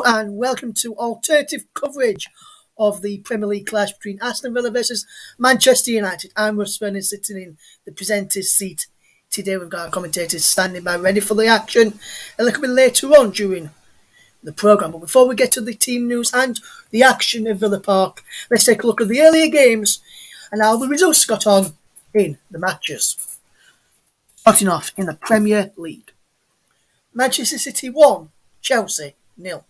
And welcome to alternative coverage of the Premier League clash between Aston Villa versus Manchester United. I'm Russ Vernon, sitting in the presenter's seat. Today we've got our commentators standing by ready for the action a little bit later on during the programme. But before we get to the team news and the action at Villa Park, let's take a look at the earlier games and how the results got on in the matches. Starting off in the Premier League. Manchester City 1, Chelsea 0.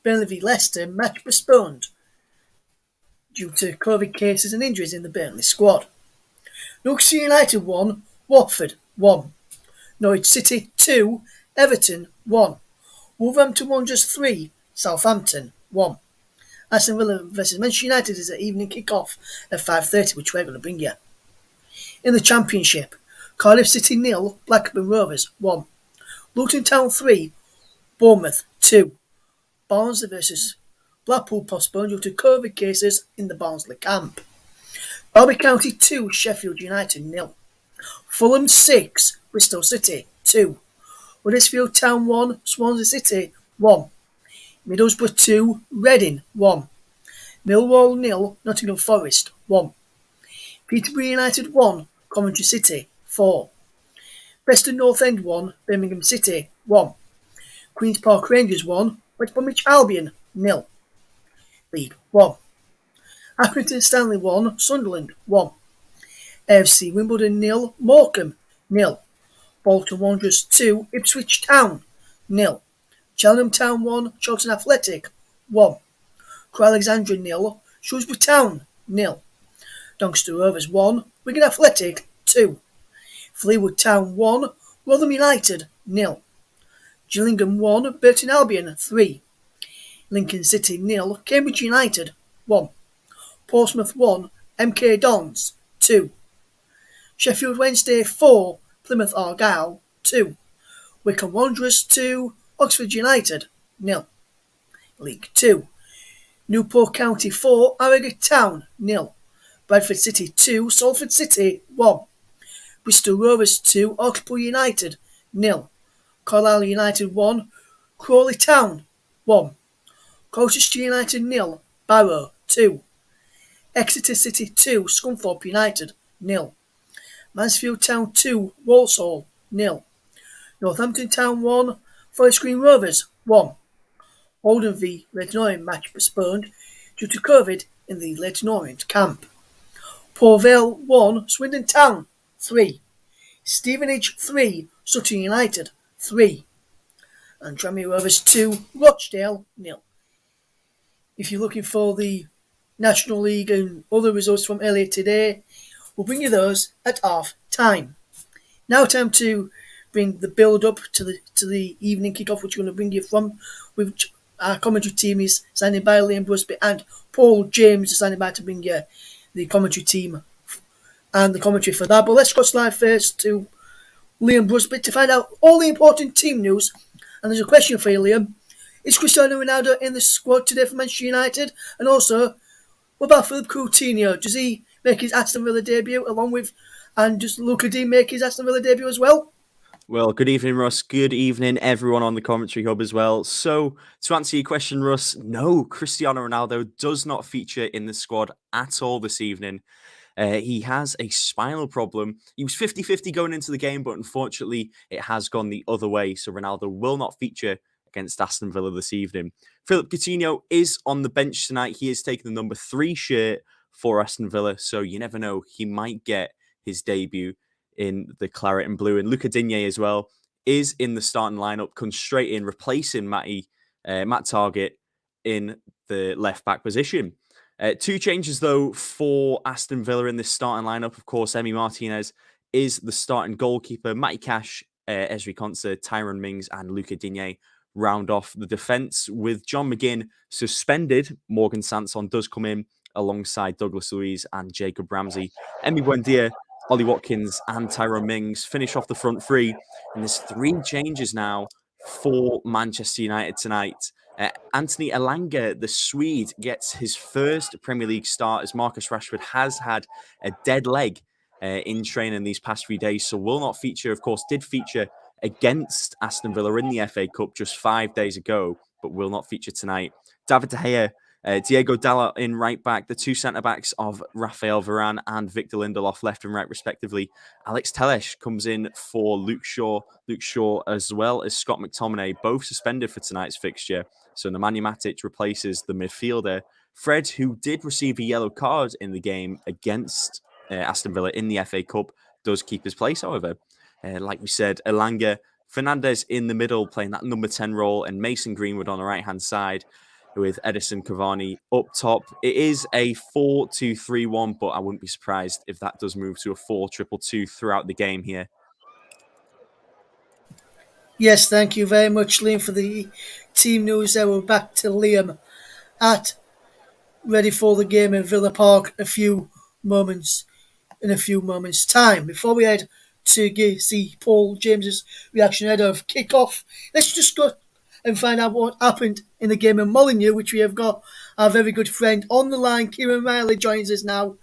Burnley v Leicester, match postponed due to COVID cases and injuries in the Burnley squad. Newcastle United 1, Watford 1. Norwich City 2, Everton 1. Wolverhampton Wanderers 3, Southampton 1. Aston Villa vs Manchester United is an evening kick-off at 5:30, which we're going to bring you. In the Championship, Cardiff City 0, Blackburn Rovers 1. Luton Town 3, Bournemouth 2. Barnsley vs Blackpool postponed due to COVID cases in the Barnsley camp. Derby County 2, Sheffield United 0. Fulham 6, Bristol City 2. Huddersfield Town 1, Swansea City 1. Middlesbrough 2, Reading 1. Millwall 0, Nottingham Forest 1. Peterborough United 1, Coventry City 4. Preston North End 1, Birmingham City 1. Queen's Park Rangers 1, West Bromwich Albion 0. League 1. Accrington Stanley 1, Sunderland 1. AFC Wimbledon 0, Morecambe 0. Bolton Wanderers 2, Ipswich Town 0. Cheltenham Town 1, Charlton Athletic 1. Crewe Alexandra 0, Shrewsbury Town 0. Doncaster Rovers 1, Wigan Athletic 2. Fleetwood Town 1, Rotherham United 0. Gillingham 1, Burton Albion 3. Lincoln City 0, Cambridge United 1. Portsmouth 1, MK Dons 2. Sheffield Wednesday 4, Plymouth Argyle 2. Wycombe Wanderers 2, Oxford United 0. League 2. Newport County 4, Harrogate Town 0. Bradford City 2, Salford City 1. Bristol Rovers 2, Hartlepool United 0. Carlisle United 1, Crawley Town 1. Colchester United 0, Barrow 2. Exeter City 2, Scunthorpe United 0. Mansfield Town 2, Walsall 0. Northampton Town 1, Forest Green Rovers 1. Oldham v Leyton Orient match postponed due to COVID in the Leyton Orient camp. Port Vale 1, Swindon Town 3. Stevenage 3, Sutton United 3. And Tranmere Rovers 2, Rochdale 0. If you're looking for the National League and other results from earlier today, we'll bring you those at half time. Now time to bring the build up to the evening kickoff, which we're going to bring you from. With our commentary team is standing by, Liam Busby and Paul James is standing by to bring you the commentary team and the commentary for that. But let's go slide first to Liam Busby to find out all the important team news. And there's a question for you, Liam. Is Cristiano Ronaldo in the squad today for Manchester United? And also, what about Philippe Coutinho? Does he make his Aston Villa debut along with, and does Luca D make his Aston Villa debut as well? Well, good evening, Russ. Good evening, everyone on the commentary hub as well. So, to answer your question, Russ, no, Cristiano Ronaldo does not feature in the squad at all this evening. He has a spinal problem. He was 50-50 going into the game, but unfortunately, it has gone the other way. So, Ronaldo will not feature against Aston Villa this evening. Philippe Coutinho is on the bench tonight. He is taking the number 3 shirt for Aston Villa. So, you never know. He might get his debut in the claret and blue. And Luca Digne as well is in the starting lineup, comes straight in, replacing Matt Targett in the left-back position. 2 changes, though, for Aston Villa in this starting lineup. Of course, Emi Martinez is the starting goalkeeper. Matty Cash, Ezri Konsa, Tyrone Mings, and Luca Digne round off the defence. With John McGinn suspended, Morgan Sanson does come in alongside Douglas Luiz and Jacob Ramsey. Emi Buendia, Ollie Watkins, and Tyrone Mings finish off the front 3. And there's 3 changes now for Manchester United tonight. Anthony Elanga, the Swede, gets his first Premier League start as Marcus Rashford has had a dead leg in training these past few days, so will not feature. Of course, did feature against Aston Villa in the FA Cup just 5 days ago, but will not feature tonight. David De Gea, Diego Dalot in right back, the two centre-backs of Rafael Varane and Victor Lindelof left and right respectively. Alex Telles comes in for Luke Shaw as well as Scott McTominay, both suspended for tonight's fixture. So Nemanja Matic replaces the midfielder. Fred, who did receive a yellow card in the game against Aston Villa in the FA Cup, does keep his place, however. Like we said, Elanga, Fernandez in the middle playing that number 10 role, and Mason Greenwood on the right-hand side with Edison Cavani up top. It is a 4-2-3-1, but I wouldn't be surprised if that does move to a 4-2-2 throughout the game here. Yes, thank you very much, Liam, for the team news there. We're back to Liam at ready for the game in Villa Park in a few moments time. Before we head to see Paul James's reaction ahead of kick-off, let's just go and find out what happened in the game in Molineux, which we have got our very good friend on the line. Kieran Riley joins us now.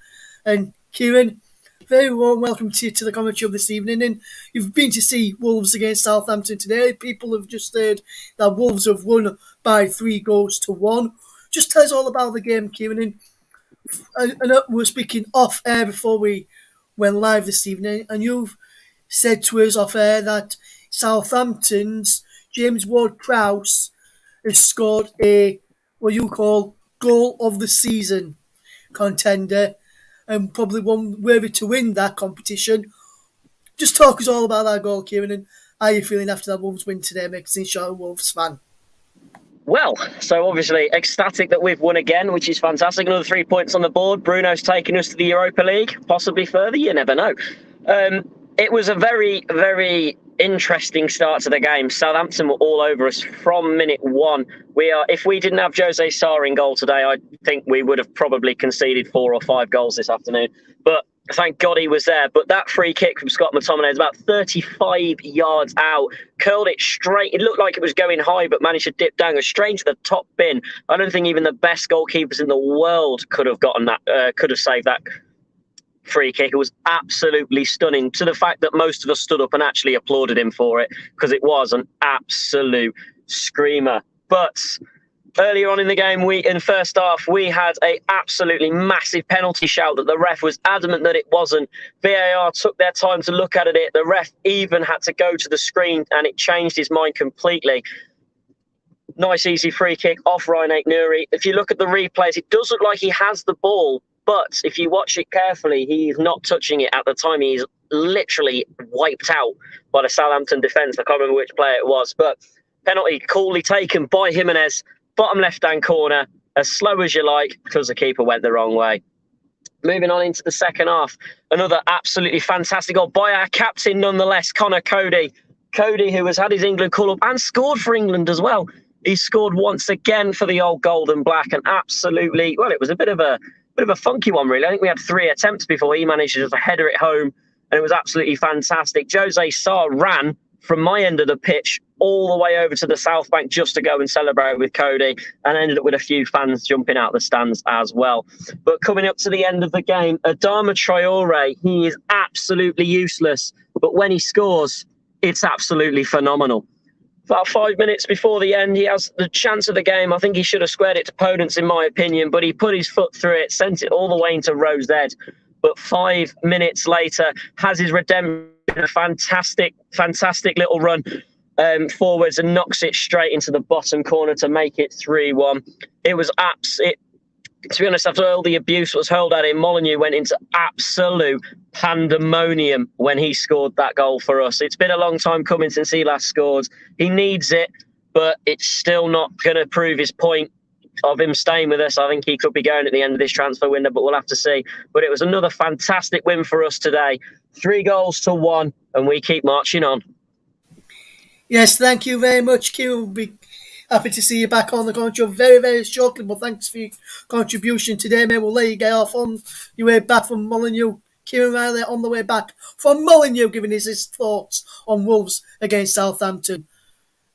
And Kieran, very warm welcome to you to the commentary of this evening. And you've been to see Wolves against Southampton today. People have just heard that Wolves have won by 3-1. Just tell us all about the game, Kieran. And we were speaking off air before we went live this evening, and you've said to us off air that Southampton's James Ward-Prowse has scored a what you call goal of the season contender, and probably one worthy to win that competition. Just talk us all about that goal, Kieran, and how you feeling after that Wolves win today, since you're a Wolves fan. Well, so obviously ecstatic that we've won again, which is fantastic. Another 3 points on the board. Bruno's taking us to the Europa League, possibly further. You never know. It was a very, very interesting start to the game. Southampton were all over us from minute one. If we didn't have Jose Sarr in goal today, I think we would have probably conceded 4 or 5 goals this afternoon. But thank God he was there. But that free kick from Scott McTominay is about 35 yards out. Curled it straight. It looked like it was going high, but managed to dip down. It was straight to the top bin. I don't think even the best goalkeepers in the world could have gotten that. Could have saved that free kick. It was absolutely stunning, to the fact that most of us stood up and actually applauded him for it, because it was an absolute screamer. But earlier on in the game, in first half, we had a absolutely massive penalty shout that the ref was adamant that it wasn't. VAR took their time to look at it. The ref even had to go to the screen, and it changed his mind completely. Nice, easy free kick off Ryan Aït-Nouri. If you look at the replays, it does look like he has the ball, but if you watch it carefully, he's not touching it at the time. He's literally wiped out by the Southampton defence. I can't remember which player it was, but penalty coolly taken by Jimenez. Bottom left-hand corner, as slow as you like, because the keeper went the wrong way. Moving on into the second half, another absolutely fantastic goal by our captain nonetheless, Conor Coady. Coady, who has had his England call-up and scored for England as well. He scored once again for the old gold and black, and absolutely, well, it was a bit of a funky one, really. I think we had 3 attempts before he managed to just header it home, and it was absolutely fantastic. Jose Sarr ran from my end of the pitch all the way over to the South Bank just to go and celebrate with Coady, and ended up with a few fans jumping out the stands as well. But coming up to the end of the game, Adama Traore, he is absolutely useless, but when he scores, it's absolutely phenomenal. About 5 minutes before the end, he has the chance of the game. I think he should have squared it to Podence, in my opinion, but he put his foot through it, sent it all the way into Rose Ed. But 5 minutes later, has his redemption, a fantastic little run forwards, and knocks it straight into the bottom corner to make it 3-1. It was to be honest, after all the abuse was hurled at him, Molineux went into absolute pandemonium when he scored that goal for us. It's been a long time coming since he last scored. He needs it, but it's still not going to prove his point of him staying with us. I think he could be going at the end of this transfer window, but we'll have to see. But it was another fantastic win for us today. 3-1, and we keep marching on. Yes, thank you very much, Kieran. We'll be happy to see you back on the commentary very, very shortly. But thanks for your contribution today, mate. We'll let you get off on your way back from Molineux. Kieran Riley on the way back from Molineux, giving us his thoughts on Wolves against Southampton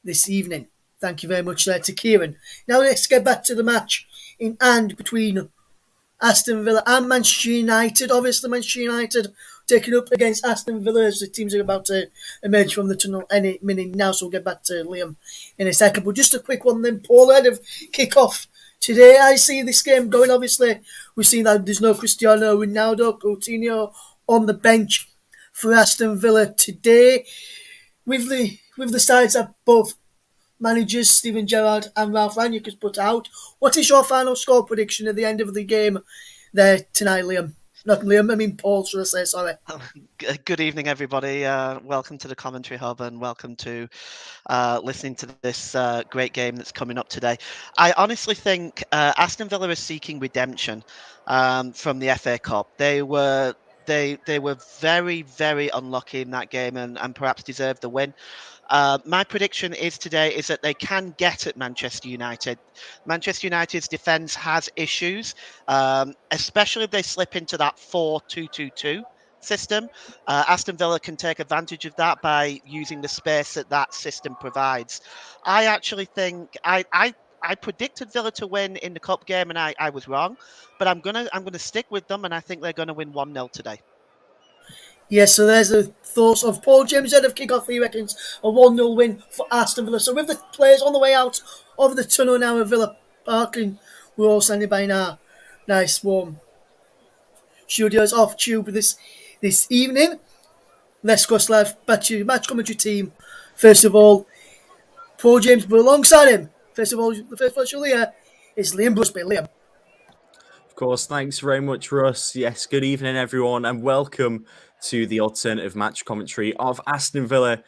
this evening. Thank you very much there to Kieran. Now let's get back to the match in hand between Aston Villa and Manchester United. Obviously, Manchester United taking up against Aston Villa as the teams are about to emerge from the tunnel any minute now. So we'll get back to Liam in a second. But just a quick one then, Paul, ahead of kick-off today. I see this game going. Obviously, we've seen that there's no Cristiano Ronaldo, Coutinho on the bench for Aston Villa today. With the sides that both managers Steven Gerrard and Ralph Rangnick has put out, what is your final score prediction at the end of the game there tonight, Liam? Not Liam, I mean Paul, should I say, sorry. Good evening, everybody. Welcome to the Commentary Hub and welcome to listening to this great game that's coming up today. I honestly think Aston Villa is seeking redemption from the FA Cup. They were very, very unlucky in that game and perhaps deserved the win. My prediction is that they can get at Manchester United. Manchester United's defence has issues, especially if they slip into that 4-2-2-2 system. Aston Villa can take advantage of that by using the space that system provides. I actually think I predicted Villa to win in the cup game, and I was wrong, but I'm gonna stick with them, and I think they're gonna win 1-0 today. Yes, so there's the thoughts of Paul James ahead of kick-off. He reckons a 1-0 win for Aston Villa. So with the players on the way out of the tunnel now at Villa Park, and we're all standing by now. Nice warm studios off tube this evening. Let's go live back to match commentary team. First of all, Paul James, but alongside him, first of all, the first person you'll hear is Liam Busby. Liam. Of course, thanks very much, Russ. Yes, good evening, everyone, and welcome to the alternative match commentary of Aston Villa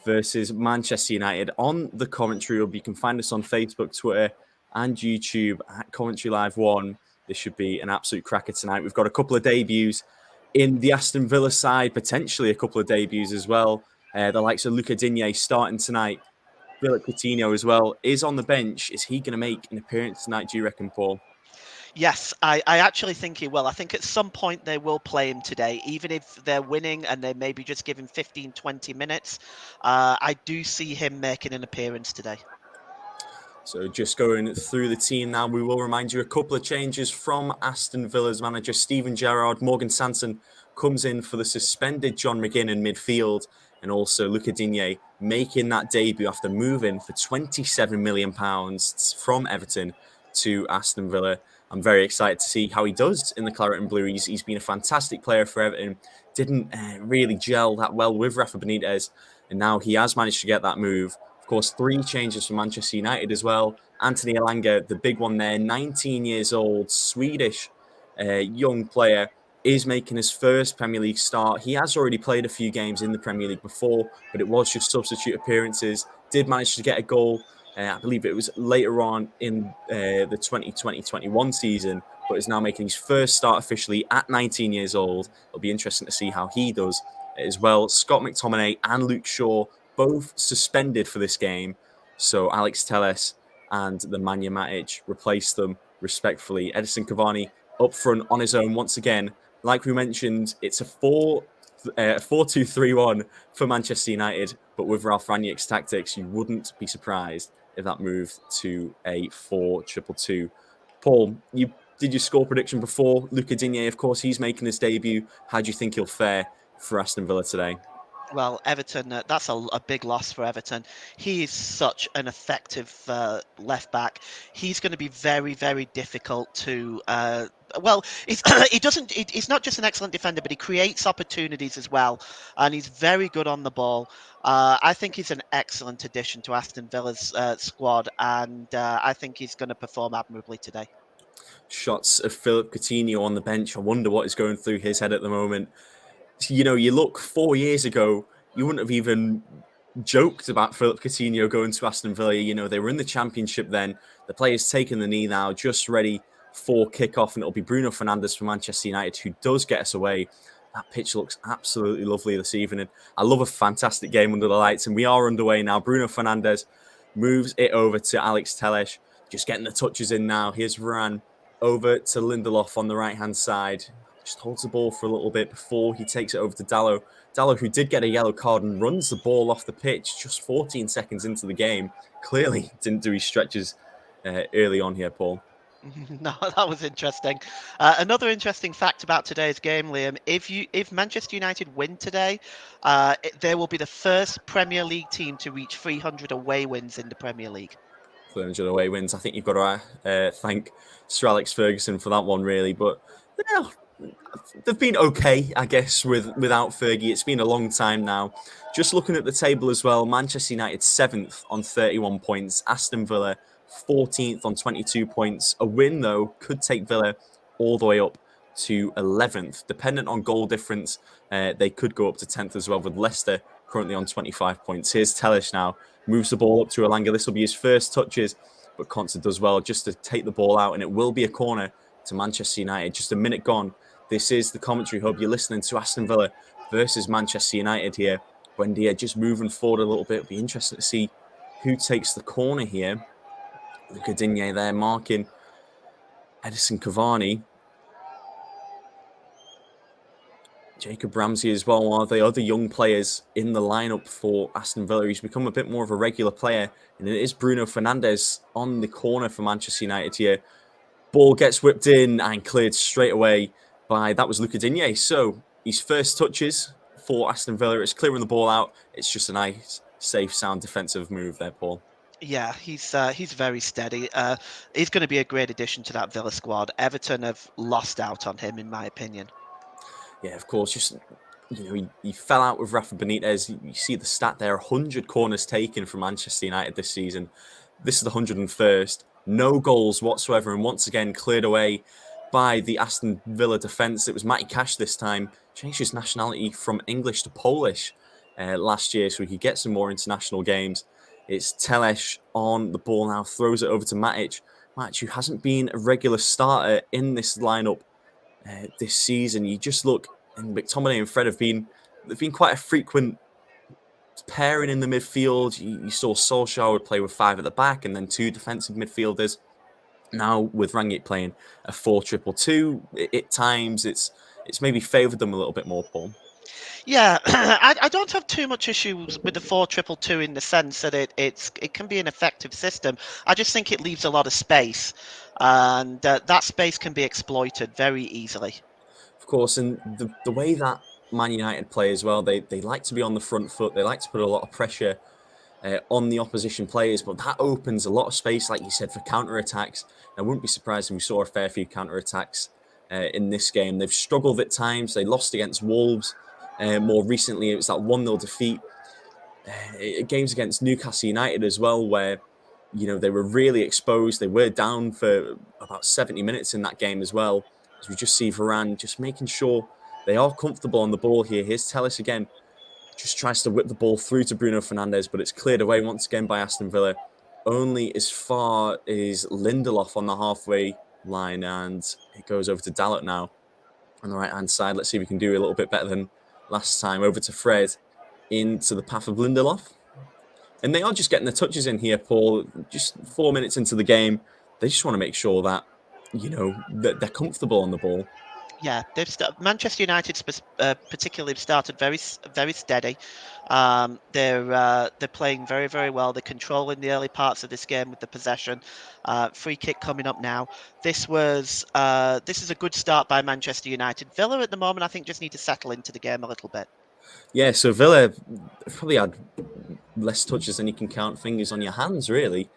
versus Manchester United. On the commentary hub, you can find us on Facebook, Twitter, and YouTube at Commentary Live 1. This should be an absolute cracker tonight. We've got a couple of debuts in the Aston Villa side, potentially a couple of debuts as well. The likes of Luca Digne starting tonight. Philip Coutinho as well is on the bench. Is he going to make an appearance tonight, do you reckon, Paul? Yes, I actually think he will. I think at some point they will play him today, even if they're winning and they maybe just give him 15, 20 minutes. I do see him making an appearance today. So just going through the team now, we will remind you a couple of changes from Aston Villa's manager, Steven Gerrard. Morgan Sanson comes in for the suspended John McGinn in midfield, and also Luca Digne making that debut after moving for £27 million from Everton to Aston Villa. I'm very excited to see how he does in the Claret and Blue. He's been a fantastic player for Everton. Didn't really gel that well with Rafa Benitez, and now he has managed to get that move. Of course, 3 changes for Manchester United as well. Anthony Elanga, the big one there, 19 years old, Swedish young player, is making his first Premier League start. He has already played a few games in the Premier League before, but it was just substitute appearances. Did manage to get a goal. I believe it was later on in the 2020-21 season, but is now making his first start officially at 19 years old. It'll be interesting to see how he does as well. Scott McTominay and Luke Shaw both suspended for this game. So Alex Telles and the Nemanja Matic replaced them respectfully. Edison Cavani up front on his own once again. Like we mentioned, it's a 4-2-3-1 for Manchester United, but with Ralph Rangnick's tactics, you wouldn't be surprised if that moved to a 4-2-2-2. Paul, you did your score prediction before. Luca Digne, of course, he's making his debut. How do you think he'll fare for Aston Villa today? Well, Everton, that's a big loss for Everton. He is such an effective left back. He's going to be very, very difficult to. He's not just an excellent defender, but he creates opportunities as well, and he's very good on the ball. I think he's an excellent addition to Aston Villa's squad, and I think he's going to perform admirably today. Shots of Philip Coutinho on the bench. I wonder what is going through his head at the moment. You know, you look 4 years ago, you wouldn't have even joked about Philip Coutinho going to Aston Villa. You know, they were in the Championship then. The player's taken the knee now, just ready for kickoff, and it'll be Bruno Fernandes for Manchester United who does get us away. That pitch looks absolutely lovely this evening. I love a fantastic game under the lights, and we are underway now. Bruno Fernandes moves it over to Alex Telles, just getting the touches in now. Here's Varane over to Lindelof on the right-hand side. Just holds the ball for a little bit before he takes it over to Dalot. Dalot, who did get a yellow card and runs the ball off the pitch just 14 seconds into the game. Clearly didn't do his stretches early on here, Paul. No, that was interesting. Another interesting fact about today's game, Liam: if Manchester United win today, they will be the first Premier League team to reach 300 away wins in the Premier League. 300 away wins. I think you've got to thank Sir Alex Ferguson for that one, really. But yeah, they've been okay, I guess, without Fergie. It's been a long time now. Just looking at the table as well, Manchester United 7th on 31 points, Aston Villa 14th on 22 points. A win, though, could take Villa all the way up to 11th. Dependent on goal difference, they could go up to 10th as well, with Leicester currently on 25 points. Here's Tellish now, moves the ball up to Elanga. This will be his first touches, but Konsa does well just to take the ball out, and it will be a corner to Manchester United. Just a minute gone. This is the commentary hub. You're listening to Aston Villa versus Manchester United here. Buendia just moving forward a little bit. It'll be interesting to see who takes the corner here. Luca Digne there marking Edison Cavani. Jacob Ramsey as well, one of the other young players in the lineup for Aston Villa. He's become a bit more of a regular player, and it is Bruno Fernandes on the corner for Manchester United here. Ball gets whipped in and cleared straight away by, that was Luca Digne. So his first touches for Aston Villa, it's clearing the ball out. It's just a nice, safe, sound defensive move there, Paul. Yeah, he's very steady. He's going to be a great addition to that Villa squad. Everton have lost out on him, in my opinion. Yeah, of course. Just, he fell out with Rafa Benitez. You see the stat there, 100 corners taken from Manchester United this season. This is the 101st. No goals whatsoever, and once again cleared away by the Aston Villa defence. It was Matty Cash this time. Changed his nationality from English to Polish last year, so he could get some more international games. It's Teleš on the ball now, throws it over to Matic. Matic, who hasn't been a regular starter in this lineup this season. You just look, and McTominay and Fred they've been quite a frequent pairing in the midfield. You saw Solskjaer would play with 5 at the back and then 2 defensive midfielders. Now with Rangnick playing a 4-2-2, at times it's maybe favoured them a little bit more, Paul. Yeah, I don't have too much issues with the 4-2-2 in the sense that it can be an effective system. I just think it leaves a lot of space, and that space can be exploited very easily. Of course, and the way that Man United play as well, they like to be on the front foot. They like to put a lot of pressure on the opposition players, but that opens a lot of space, like you said, for counter-attacks. I wouldn't be surprised if we saw a fair few counter-attacks in this game. They've struggled at times. They lost against Wolves. More recently, it was that 1-0 defeat. Games against Newcastle United as well, where they were really exposed. They were down for about 70 minutes in that game as well. As we just see Varane just making sure they are comfortable on the ball here. Here's Tellis again. Just tries to whip the ball through to Bruno Fernandes, but it's cleared away once again by Aston Villa. Only as far as Lindelof on the halfway line, and it goes over to Dalot now on the right-hand side. Let's see if we can do a little bit better than last time. Over to Fred, into the path of Lindelof. And they are just getting the touches in here, Paul. Just 4 minutes into the game, they just want to make sure that, that they're comfortable on the ball. Yeah, Manchester United particularly started very steady. They're playing very, very well. They're controlling the early parts of this game with the possession. Free kick coming up now. This is a good start by Manchester United. Villa at the moment, I think, just need to settle into the game a little bit. Yeah, so Villa probably had less touches than you can count fingers on your hands, really.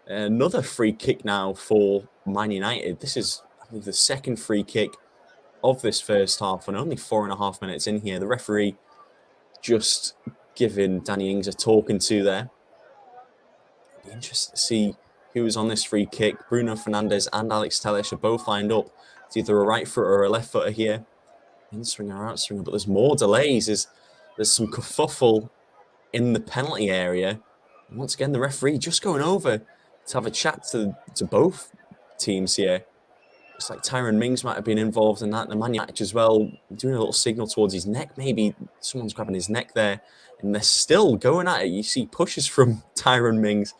Another free kick now for Man United. This is, I believe, the second free kick of this first half, and only 4.5 minutes in here. The referee just giving Danny Ings a talking to there. It'll be interesting to see who was on this free kick. Bruno Fernandes and Alex Telles are both lined up. It's either a right footer or a left footer here. In-swinger or out-swinger, but there's more delays. There's some kerfuffle in the penalty area. And once again, the referee just going over to have a chat to both teams here. Looks like Tyrone Mings might have been involved in that. The Man United as well, doing a little signal towards his neck. Maybe someone's grabbing his neck there. And they're still going at it. You see pushes from Tyrone Mings.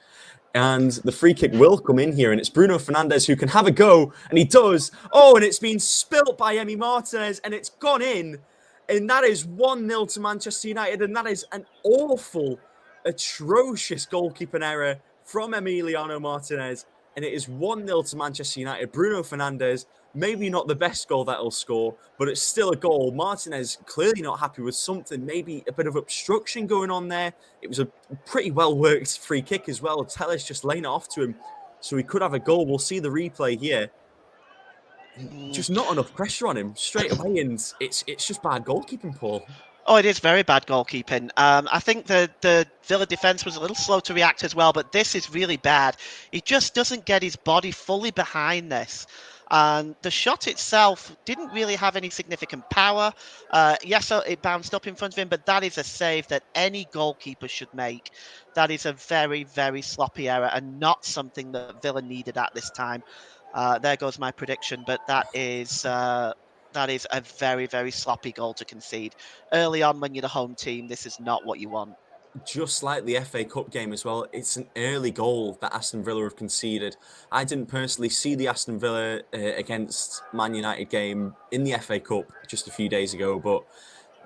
And the free kick will come in here. And it's Bruno Fernandes who can have a go. And he does. Oh, and it's been spilt by Emi Martinez. And it's gone in. And that is 1-0 to Manchester United. And that is an awful, atrocious goalkeeping error from Emiliano Martinez. and it is 1-0 to Manchester United. Bruno Fernandes, maybe not the best goal that he'll score, but it's still a goal. Martinez clearly not happy with something, maybe a bit of obstruction going on there. It was a pretty well-worked free kick as well. Telles just laying it off to him, so he could have a goal. We'll see the replay here. Just not enough pressure on him straight away, and it's just bad goalkeeping, Paul. Oh, it is very bad goalkeeping. I think the Villa defence was a little slow to react as well, but this is really bad. He just doesn't get his body fully behind this. And the shot itself didn't really have any significant power. Yes, it bounced up in front of him, but that is a save that any goalkeeper should make. That is a very, very sloppy error and not something that Villa needed at this time. There goes my prediction, but that is a very, very sloppy goal to concede. Early on, when you're the home team, this is not what you want. Just like the FA Cup game as well, it's an early goal that Aston Villa have conceded. I didn't personally see the Aston Villa against Man United game in the FA Cup just a few days ago, but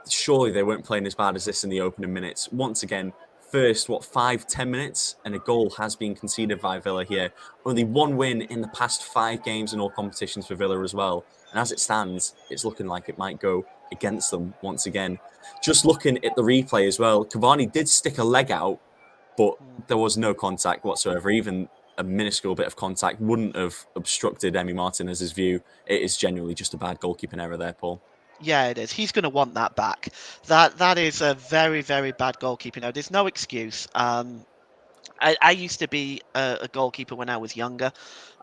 surely they weren't playing as bad as this in the opening minutes. Once again, first, 5-10 minutes, and a goal has been conceded by Villa here. Only one win in the past 5 games in all competitions for Villa as well. And as it stands, it's looking like it might go against them once again. Just looking at the replay as well, Cavani did stick a leg out, but there was no contact whatsoever. Even a minuscule bit of contact wouldn't have obstructed Emi Martinez's view. It is genuinely just a bad goalkeeping error there, Paul. Yeah, it is. He's going to want that back. That is a very, very bad goalkeeping error. There's no excuse. I used to be a goalkeeper when I was younger,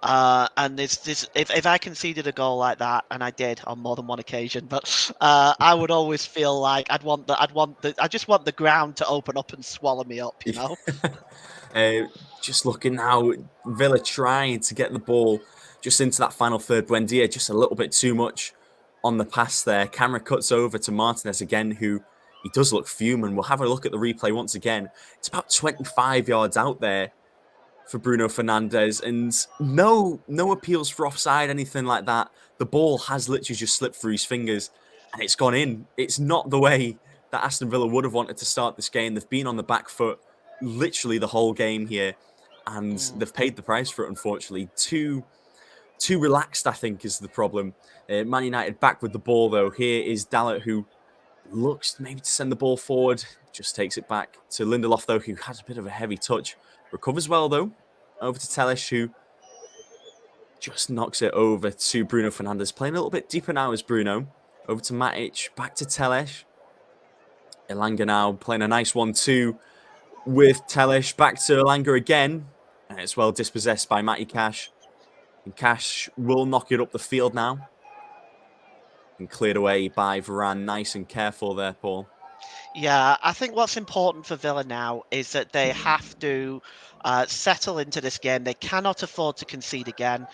and if I conceded a goal like that, and I did on more than one occasion, but I would always feel like I just want the ground to open up and swallow me up, you know. Just looking now, Villa trying to get the ball just into that final third. Buendia just a little bit too much on the pass there. Camera cuts over to Martinez again, who he does look fuming. We'll have a look at the replay once again. It's about 25 yards out there for Bruno Fernandes, and no appeals for offside, anything like that. The ball has literally just slipped through his fingers, and it's gone in. It's not the way that Aston Villa would have wanted to start this game. They've been on the back foot literally the whole game here, and they've paid the price for it, unfortunately. Too relaxed, I think, is the problem. Man United back with the ball, though. Here is Dalot, who looks maybe to send the ball forward. Just takes it back to Lindelof, though, who has a bit of a heavy touch. Recovers well, though. Over to Telles, who just knocks it over to Bruno Fernandes. Playing a little bit deeper now is Bruno. Over to Matic. Back to Telles. Elanga now playing a nice 1-2 with Telles. Back to Elanga again. And it's well dispossessed by Matty Cash. And Cash will knock it up the field now. And cleared away by Varane. Nice and careful there, Paul. Yeah, I think what's important for Villa now is that they have to settle into this game. They cannot afford to concede again.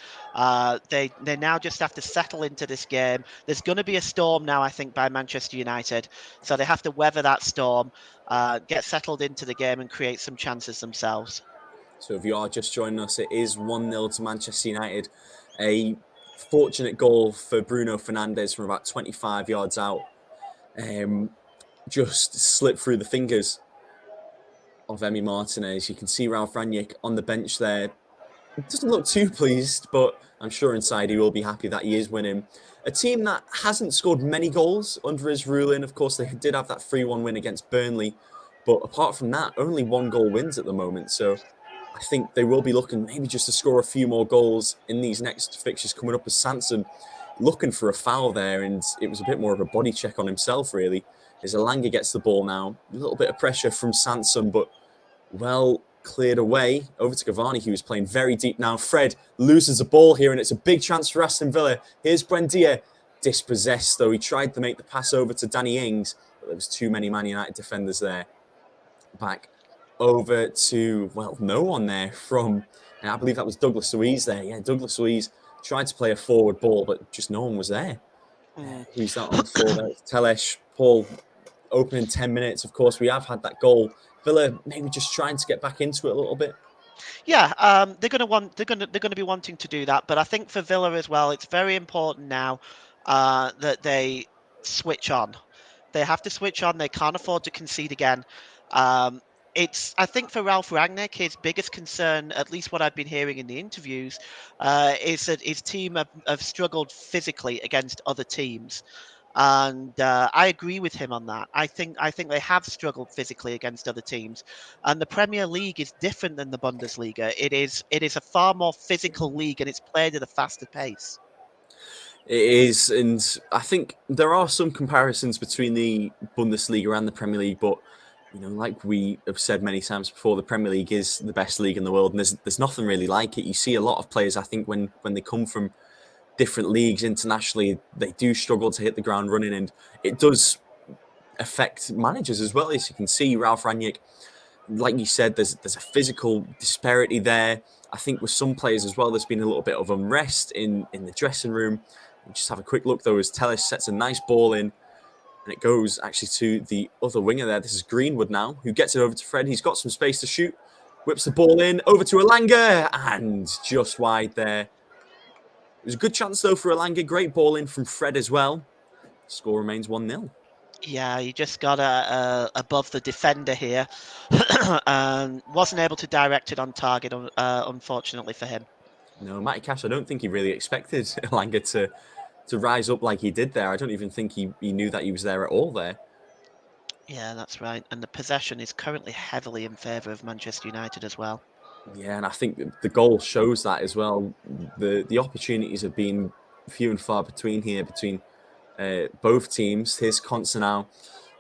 They now just have to settle into this game. There's going to be a storm now, I think, by Manchester United. So they have to weather that storm, get settled into the game and create some chances themselves. So if you are just joining us, it is 1-0 to Manchester United. A fortunate goal for Bruno Fernandes from about 25 yards out. Just slipped through the fingers of Emi Martinez. You can see Ralph Rangnick on the bench there. Doesn't look too pleased, but I'm sure inside he will be happy that he is winning. A team that hasn't scored many goals under his ruling. Of course, they did have that 3-1 win against Burnley, but apart from that, only 1-goal wins at the moment. So I think they will be looking maybe just to score a few more goals in these next fixtures coming up, as Sanson looking for a foul there, and it was a bit more of a body check on himself, really. As Elanga gets the ball now, a little bit of pressure from Sanson, but well cleared away. Over to Cavani, who is playing very deep now. Fred loses the ball here, and it's a big chance for Aston Villa. Here's Buendia, dispossessed, though. He tried to make the pass over to Danny Ings, but there was too many Man United defenders there. Back over to, well, no one there from, I believe that was Douglas Luiz there. Yeah, Douglas Luiz tried to play a forward ball, but just no one was there. Who's that on the floor there? Telles, Paul, opening 10 minutes. Of course, we have had that goal. Villa maybe just trying to get back into it a little bit. Yeah, they're going to be wanting to do that, but I think for Villa as well, it's very important now that they switch on. They have to switch on. They can't afford to concede again. I think for Ralph Rangnick, his biggest concern, at least what I've been hearing in the interviews, is that his team have struggled physically against other teams. And I agree with him on that. I think they have struggled physically against other teams, and the Premier League is different than the Bundesliga. It is a far more physical league, and it's played at a faster pace. It is, and I think there are some comparisons between the Bundesliga and the Premier League, but like we have said many times before, the Premier League is the best league in the world, and there's nothing really like it. You see a lot of players, I think, when they come from different leagues internationally, they do struggle to hit the ground running, and it does affect managers as well. As you can see, Ralph Rangnick, like you said, there's a physical disparity there. I think with some players as well, there's been a little bit of unrest in the dressing room. Just have a quick look though as Telles sets a nice ball in, and it goes actually to the other winger there. This is Greenwood now, who gets it over to Fred. He's got some space to shoot, whips the ball in, over to Elanga, and just wide there. It was a good chance, though, for Elanga. Great ball in from Fred as well. Score remains 1-0. Yeah, he just got above the defender here and wasn't able to direct it on target, unfortunately for him. No, Matty Cash, I don't think he really expected Elanga to rise up like he did there. I don't even think he knew that he was there at all there. Yeah, that's right. And the possession is currently heavily in favour of Manchester United as well. Yeah, and I think the goal shows that as well. The opportunities have been few and far between here, between both teams. Here's Consa now,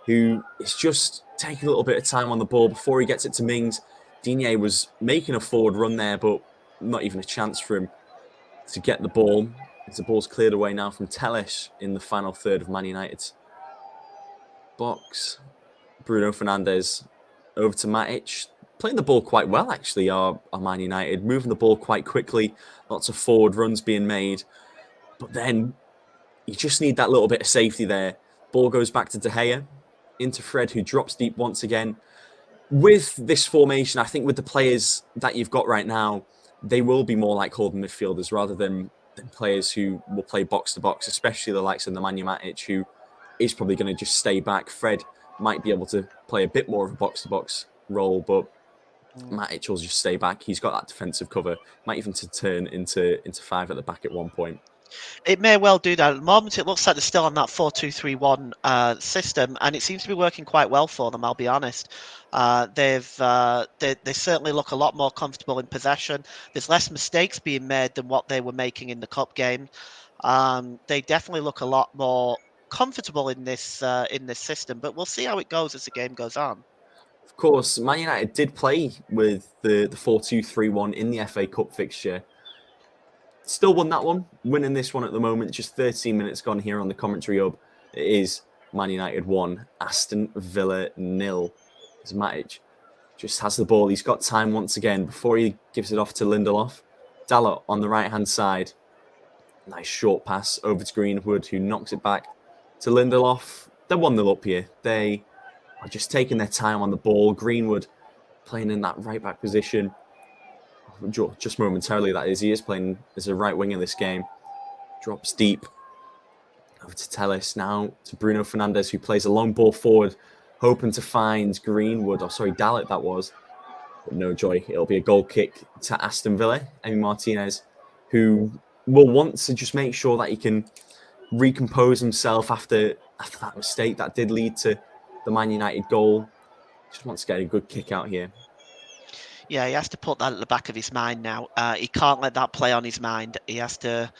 who is just taking a little bit of time on the ball before he gets it to Mings. Digne was making a forward run there, but not even a chance for him to get the ball. As the ball's cleared away now from Telles in the final third of Man United's box. Bruno Fernandes over to Matic. Playing the ball quite well, actually, are Man United. Moving the ball quite quickly. Lots of forward runs being made. But then you just need that little bit of safety there. Ball goes back to De Gea. Into Fred, who drops deep once again. With this formation, I think with the players that you've got right now, they will be more like holding midfielders rather than players who will play box-to-box, especially the likes of the Nemanja Matic, who is probably going to just stay back. Fred might be able to play a bit more of a box-to-box role, but Matic will just stay back. He's got that defensive cover. Might even to turn into five at the back at one point. It may well do that. At the moment, it looks like they're still on that 4-2-3-1 system, and it seems to be working quite well for them, I'll be honest. They certainly look a lot more comfortable in possession. There's less mistakes being made than what they were making in the cup game. They definitely look a lot more comfortable in this system, but we'll see how it goes as the game goes on. Of course, Man United did play with the 4-2-3-1 in the FA Cup fixture. Still won that one, winning this one at the moment. Just 13 minutes gone here on the commentary hub. It is Man United 1, Aston Villa 0. As Matic just has the ball. He's got time once again before he gives it off to Lindelof. Dalot on the right-hand side. Nice short pass over to Greenwood, who knocks it back to Lindelof. They're 1-0 up here. They are just taking their time on the ball. Greenwood playing in that right-back position. Just momentarily, that is. He is playing as a right wing in this game. Drops deep. Over to Telles. Now to Bruno Fernandes, who plays a long ball forward, hoping to find Greenwood. Dalot that was. But no joy. It'll be a goal kick to Aston Villa. Emi Martinez, who will want to just make sure that he can recompose himself after that mistake that did lead to the Man United goal. Just wants to get a good kick out here. Yeah, he has to put that at the back of his mind now. He can't let that play on his mind. He has to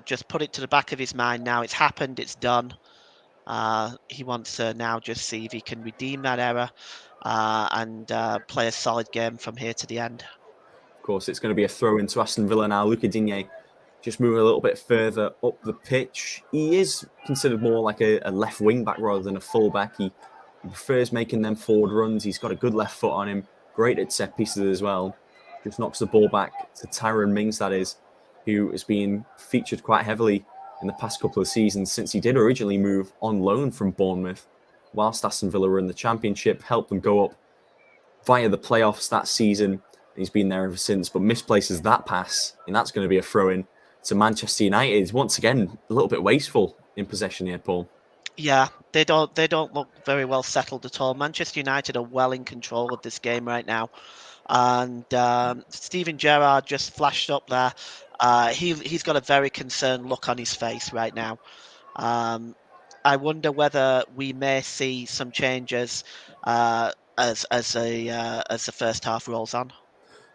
just put it to the back of his mind now. It's happened. It's done. He wants to now just see if he can redeem that error and play a solid game from here to the end. Of course, it's going to be a throw into Aston Villa now. Luca Digne just moving a little bit further up the pitch. He is considered more like a left wing back rather than a full back. He prefers making them forward runs. He's got a good left foot on him. Great at set pieces as well. Just knocks the ball back to Tyrone Mings, that is, who has been featured quite heavily in the past couple of seasons since he did originally move on loan from Bournemouth. Whilst Aston Villa were in the Championship, helped them go up via the playoffs that season. He's been there ever since, but misplaces that pass, and that's going to be a throw-in to Manchester United. Once again, a little bit wasteful in possession here, Paul. Yeah, they don't look very well settled at all. Manchester United are well in control of this game right now, and Steven Gerrard just flashed up there. He's got a very concerned look on his face right now. I wonder whether we may see some changes as the first half rolls on.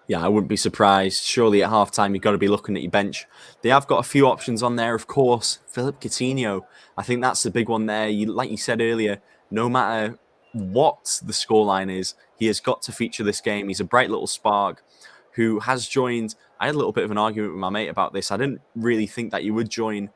Yeah, I wouldn't be surprised. Surely at halftime, you've got to be looking at your bench. They have got a few options on there, of course. Philip Coutinho, I think that's the big one there. Like you said earlier, no matter what the scoreline is, he has got to feature this game. He's a bright little spark who has joined. I had a little bit of an argument with my mate about this. I didn't really think that you would join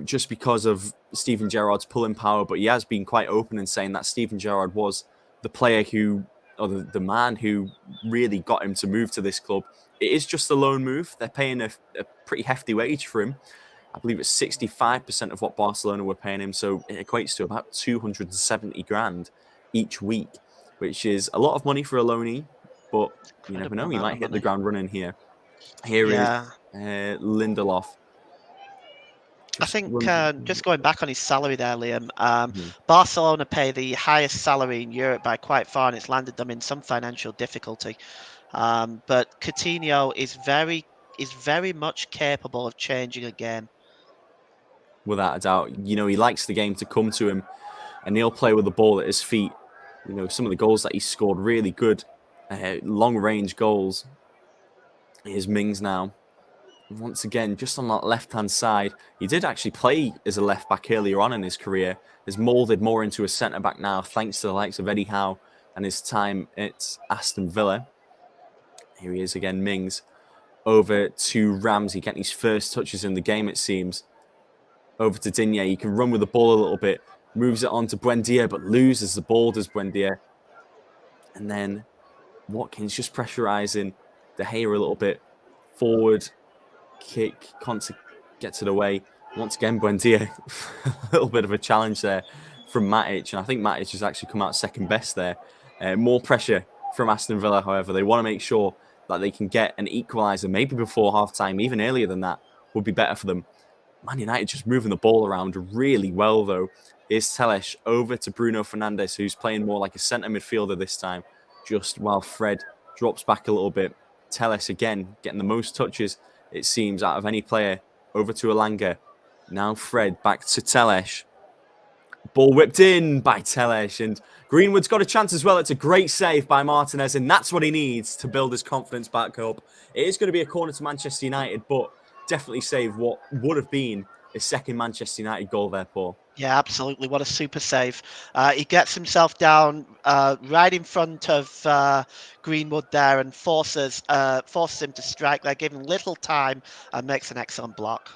just because of Steven Gerrard's pulling power, but he has been quite open in saying that Steven Gerrard was the player who, or the man who really got him to move to this club. It is just a loan move. They're paying a pretty hefty wage for him. I believe it's 65% of what Barcelona were paying him, so it equates to about 270 grand each week, which is a lot of money for a loanee, but you never know, he might hit the ground running here. Here is Lindelof. I think just going back on his salary there, Liam, Barcelona pay the highest salary in Europe by quite far, and it's landed them in some financial difficulty. But Coutinho is very much capable of changing a game. Without a doubt, he likes the game to come to him, and he'll play with the ball at his feet. Some of the goals that he scored, really good, long-range goals. Here's Mings now. Once again, just on that left-hand side, he did actually play as a left-back earlier on in his career. Has moulded more into a centre-back now, thanks to the likes of Eddie Howe and his time at Aston Villa. Here he is again, Mings. Over to Ramsey, getting his first touches in the game, it seems. Over to Digne. He can run with the ball a little bit. Moves it on to Buendia, but loses the ball, does Buendia. And then Watkins just pressurising De Gea a little bit. Forward. Kick, Conte gets it away. Once again, Buendia, a little bit of a challenge there from Matic, and I think Matic has actually come out second best there. More pressure from Aston Villa, however. They want to make sure that they can get an equaliser, maybe before half-time, even earlier than that, would be better for them. Man United just moving the ball around really well, though. Here's Telles over to Bruno Fernandes, who's playing more like a centre midfielder this time, just while Fred drops back a little bit. Telles, again, getting the most touches, it seems, out of any player. Over to Elanga. Now Fred back to Telles. Ball whipped in by Telles. And Greenwood's got a chance as well. It's a great save by Martinez, and that's what he needs to build his confidence back up. It is going to be a corner to Manchester United, but definitely save what would have been his second Manchester United goal there, Paul. Yeah, absolutely. What a super save. He gets himself down right in front of Greenwood there and forces him to strike there, giving little time, and makes an excellent block.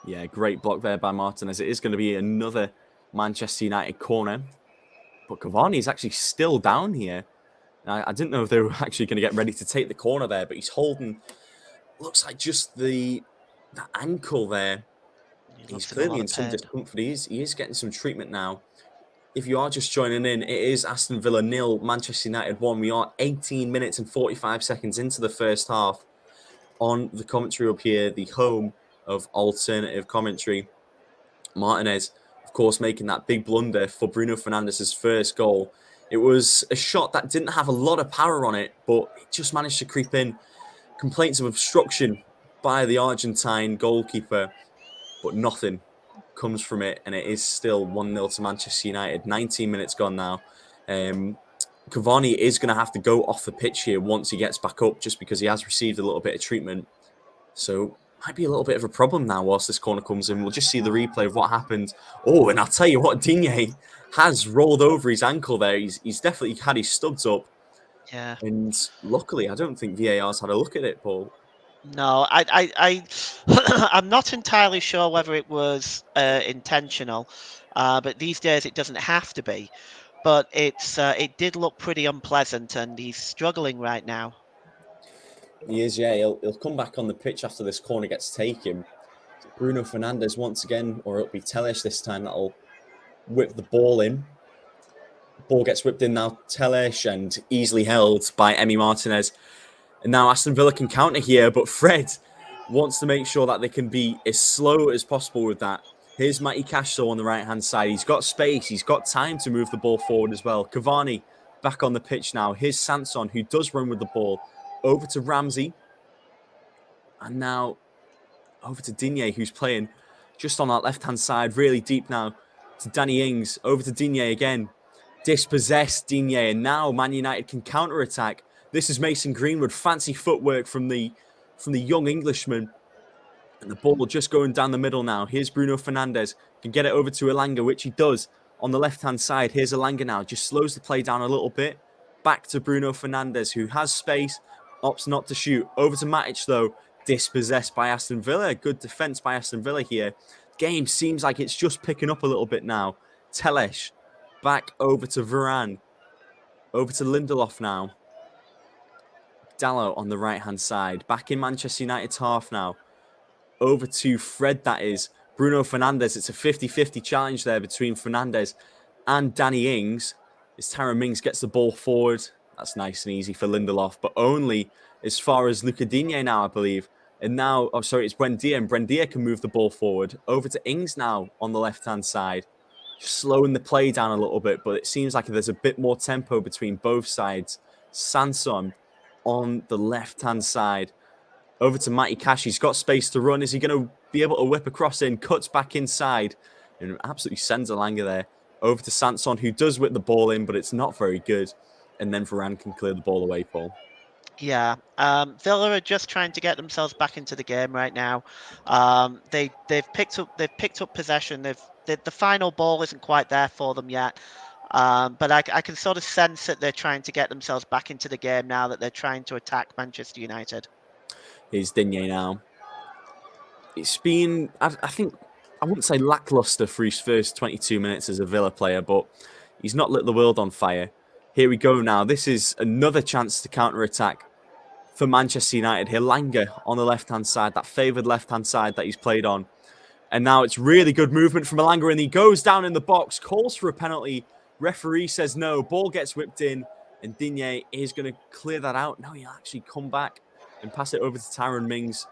Yeah, great block there by Martinez. It is going to be another Manchester United corner. But Cavani is actually still down here. I didn't know if they were actually going to get ready to take the corner there, but he's holding, looks like just the ankle there. He's clearly in some discomfort. He is getting some treatment now. If you are just joining in, it is Aston Villa 0, Manchester United 1. We are 18 minutes and 45 seconds into the first half. On the commentary up here, the home of alternative commentary, Martinez, of course, making that big blunder for Bruno Fernandes' first goal. It was a shot that didn't have a lot of power on it, but it just managed to creep in. Complaints of obstruction by the Argentine goalkeeper, but nothing comes from it, and it is still 1-0 to Manchester United. 19 minutes gone now. Cavani is going to have to go off the pitch here once he gets back up, just because he has received a little bit of treatment. So might be a little bit of a problem now whilst this corner comes in. We'll just see the replay of what happened. Oh, and I'll tell you what, Digne has rolled over his ankle there. He's definitely had his studs up. Yeah. And luckily, I don't think VAR's had a look at it, Paul. No, I'm not entirely sure whether it was intentional, but these days it doesn't have to be. But it did look pretty unpleasant, and he's struggling right now. He is, yeah. He'll come back on the pitch after this corner gets taken. Bruno Fernandes once again, or it'll be Telles this time, that'll whip the ball in. Ball gets whipped in now, Telles, and easily held by Emi Martinez. And now Aston Villa can counter here, but Fred wants to make sure that they can be as slow as possible with that. Here's Matty Cash on the right-hand side. He's got space. He's got time to move the ball forward as well. Cavani back on the pitch now. Here's Sanson, who does run with the ball. Over to Ramsey. And now over to Digne, who's playing just on that left-hand side, really deep now to Danny Ings. Over to Digne again. Dispossessed Digne. And now Man United can counter-attack. This is Mason Greenwood. Fancy footwork from the young Englishman. And the ball just going down the middle now. Here's Bruno Fernandes. Can get it over to Elanga, which he does on the left-hand side. Here's Elanga now. Just slows the play down a little bit. Back to Bruno Fernandes, who has space. Opts not to shoot. Over to Matic, though. Dispossessed by Aston Villa. Good defence by Aston Villa here. Game seems like it's just picking up a little bit now. Telesh. Back over to Varane. Over to Lindelof now. Dallo on the right-hand side. Back in Manchester United's half now. Over to Fred, that is. Bruno Fernandes. It's a 50-50 challenge there between Fernandes and Danny Ings. As Tyrone Mings gets the ball forward. That's nice and easy for Lindelof, but only as far as Luca Digne now, I believe. And now, oh, sorry, it's Buendia, and Buendia can move the ball forward. Over to Ings now on the left-hand side. Just slowing the play down a little bit, but it seems like there's a bit more tempo between both sides. Sanson on the left-hand side. Over to Matty Cash. He's got space to run. Is he going to be able to whip across in? Cuts back inside and absolutely sends Elanga there. Over to Sanson, who does whip the ball in, but it's not very good. And then Varane can clear the ball away, Paul. Yeah, Villa are just trying to get themselves back into the game right now. They've picked up possession. The final ball isn't quite there for them yet. But I can sort of sense that they're trying to get themselves back into the game now, that they're trying to attack Manchester United. Here's Digne now. It's been, I think, I wouldn't say lackluster for his first 22 minutes as a Villa player, but he's not lit the world on fire. Here we go now. This is another chance to counter-attack for Manchester United. Here, Elanga on the left-hand side, that favoured left-hand side that he's played on. And now it's really good movement from Elanga, and he goes down in the box, calls for a penalty. Referee says no. Ball gets whipped in, and Digne is going to clear that out. No, he'll actually come back and pass it over to Tyrone Mings,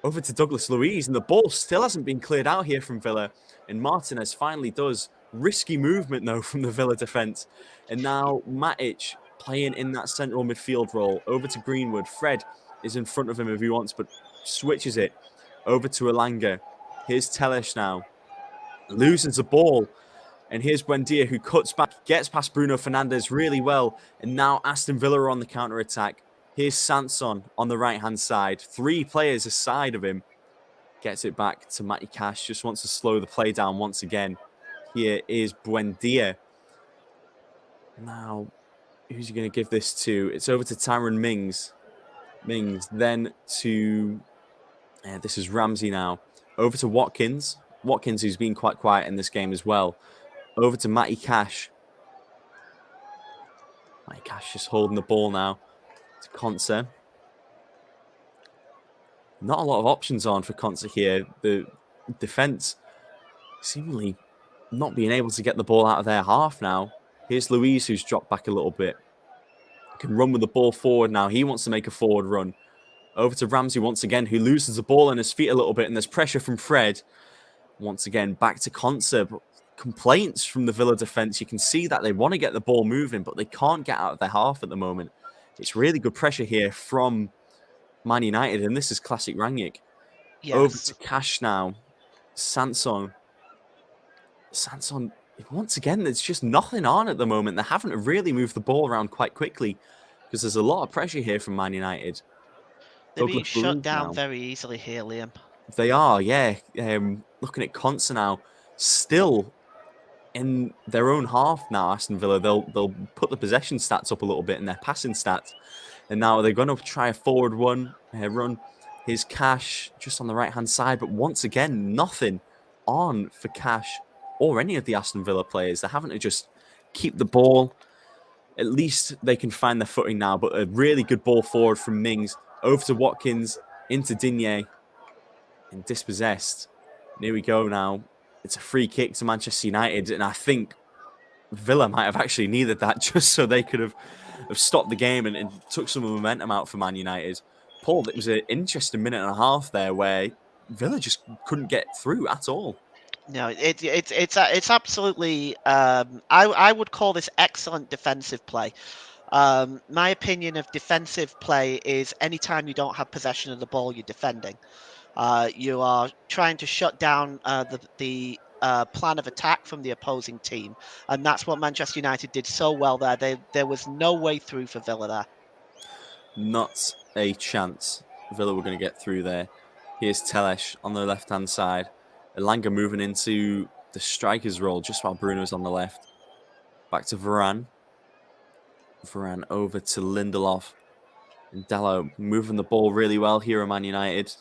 over to Douglas Luiz, and the ball still hasn't been cleared out here from Villa. And Martinez finally does. Risky movement, though, from the Villa defence. And now Matic playing in that central midfield role. Over to Greenwood. Fred is in front of him if he wants, but switches it over to Elanga. Here's Telesh now. Loses the ball. And here's Buendia, who cuts back, gets past Bruno Fernandes really well. And now Aston Villa are on the counter-attack. Here's Sanson on the right-hand side. 3 players aside of him. Gets it back to Matty Cash. Just wants to slow the play down once again. Here is Buendia. Now, who's he going to give this to? It's over to Tyrone Mings. Mings, then to... this is Ramsey now. Over to Watkins. Watkins, who's been quite quiet in this game as well. Over to Matty Cash. Matty Cash just holding the ball now. To Konsa. Not a lot of options on for Konsa here. The defence seemingly not being able to get the ball out of their half now. Here's Luiz, who's dropped back a little bit. Can run with the ball forward now. He wants to make a forward run. Over to Ramsey once again, who loses the ball on his feet a little bit. And there's pressure from Fred. Once again, back to Konsa. Complaints from the Villa defence. You can see that they want to get the ball moving, but they can't get out of their half at the moment. It's really good pressure here from Man United, and this is classic Rangnick. Yes. Over to Cash now. Sanson. Sanson, once again, there's just nothing on at the moment. They haven't really moved the ball around quite quickly because there's a lot of pressure here from Man United. They're being shut down very easily here, Liam. They are, yeah. Looking at Konsa now, still in their own half now, Aston Villa. They'll put the possession stats up a little bit in their passing stats. And now they're going to try a forward run. Here's Cash just on the right-hand side. But once again, nothing on for Cash or any of the Aston Villa players. They're having to just keep the ball. At least they can find their footing now. But a really good ball forward from Mings. Over to Watkins. Into Digne. And dispossessed. And here we go now. It's a free kick to Manchester United. And I think Villa might have actually needed that just so they could have stopped the game and took some momentum out for Man United. Paul, it was an interesting minute and a half there where Villa just couldn't get through at all. No, it's absolutely. I would call this excellent defensive play. My opinion of defensive play is anytime you don't have possession of the ball, you're defending. You are trying to shut down the plan of attack from the opposing team, and that's what Manchester United did so well there. There was no way through for Villa there. Not a chance Villa were going to get through there. Here's Telesh on the left-hand side. Elanga moving into the striker's role just while Bruno's on the left. Back to Varane. Varane over to Lindelof. And Dallo moving the ball really well here at Man United.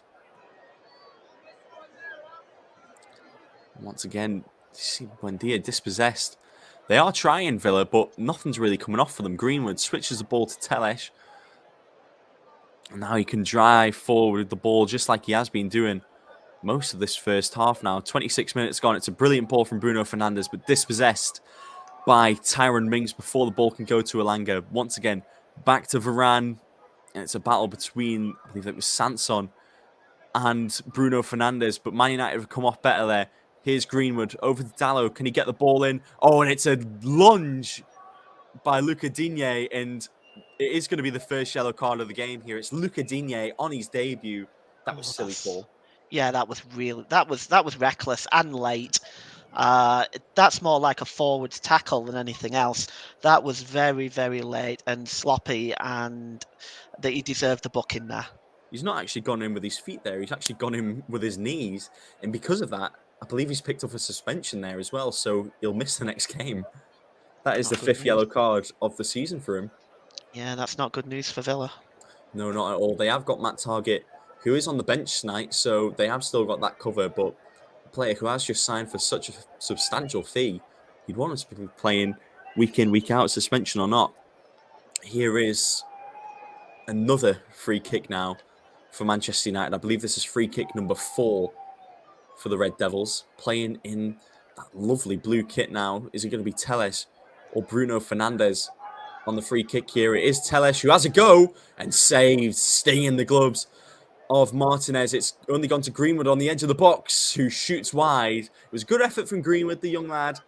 Once again, see Buendia dispossessed. They are trying Villa, but nothing's really coming off for them. Greenwood switches the ball to Telesh. And now he can drive forward with the ball just like he has been doing most of this first half now. 26 minutes gone. It's a brilliant ball from Bruno Fernandes, but dispossessed by Tyrone Mings before the ball can go to Elanga. Once again, back to Varane. And it's a battle between, I believe it was Sanson and Bruno Fernandes. But Man United have come off better there. Here's Greenwood over to Dallo. Can he get the ball in? Oh, and it's a lunge by Luca Digne. And it is going to be the first yellow card of the game here. It's Luca Digne on his debut. That was silly, Paul. Yeah, that was reckless and late. That's more like a forwards tackle than anything else. That was very, very late and sloppy, and that he deserved the booking there. He's not actually gone in with his feet there. He's actually gone in with his knees. And because of that, I believe he's picked up a suspension there as well. So he'll miss the next game. That is the fifth yellow card of the season for him. Yeah, that's not good news for Villa. No, not at all. They have got Matt Targett, who is on the bench tonight. So they have still got that cover. But a player who has just signed for such a substantial fee, you'd want us to be playing week in, week out, suspension or not. Here is another free kick now for Manchester United. I believe this is free kick number 4 for the Red Devils. Playing in that lovely blue kit now. Is it going to be Telles or Bruno Fernandes on the free kick here? It is Telles who has a go and saved, stinging the gloves of Martinez. It's only gone to Greenwood on the edge of the box, who shoots wide. It was a good effort from Greenwood, the young lad,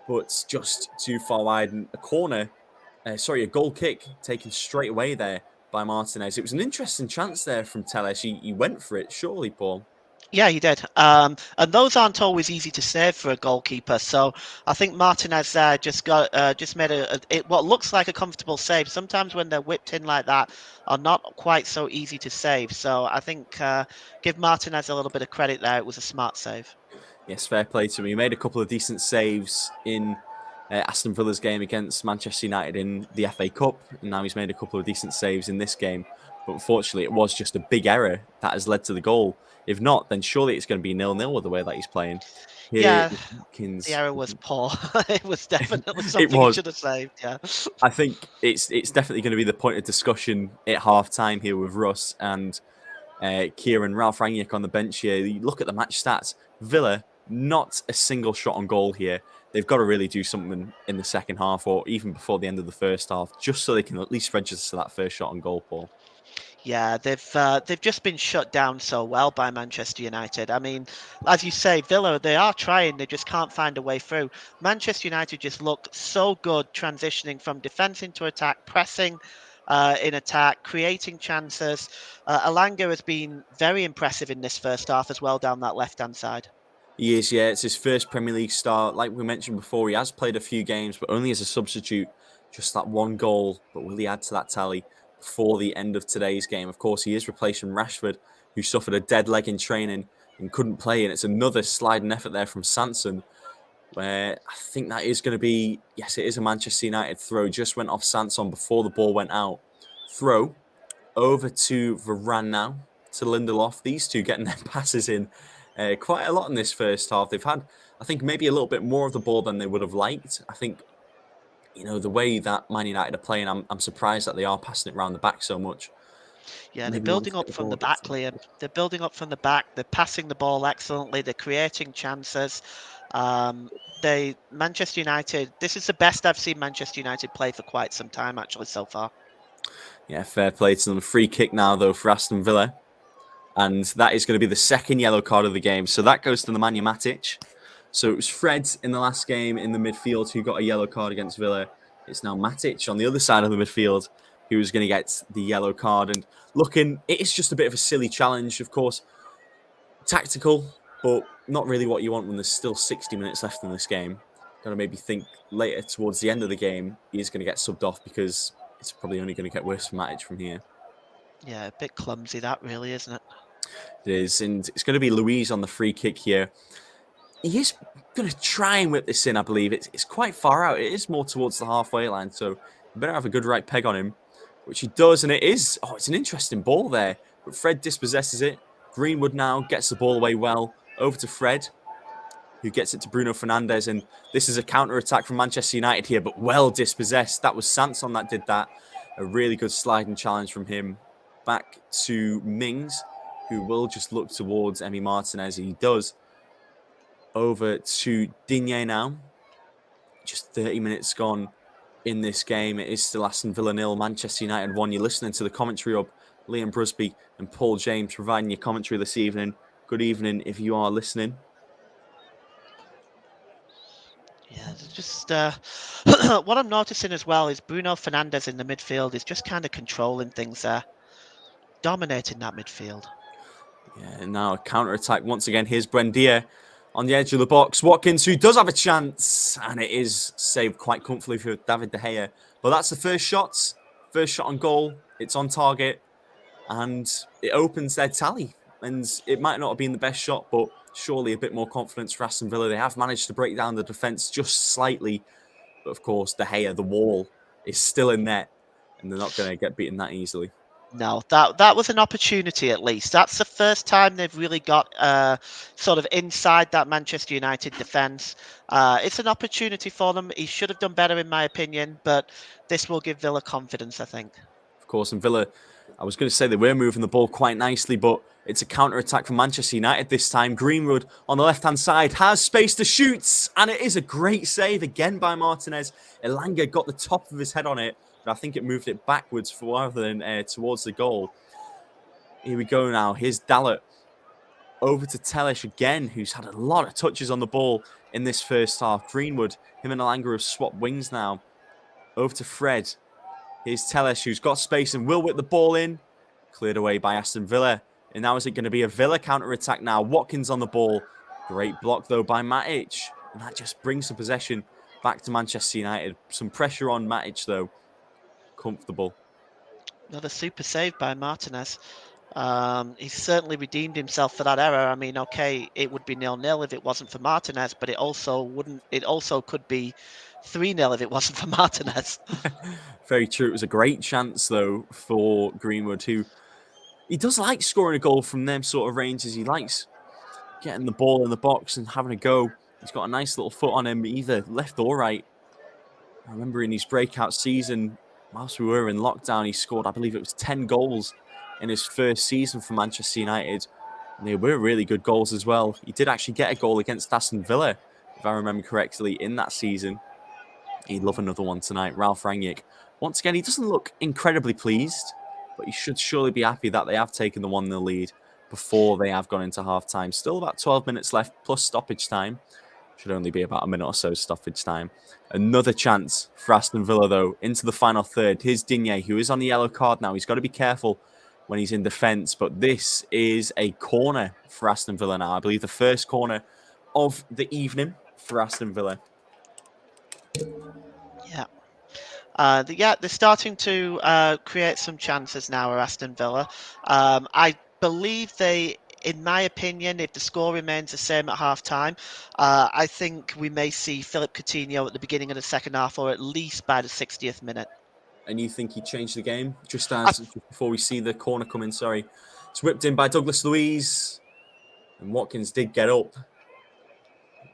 but just too far wide. And a goal kick taken straight away there by Martinez. It was an interesting chance there from Telles. He went for it, surely, Paul. Yeah, he did. And those aren't always easy to save for a goalkeeper. So I think Martinez there just made what looks like a comfortable save. Sometimes when they're whipped in like that, are not quite so easy to save. So I think give Martinez a little bit of credit there. It was a smart save. Yes, fair play to him. He made a couple of decent saves in Aston Villa's game against Manchester United in the FA Cup, and now he's made a couple of decent saves in this game. But unfortunately, it was just a big error that has led to the goal. If not, then surely it's going to be 0-0 with the way that he's playing. The error was poor. It was definitely something he should have saved. Yeah, I think it's definitely going to be the point of discussion at half time here with Russ and Kieran. Ralph Rangnick on the bench here. You look at the match stats. Villa, not a single shot on goal here. They've got to really do something in the second half or even before the end of the first half, just so they can at least register that first shot on goal, Paul. Yeah, they've just been shut down so well by Manchester United. I mean, as you say, Villa, they are trying, they just can't find a way through. Manchester United just look so good transitioning from defence into attack, pressing in attack, creating chances. Elanga has been very impressive in this first half as well down that left-hand side. He is, yeah. It's his first Premier League start. Like we mentioned before, he has played a few games, but only as a substitute. Just that one goal, but will he add to that tally before the end of today's game? Of course, he is replacing Rashford, who suffered a dead leg in training and couldn't play. And it's another sliding effort there from Sanson, where I think that is going to be, yes, it is a Manchester United throw. Just went off Sanson before the ball went out. Throw over to Varane now, to Lindelof. These two getting their passes in quite a lot in this first half. They've had, I think, maybe a little bit more of the ball than they would have liked. I think, you know, the way that Man United are playing, I'm surprised that they are passing it around the back so much. Yeah, they're building up from the back, Liam. They're building up from the back. They're passing the ball excellently. They're creating chances. Manchester United, this is the best I've seen Manchester United play for quite some time, actually, so far. Yeah, fair play to them. Free kick now, though, for Aston Villa. And that is going to be the second yellow card of the game. So that goes to the Nemanja Matic So it was Fred in the last game in the midfield who got a yellow card against Villa. It's now Matic on the other side of the midfield who's going to get the yellow card. And looking, it is just a bit of a silly challenge, of course. Tactical, but not really what you want when there's still 60 minutes left in this game. Got to maybe think later towards the end of the game, he's going to get subbed off because it's probably only going to get worse for Matic from here. Yeah, a bit clumsy that really, isn't it? It is, and it's going to be Luiz on the free kick here. He is going to try and whip this in, I believe. It's quite far out. It is more towards the halfway line, so you better have a good right peg on him, which he does, and it is. Oh, it's an interesting ball there, but Fred dispossesses it. Greenwood now gets the ball away well. Over to Fred, who gets it to Bruno Fernandes, and this is a counter-attack from Manchester United here, but well dispossessed. That was Sanson that did that. A really good sliding challenge from him. Back to Mings, who will just look towards Emi Martinez. He does. Over to Digne now. Just 30 minutes gone in this game. It is still Aston Villa 0, Manchester United 1. You're listening to the commentary of Liam Brusby and Paul James providing your commentary this evening. Good evening if you are listening. Yeah, just what I'm noticing as well is Bruno Fernandes in the midfield is just kind of controlling things there, dominating that midfield. Yeah, now a counter-attack once again. Here's Buendia on the edge of the box. Watkins, who does have a chance, and it is saved quite comfortably for David De Gea. But that's the first shot on goal. It's on target, and it opens their tally. And it might not have been the best shot, but surely a bit more confidence for Aston Villa. They have managed to break down the defence just slightly. But of course, De Gea, the wall, is still in net, and they're not going to get beaten that easily. No, that was an opportunity at least. That's the first time they've really got sort of inside that Manchester United defence. It's an opportunity for them. He should have done better in my opinion, but this will give Villa confidence, I think. Of course, and Villa, I was going to say they were moving the ball quite nicely, but it's a counter-attack from Manchester United this time. Greenwood on the left-hand side has space to shoot, and it is a great save again by Martinez. Elanga got the top of his head on it, but I think it moved it backwards rather than towards the goal. Here we go now. Here's Dalot over to Telles again, who's had a lot of touches on the ball in this first half. Greenwood, him and Elanga have swapped wings now. Over to Fred. Here's Telles, who's got space and will whip the ball in. Cleared away by Aston Villa. And now is it going to be a Villa counter-attack now? Watkins on the ball. Great block, though, by Matic. And that just brings the possession back to Manchester United. Some pressure on Matic, though. Comfortable. Another super save by Martinez. He's certainly redeemed himself for that error. I mean, okay, it would be 0-0 if it wasn't for Martinez, but it also wouldn't. It also could be 3-0 if it wasn't for Martinez. Very true. It was a great chance, though, for Greenwood, who he does like scoring a goal from them sort of ranges. He likes getting the ball in the box and having a go. He's got a nice little foot on him, either left or right. I remember in his breakout season, whilst we were in lockdown, he scored, I believe it was 10 goals in his first season for Manchester United. And they were really good goals as well. He did actually get a goal against Aston Villa, if I remember correctly, in that season. He'd love another one tonight. Ralph Rangnick. Once again, he doesn't look incredibly pleased, but he should surely be happy that they have taken the 1-0 lead before they have gone into half-time. Still about 12 minutes left, plus stoppage time. Should only be about a minute or so stoppage time. Another chance for Aston Villa, though, into the final third. Here's Digne, who is on the yellow card now. He's got to be careful when he's in defence, but this is a corner for Aston Villa now. I believe the first corner of the evening for Aston Villa. Yeah. They're starting to create some chances now at Aston Villa. I believe in my opinion, if the score remains the same at half-time, I think we may see Philip Coutinho at the beginning of the second half, or at least by the 60th minute. And you think he changed the game just before we see the corner come in? Sorry. It's whipped in by Douglas Luiz. And Watkins did get up.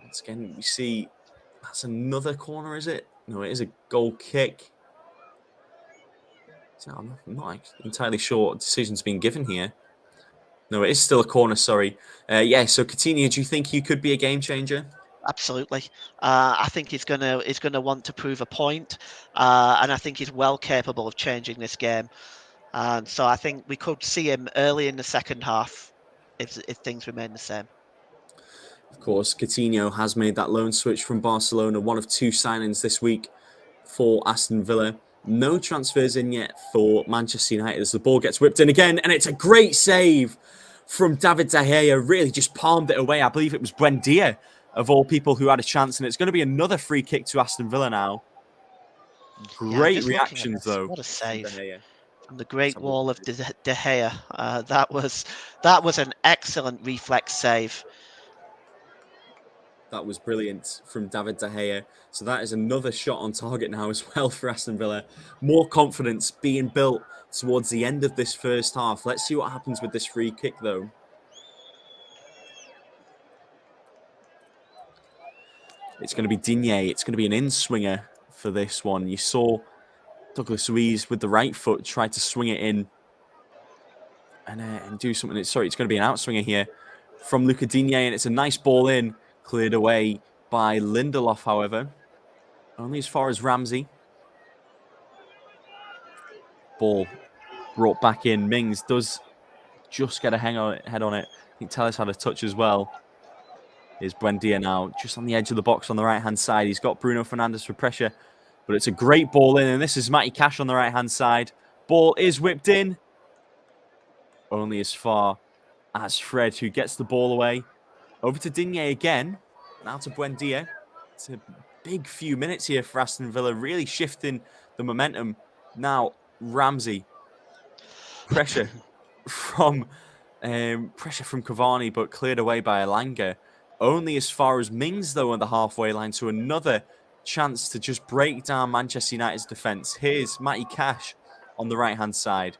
Once again, we see that's another corner, is it? No, it is a goal kick. I'm not entirely sure what decision's been given here. No, it is still a corner, sorry. So Coutinho, do you think he could be a game changer? Absolutely. I think he's gonna want to prove a point, and I think he's well capable of changing this game. And so I think we could see him early in the second half if things remain the same. Of course, Coutinho has made that loan switch from Barcelona, one of 2 signings this week for Aston Villa. No transfers in yet for Manchester United as the ball gets whipped in again, and it's a great save from David De Gea. Really just palmed it away. I believe it was Buendia, of all people, who had a chance, and it's going to be another free kick to Aston Villa now. Great reactions, though. What a save from De Gea. from the great wall of De Gea. That was an excellent reflex save. That was brilliant from David De Gea. So that is another shot on target now as well for Aston Villa. More confidence being built towards the end of this first half. Let's see what happens with this free kick, though. It's going to be Digne. It's going to be an in-swinger for this one. You saw Douglas Luiz with the right foot try to swing it in and do something. Sorry, it's going to be an outswinger here from Luca Digne, and it's a nice ball in, cleared away by Lindelof, however. Only as far as Ramsey. Ball brought back in. Mings does just get a head on it. I think Telles had a touch as well. Here's Buendia now, just on the edge of the box on the right-hand side. He's got Bruno Fernandes for pressure, but it's a great ball in, and this is Matty Cash on the right-hand side. Ball is whipped in. Only as far as Fred, who gets the ball away. Over to Digne again. Now to Buendia. It's a big few minutes here for Aston Villa, really shifting the momentum. Now, Ramsey. Pressure from Cavani, but cleared away by Elanga. Only as far as Mings, though, on the halfway line, to another chance to just break down Manchester United's defence. Here's Matty Cash on the right-hand side.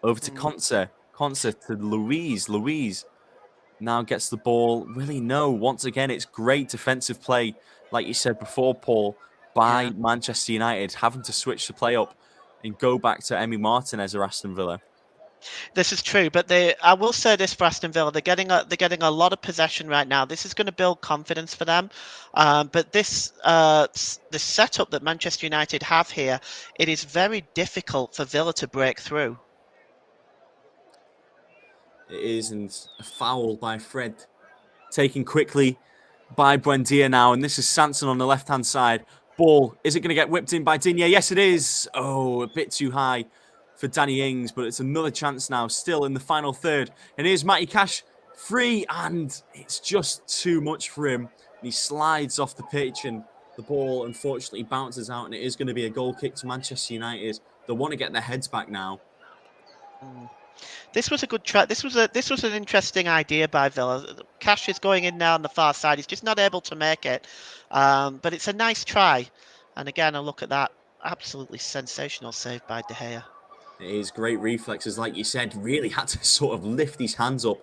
Over to Konsa. Konsa to Luiz. Luiz now gets the ball. Really, no. Once again, it's great defensive play, like you said before, Paul, by Manchester United, having to switch the play up and go back to Emi Martinez or Aston Villa. This is true, but I will say this for Aston Villa: they're getting a lot of possession right now. This is going to build confidence for them. But the setup that Manchester United have here, it is very difficult for Villa to break through. It is, and a foul by Fred, taken quickly by Buendia now, and this is Sanson on the left-hand side. Ball, is it going to get whipped in by Digne? Yes, it is. Oh, a bit too high for Danny Ings, but it's another chance now, still in the final third. And here's Matty Cash, free, and it's just too much for him. He slides off the pitch, and the ball unfortunately bounces out, and it is going to be a goal kick to Manchester United. They want to get their heads back now. This was a good try. This was an interesting idea by Villa. Cash is going in now on the far side. He's just not able to make it, but it's a nice try. And again, a look at that absolutely sensational save by De Gea. It is great reflexes, like you said. Really had to sort of lift his hands up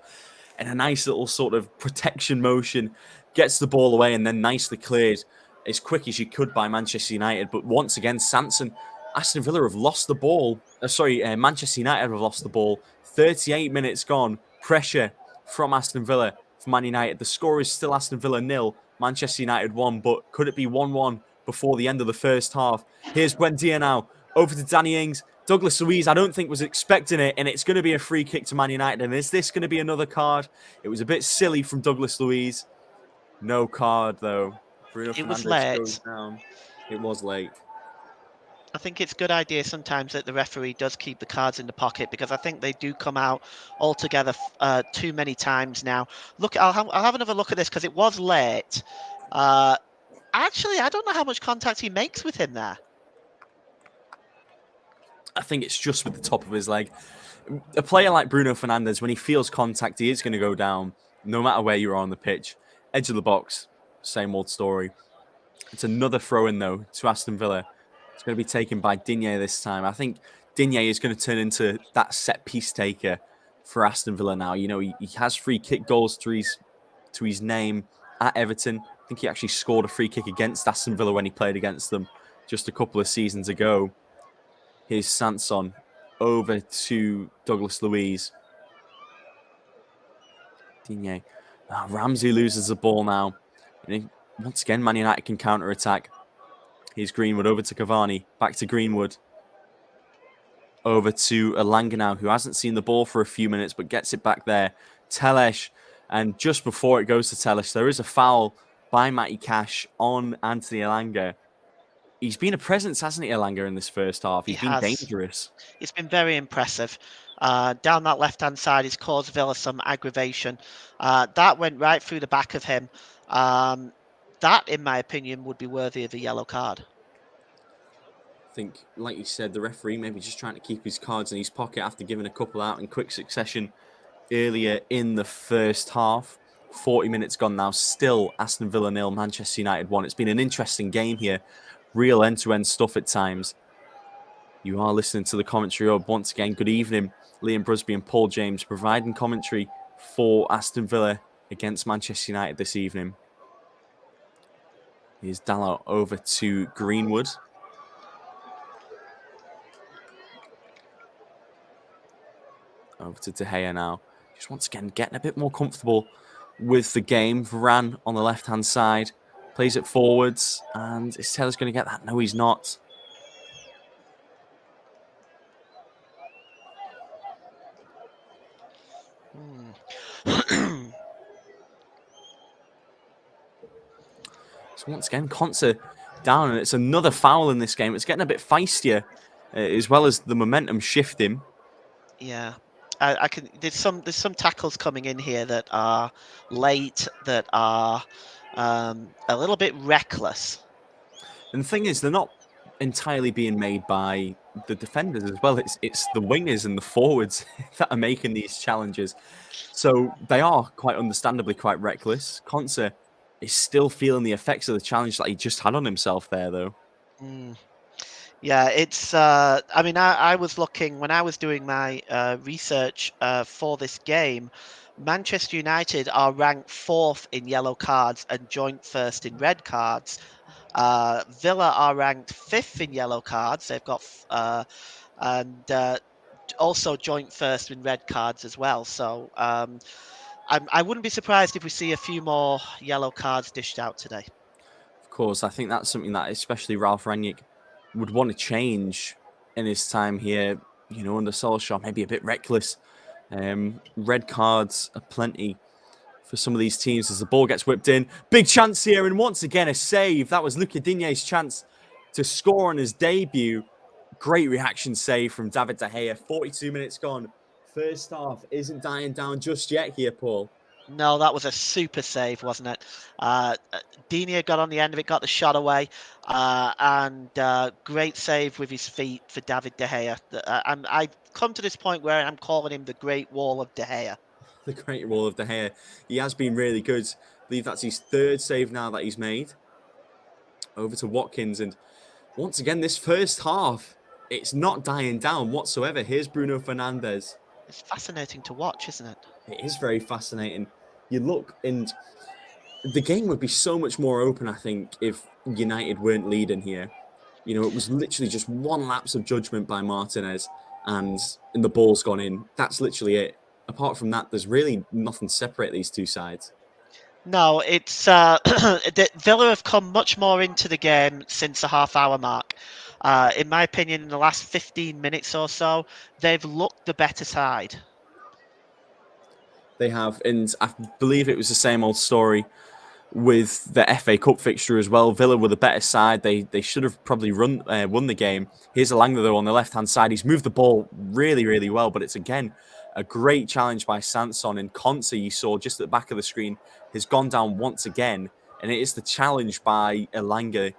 in a nice little sort of protection motion. Gets the ball away and then nicely cleared as quick as you could by Manchester United. But once again, Sanson, Aston Villa have lost the ball. Manchester United have lost the ball. 38 minutes gone. Pressure from Aston Villa for Man United. The score is still Aston Villa 0, Manchester United 1. But could it be 1-1 before the end of the first half? Here's Buendia now. Over to Danny Ings. Douglas Luiz, I don't think, was expecting it, and it's going to be a free kick to Man United. And is this going to be another card? It was a bit silly from Douglas Luiz. No card, though. Bruno Fernandes goes down. It was late. I think it's a good idea sometimes that the referee does keep the cards in the pocket, because I think they do come out altogether too many times now. Look, I'll have another look at this because it was late. Actually, I don't know how much contact he makes with him there. I think it's just with the top of his leg. A player like Bruno Fernandes, when he feels contact, he is going to go down, no matter where you are on the pitch. Edge of the box, same old story. It's another throw-in, though, to Aston Villa. It's going to be taken by Digne this time. I think Digne is going to turn into that set-piece taker for Aston Villa now. You know, he has free kick goals to his name at Everton. I think he actually scored a free kick against Aston Villa when he played against them just a couple of seasons ago. Here's Sanson over to Douglas Luiz. Digne. Ramsey loses the ball now. And once again, Man United can counter-attack. Here's Greenwood over to Cavani. Back to Greenwood. Over to Elanga now, who hasn't seen the ball for a few minutes, but gets it back there. Telles And just before it goes to Tellis, there is a foul by Matty Cash on Anthony Elanga. He's been a presence, hasn't he, Elanga, in this first half? He's been dangerous. It's been very impressive. Down that left-hand side, he's caused Villa some aggravation. That went right through the back of him. That, in my opinion, would be worthy of a yellow card. I think, like you said, the referee maybe just trying to keep his cards in his pocket after giving a couple out in quick succession earlier in the first half. 40 minutes gone now. Still Aston Villa 0, Manchester United 1. It's been an interesting game here. Real end-to-end stuff at times. You are listening to the commentary hub. Once again, good evening. Liam Brusby and Paul James providing commentary for Aston Villa against Manchester United this evening. Here's Dalot over to Greenwood. Over to De Gea now. Just once again getting a bit more comfortable with the game. Varane on the left-hand side. Plays it forwards. And is Taylor's going to get that? No, he's not. So once again, Konsa down. And it's another foul in this game. It's getting a bit feistier as well as the momentum shifting. Yeah. I can. There's some tackles coming in here that are late, that are a little bit reckless. And the thing is, they're not entirely being made by the defenders as well. It's the wingers and the forwards that are making these challenges. So they are quite understandably quite reckless. Konsa is still feeling the effects of the challenge that he just had on himself there, though. Yeah, it's. I mean, I was looking when I was doing my research for this game. Manchester United are ranked 4th in yellow cards and joint 1st in red cards. Villa are ranked 5th in yellow cards. They've got and also joint 1st in red cards as well. So I wouldn't be surprised if we see a few more yellow cards dished out today. Of course, I think that's something that especially Ralph Rangnick would want to change in his time here, you know, under Solskjaer, maybe a bit reckless. Red cards are plenty for some of these teams as the ball gets whipped in. Big chance here, and once again, a save. That was Luca Digne's chance to score on his debut. Great reaction save from David De Gea. 42 minutes gone. First half isn't dying down just yet here, Paul. No, that was a super save, wasn't it? Digne got on the end of it, got the shot away, and great save with his feet for David De Gea. I've come to this point where I'm calling him the Great Wall of De Gea. The Great Wall of De Gea. He has been really good. I believe that's his 3rd save now that he's made. Over to Watkins, and once again, this first half, it's not dying down whatsoever. Here's Bruno Fernandes. It's fascinating to watch, isn't it? It is very fascinating. You look, and the game would be so much more open, I think, if United weren't leading here. You know, it was literally just one lapse of judgment by Martinez, and the ball's gone in. That's literally it. Apart from that, there's really nothing to separate these two sides. No, it's Villa have come much more into the game since the half-hour mark. In my opinion, in the last 15 minutes or so, they've looked the better side. They have, and I believe it was the same old story with the FA Cup fixture as well. Villa were the better side. They should have probably won the game. Here's Elanga, though, on the left-hand side. He's moved the ball really, really well, but it's, again, a great challenge by Sanson. And Konsa, you saw just at the back of the screen, has gone down once again, and it is the challenge by Elanga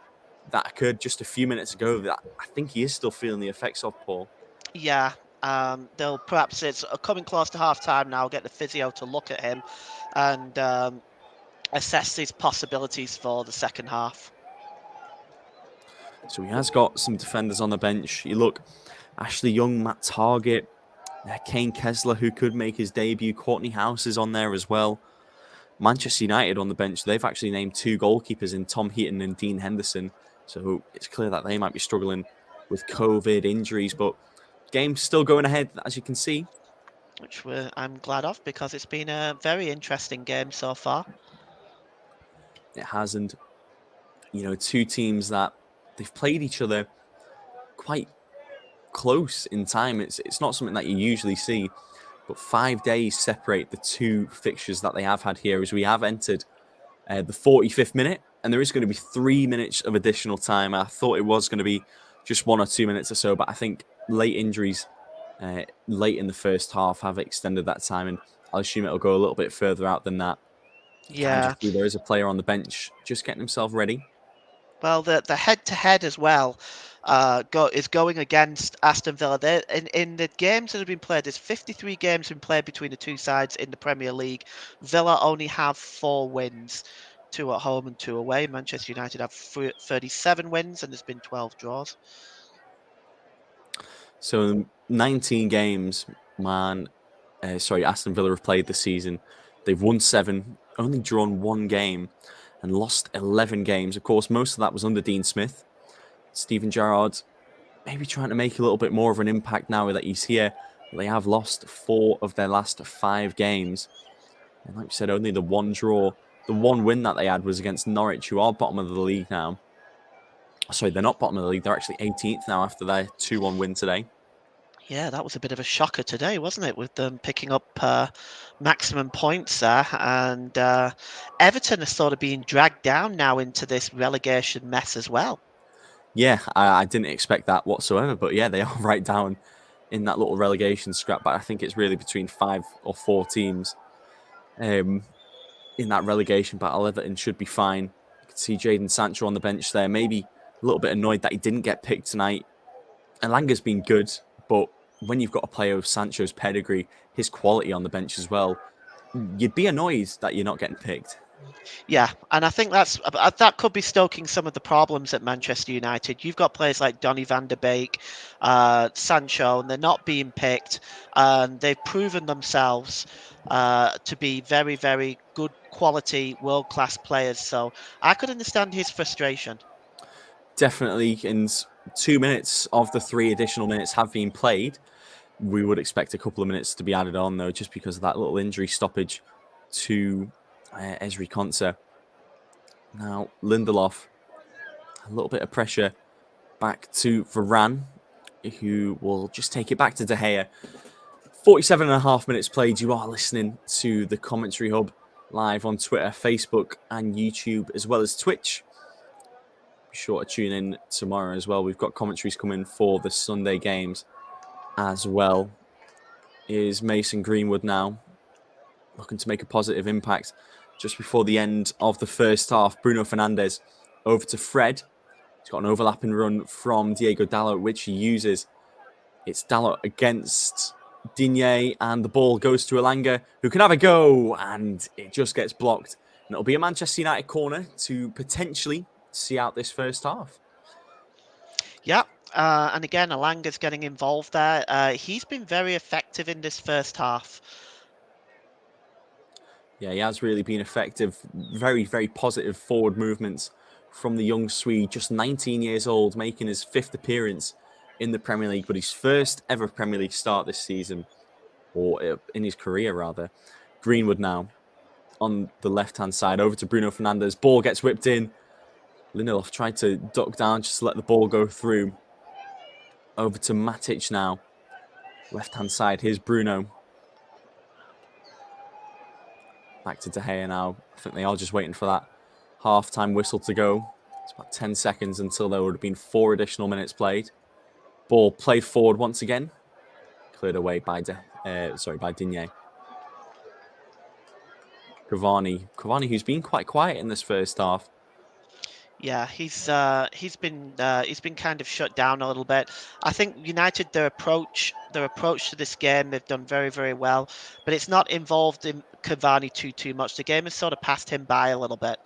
that occurred just a few minutes ago that I think he is still feeling the effects of, Paul. Yeah. They'll perhaps, it's coming close to half time now, get the physio to look at him and assess his possibilities for the second half. So he has got some defenders on the bench. You look, Ashley Young, Matt Targett, Kane Kessler, who could make his debut. Courtney House is on there as well. Manchester United on the bench, they've actually named 2 goalkeepers in Tom Heaton and Dean Henderson. So it's clear that they might be struggling with COVID injuries, but game's still going ahead, as you can see. Which I'm glad of, because it's been a very interesting game so far. It has, and, you know, 2 teams that they've played each other quite close in time. It's not something that you usually see, But 5 days separate the two fixtures that they have had here, as we have entered the 45th minute, and there is going to be 3 minutes of additional time. I thought it was going to be just 1 or 2 minutes or so, but I think late injuries late in the first half have extended that time, and I'll assume it'll go a little bit further out than that. You can just see there is a player on the bench just getting himself ready. Well, the head-to-head as well is going against Aston Villa. In the games that have been played, there's 53 games been played between the two sides in the Premier League. Villa only have 4 wins, 2 at home and 2 away. Manchester United have 37 wins, and there's been 12 draws. So in 19 games, Aston Villa have played this season. They've won 7, only drawn 1 game, and lost 11 games. Of course, most of that was under Dean Smith. Steven Gerrard maybe trying to make a little bit more of an impact now that he's here. They have lost 4 of their last 5 games. And like you said, only the 1 draw. The 1 win that they had was against Norwich, who are bottom of the league now. Sorry, they're not bottom of the league. They're actually 18th now after their 2-1 win today. Yeah, that was a bit of a shocker today, wasn't it? With them picking up maximum points there. And Everton are sort of being dragged down now into this relegation mess as well. Yeah, I didn't expect that whatsoever. But yeah, they are right down in that little relegation scrap. But I think it's really between 5 or 4 teams in that relegation battle. Everton should be fine. You can see Jadon Sancho on the bench there. Maybe a little bit annoyed that he didn't get picked tonight. Elanga's been good, but when you've got a player of Sancho's pedigree, his quality on the bench as well, you'd be annoyed that you're not getting picked. Yeah, and I think that could be stoking some of the problems at Manchester United. You've got players like Donny van der Beek, Sancho, and they're not being picked. And they've proven themselves to be very, very good quality, world-class players. So I could understand his frustration. Definitely, and 2 minutes of the 3 additional minutes have been played. We would expect a couple of minutes to be added on, though, just because of that little injury stoppage to Ezri Konsa. Now, Lindelof, a little bit of pressure back to Varane, who will just take it back to De Gea. 47.5 minutes played. You are listening to the Commentary Hub live on Twitter, Facebook, and YouTube, as well as Twitch. Be sure to tune in tomorrow as well. We've got commentaries coming for the Sunday games as well. Is Mason Greenwood now looking to make a positive impact just before the end of the first half? Bruno Fernandes over to Fred. He's got an overlapping run from Diego Dalot, which he uses. It's Dalot against Digne, and the ball goes to Elanga, who can have a go, and it just gets blocked. And it'll be a Manchester United corner to potentially see out this first half. Yeah, and again, Elanga's getting involved there. He's been very effective in this first half. Yeah, he has really been effective. Very, very positive forward movements from the young Swede, just 19 years old, making his 5th appearance in the Premier League, but his first ever Premier League start this season, or in his career, rather. Greenwood now on the left-hand side, over to Bruno Fernandes. Ball gets whipped in. Lindelof tried to duck down just to let the ball go through. Over to Matic now. Left-hand side, here's Bruno. Back to De Gea now. I think they are just waiting for that half-time whistle to go. It's about 10 seconds until there would have been 4 additional minutes played. Ball played forward once again. Cleared away by Digne. Cavani, who's been quite quiet in this first half. Yeah, he's been kind of shut down a little bit. I think United, their approach to this game, they've done very, very well, but it's not involved in Cavani too much. The game has sort of passed him by a little bit.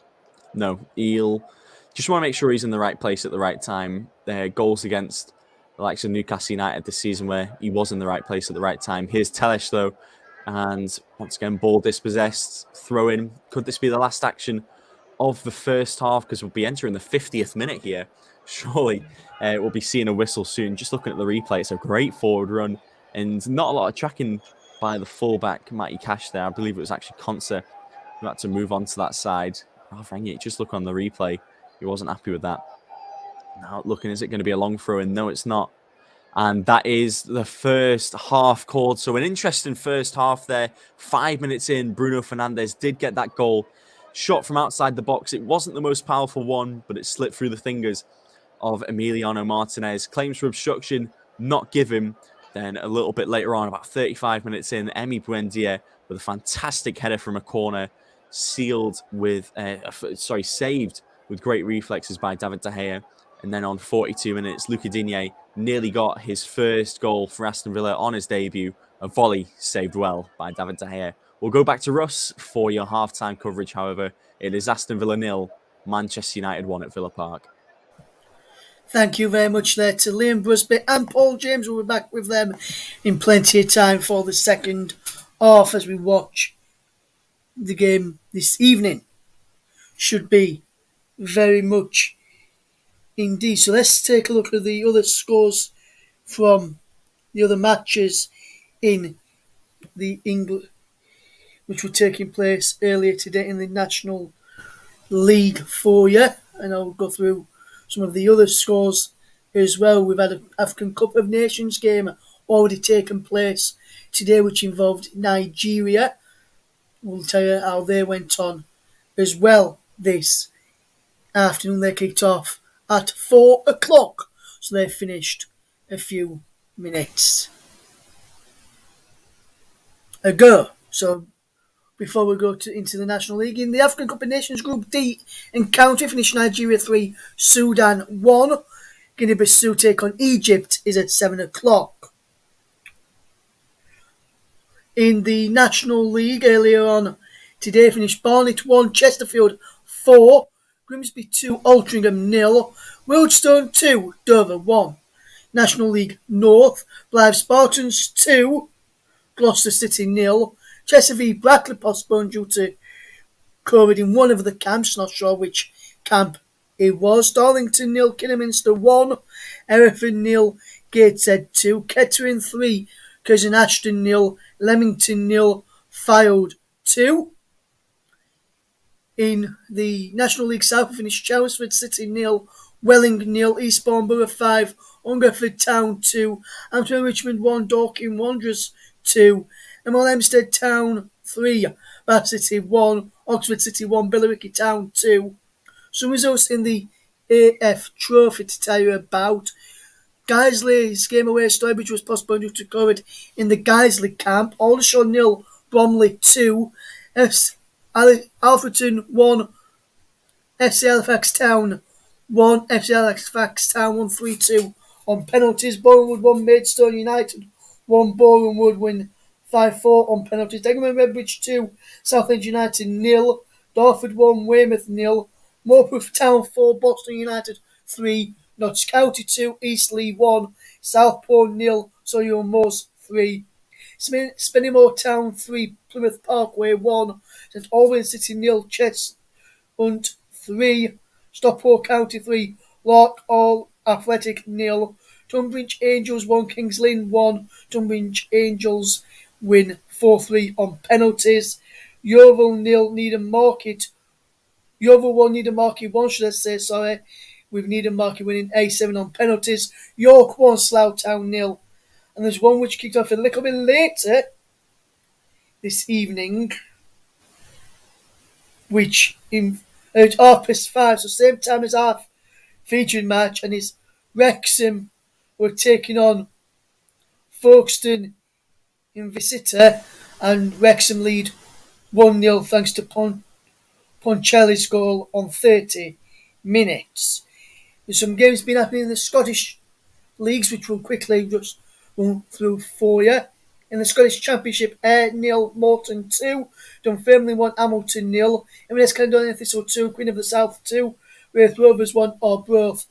No, he'll just want to make sure he's in the right place at the right time. Goals against the likes of Newcastle United this season where he was in the right place at the right time. Here's Telles though, and once again, ball dispossessed, throw in. Could this be the last action of the first half? Because we'll be entering the 50th minute here. Surely we'll be seeing a whistle soon. Just looking at the replay, it's a great forward run and not a lot of tracking by the fullback, Matty Cash there. I believe it was actually Konsa who had to move on to that side. Ralph Rangnick, just look on the replay. He wasn't happy with that. Now looking, is it going to be a long throw in? No, it's not. And that is the first half called. So an interesting first half there. 5 minutes in, Bruno Fernandes did get that goal. Shot from outside the box. It wasn't the most powerful one, but it slipped through the fingers of Emiliano Martinez. Claims for obstruction not given. Then a little bit later on, about 35 minutes in, Emi Buendia with a fantastic header from a corner, saved with great reflexes by David De Gea. And then on 42 minutes, Luca Digne nearly got his first goal for Aston Villa on his debut. A volley saved well by David De Gea. We'll go back to Russ for your halftime coverage, however. It is Aston Villa 0, Manchester United 1 at Villa Park. Thank you very much there to Liam Busby and Paul James. We'll be back with them in plenty of time for the second half as we watch the game this evening. Should be very much indeed. So let's take a look at the other scores from the other matches in the England, which were taking place earlier today in the National League for you. And I'll go through some of the other scores as well. We've had an African Cup of Nations game already taken place today, which involved Nigeria. We'll tell you how they went on as well this afternoon. They kicked off at 4 o'clock, so they finished a few minutes ago. So before we go into the National League, in the African Cup of Nations Group D, encounter finished Nigeria 3, Sudan 1. Guinea-Bissau take on Egypt is at 7 o'clock. In the National League earlier on today, finished Barnet 1, Chesterfield 4, Grimsby 2, Altrincham 0, Wealdstone 2, Dover 1. National League North, Blythe Spartans 2, Gloucester City 0, Chester v Brackley postponed due to COVID in one of the camps, not sure which camp it was. Darlington 0, Kidderminster 1, Hereford 0, Gateshead 2, Kettering 3, Curzon Ashton 0, Leamington 0, Fylde 2. In the National League South, we finished Chelmsford City 0, Welling 0, Eastbourne Borough 5, Hungerford Town 2, Hampton Richmond 1, Dorking Wanderers 2, Hemel Hempstead Town 3, Bath City 1, Oxford City 1, Billericay Town 2. Some results in the AF Trophy to tell you about. Guiseley's game away story, which was postponed due to COVID in the Guiseley camp. Aldershot 0, Bromley 2, Alfreton 1, FC Halifax Town 1, FC Halifax Town 1, 3-2 on penalties. Bournemouth 1, Maidstone United 1, Bournemouth win 5-4 on penalties. Dagenham Redbridge 2, Southend United 0, Dartford 1, Weymouth 0, Moorproof Town 4, Boston United 3, Notts County 2, Eastleigh 1, Southport 0, Solihull Moors 3, Spennymoor Town 3, Plymouth Parkway 1, St Albans City 0, Cheshunt 3, Stockport County 3, Lark All Athletic 0, Tunbridge Angels 1, Kings Lynn 1, Tunbridge Angels win 4-3 on penalties. Yeovil 0, Needham Market. Yeovil 1, Needham Market 1, should I say, sorry. With Needham Market winning A7 on penalties. York 1, Slough Town 0. And there's one which kicked off a little bit later this evening, which at 5:30, so same time as our featured match, and it's Wrexham were taking on Folkestone in Visita, and Wrexham lead 1-0 thanks to Poncelli's goal on 30 minutes. There's some games been happening in the Scottish leagues, which we'll quickly just run through for you. In the Scottish Championship, Ayr 0, Morton 2, Dunfermline 1, Hamilton 0, Inverness Caledonian Thistle 2, Queen of the South 2, Raith Rovers 1, Arbroath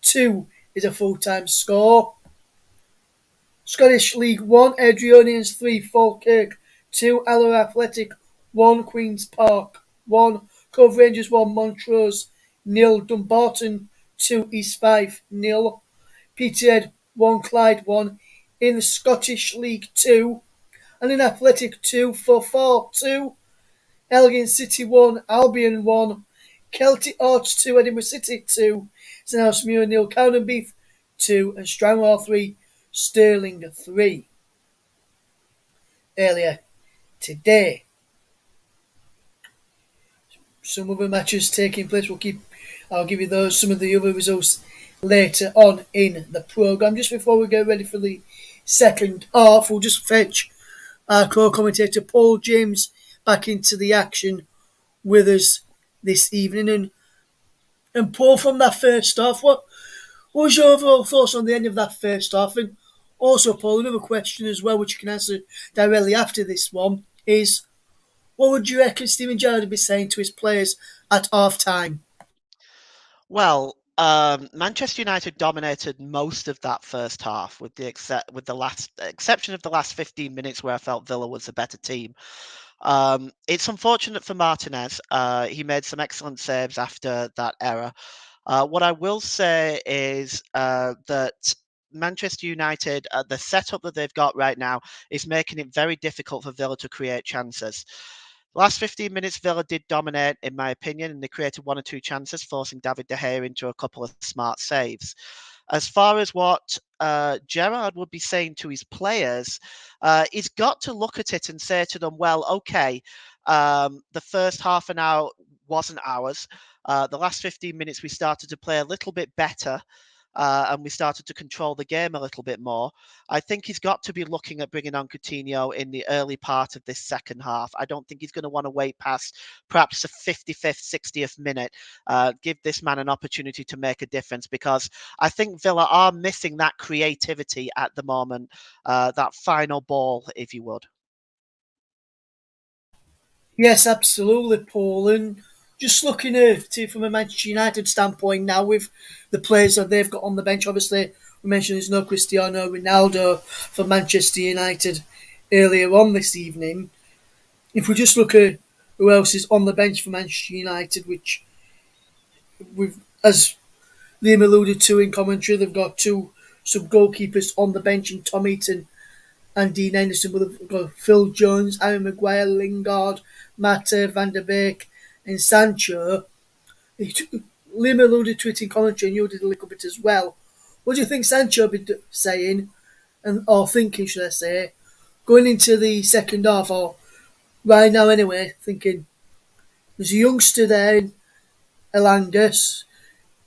2 is a full-time score. Scottish League 1, Adrionians 3, Falkirk 2, Alloa Athletic 1, Queen's Park 1, Cove Rangers 1, Montrose 0, Dumbarton 2, East Fife 0, Peterhead 1, Clyde 1. In the Scottish League 2, and in Athletic 2, Forfar 2, Elgin City 1, Albion 1, Celtic Arts 2, Edinburgh City 2, St House Muir 0, Cowdenbeath 2, and Stranraer 3, Sterling 3 earlier today. Some other matches taking place. I'll give you those, some of the other results later on in the programme. Just before we get ready for the second half, we'll just fetch our co-commentator Paul James back into the action with us this evening. And Paul, from that first half, what was your overall thoughts on the end of that first half? And also, Paul, another question as well, which you can answer directly after this one, is what would you reckon Steven Gerrard would be saying to his players at half time? Well, Manchester United dominated most of that first half, with the exception of the last 15 minutes where I felt Villa was a better team. It's unfortunate for Martinez. He made some excellent saves after that error. What I will say is that Manchester United, the setup that they've got right now, is making it very difficult for Villa to create chances. Last 15 minutes, Villa did dominate, in my opinion, and they created one or two chances, forcing David De Gea into a couple of smart saves. As far as what Gerrard would be saying to his players, he's got to look at it and say to them, well, okay, the first half an hour wasn't ours. The last 15 minutes, we started to play a little bit better. And we started to control the game a little bit more. I think he's got to be looking at bringing on Coutinho in the early part of this second half. I don't think he's going to want to wait past perhaps the 55th, 60th minute. Give this man an opportunity to make a difference, because I think Villa are missing that creativity at the moment, that final ball, if you would. Yes, absolutely, Paul. And just looking at it from a Manchester United standpoint now, with the players that they've got on the bench, obviously we mentioned there's no Cristiano Ronaldo for Manchester United earlier on this evening. If we just look at who else is on the bench for Manchester United, which as Liam alluded to in commentary, they've got two sub goalkeepers on the bench in Tom Eaton and Dean Henderson, but they've got Phil Jones, Aaron Maguire, Lingard, Mata, Van der Beek, and Sancho. Liam alluded to it in commentary, and you did a little bit as well. What do you think Sancho be saying, or thinking, should I say, going into the second half, or right now anyway, thinking there's a youngster there in Elangus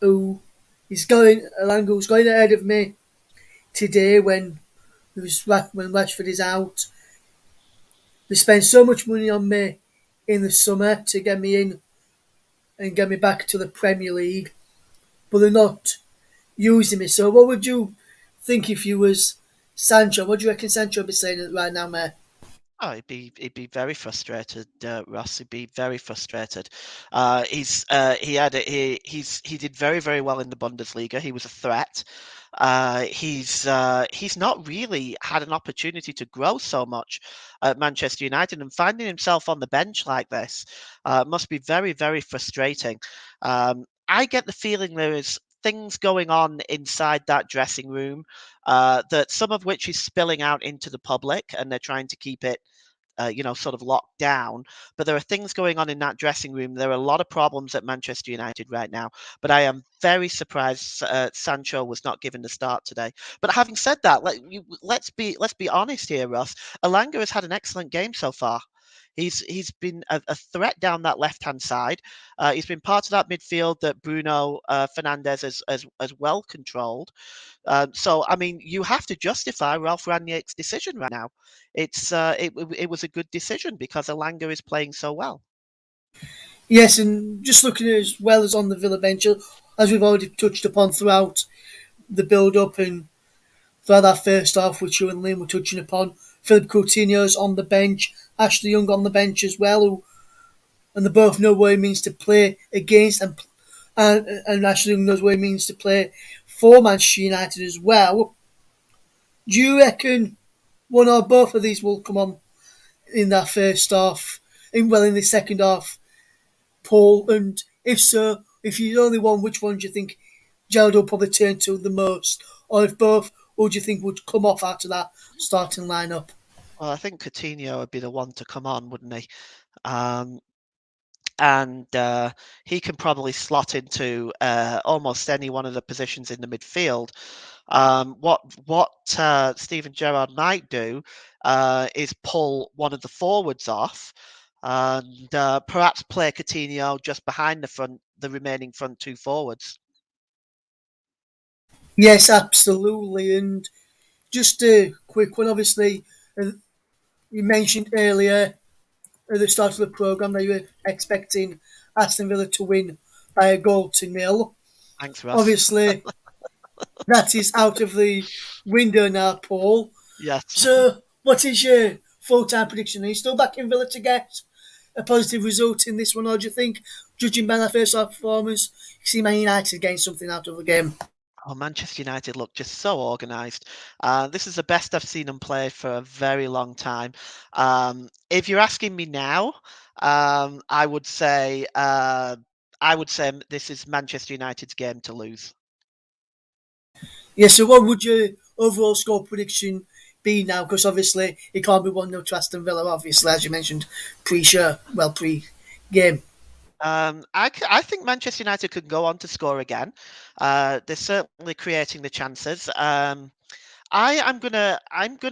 who's going ahead of me today when Rashford is out. They spend so much money on me in the summer to get me in and get me back to the Premier League, but they're not using me. So what would you think if you was Sancho? What do you reckon Sancho would be saying right now, mate? Oh, he'd be very frustrated, Ross. He'd be very frustrated. He did very, very well in the Bundesliga. He was a threat. He's not really had an opportunity to grow so much at Manchester United, and finding himself on the bench like this must be very, very frustrating. I get the feeling there is things going on inside that dressing room, that some of which is spilling out into the public, and they're trying to keep it sort of locked down. But there are things going on in that dressing room. There are a lot of problems at Manchester United right now. But I am very surprised Sancho was not given the start today. But having said that, let's be honest here, Ross. Elanga has had an excellent game so far. He's been a threat down that left hand side. He's been part of that midfield that Bruno Fernandes has well controlled. So, I mean, you have to justify Ralph Rangnick's decision right now. It was a good decision because Elanga is playing so well. Yes, and just looking at it as well as on the Villa bench, as we've already touched upon throughout the build-up and throughout that first half, which you and Liam were touching upon, Philip Coutinho's on the bench, Ashley Young on the bench as well, and they both know what it means to play against, and Ashley Young knows what it means to play for Manchester United as well. Do you reckon one or both of these will come on in that first half, in the second half, Paul? And if so, if you're the only one, which one do you think Gerrard will probably turn to the most? Or if both, who do you think would come off out of that starting lineup? Well, I think Coutinho would be the one to come on, wouldn't he? And he can probably slot into almost any one of the positions in the midfield. What Steven Gerrard might do is pull one of the forwards off and perhaps play Coutinho just behind the remaining front two forwards. Yes, absolutely. And just a quick one, obviously, you mentioned earlier at the start of the programme that you were expecting Aston Villa to win by a goal to nil. Thanks, Ross. Obviously, that is out of the window now, Paul. Yes. So, what is your full-time prediction? Are you still backing Villa to get a positive result in this one, or do you think, judging by their first-half performance, you see Man United getting something out of the game? Oh, Manchester United look just so organised. This is the best I've seen them play for a very long time. If you're asking me now, I would say this is Manchester United's game to lose. Yeah, so what would your overall score prediction be now? Because obviously it can't be 1-0 to Aston Villa, obviously, as you mentioned, pre-game. I think Manchester United could go on to score again. They're certainly creating the chances. I'm gonna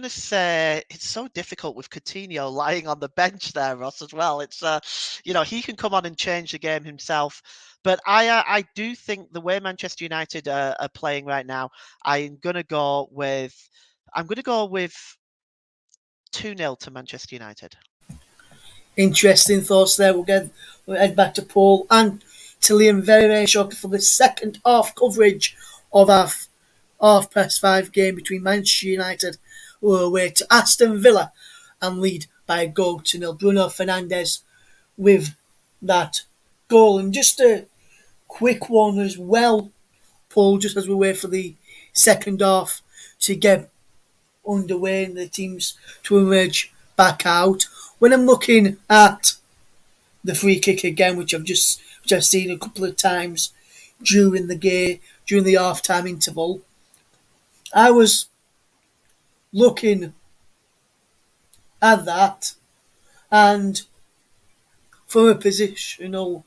say it's so difficult with Coutinho lying on the bench there, Ross, as well. It's he can come on and change the game himself. But I do think the way Manchester United are playing right now, I'm gonna go with 2-0 to Manchester United. Interesting thoughts there. We'll head back to Paul and to Liam very, very shortly for the second half coverage of our half-past-5 game between Manchester United, who are away to Aston Villa and lead by a goal to nil. Bruno Fernandes with that goal. And just a quick one as well, Paul, just as we wait for the second half to get underway and the teams to emerge back out. When I'm looking at the free kick again, which I've seen a couple of times during the game, during the half time interval, I was looking at that, and from a positional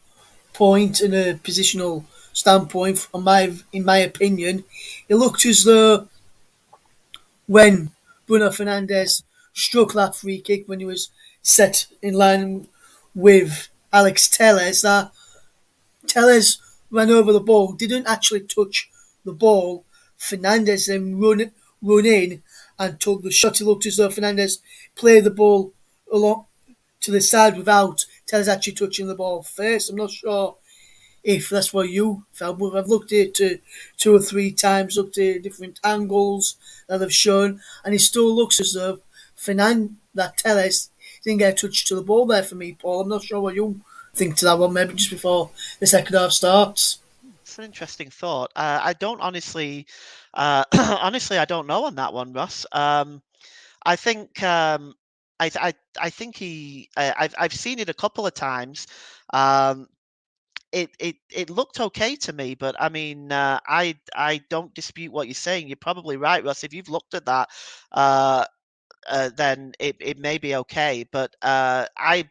point and a positional standpoint, in my opinion, it looked as though when Bruno Fernandes struck that free kick when he was set in line with Alex Telles, that Telles ran over the ball, didn't actually touch the ball. Fernandes then run in and took the shot. It looked as though Fernandes played the ball along to the side without Telles actually touching the ball first. I'm not sure if that's what you felt, but I've looked at it two or three times, looked at different angles that they've shown, and it still looks as though that Telles didn't get a touch to the ball there for me, Paul. I'm not sure what you think to that one, maybe just before the second half starts. It's an interesting thought. I don't honestly, I don't know on that one, Russ. I think I think I've seen it a couple of times. It looked okay to me, but I mean, I don't dispute what you're saying. You're probably right, Russ. If you've looked at that, then it may be okay. But I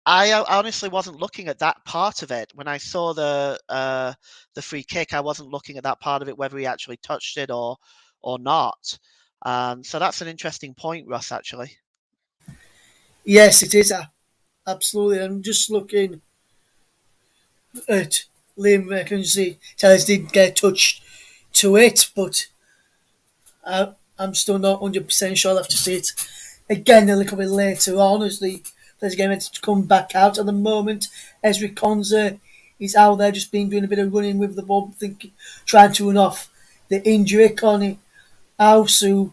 honestly wasn't looking at that part of it when I saw the free kick. I wasn't looking at that part of it, whether he actually touched it or not. So that's an interesting point, Russ. Actually, Yes, it is. Absolutely. I'm just looking at Liam McKenzie. Tellers did get touched to it, but I'm still not 100% sure. I'll have to see it again a little bit later on as the players getting ready to come back out. At the moment, Ezri Konza is out there just doing a bit of running with the ball, trying to run off the injury. Connie House, who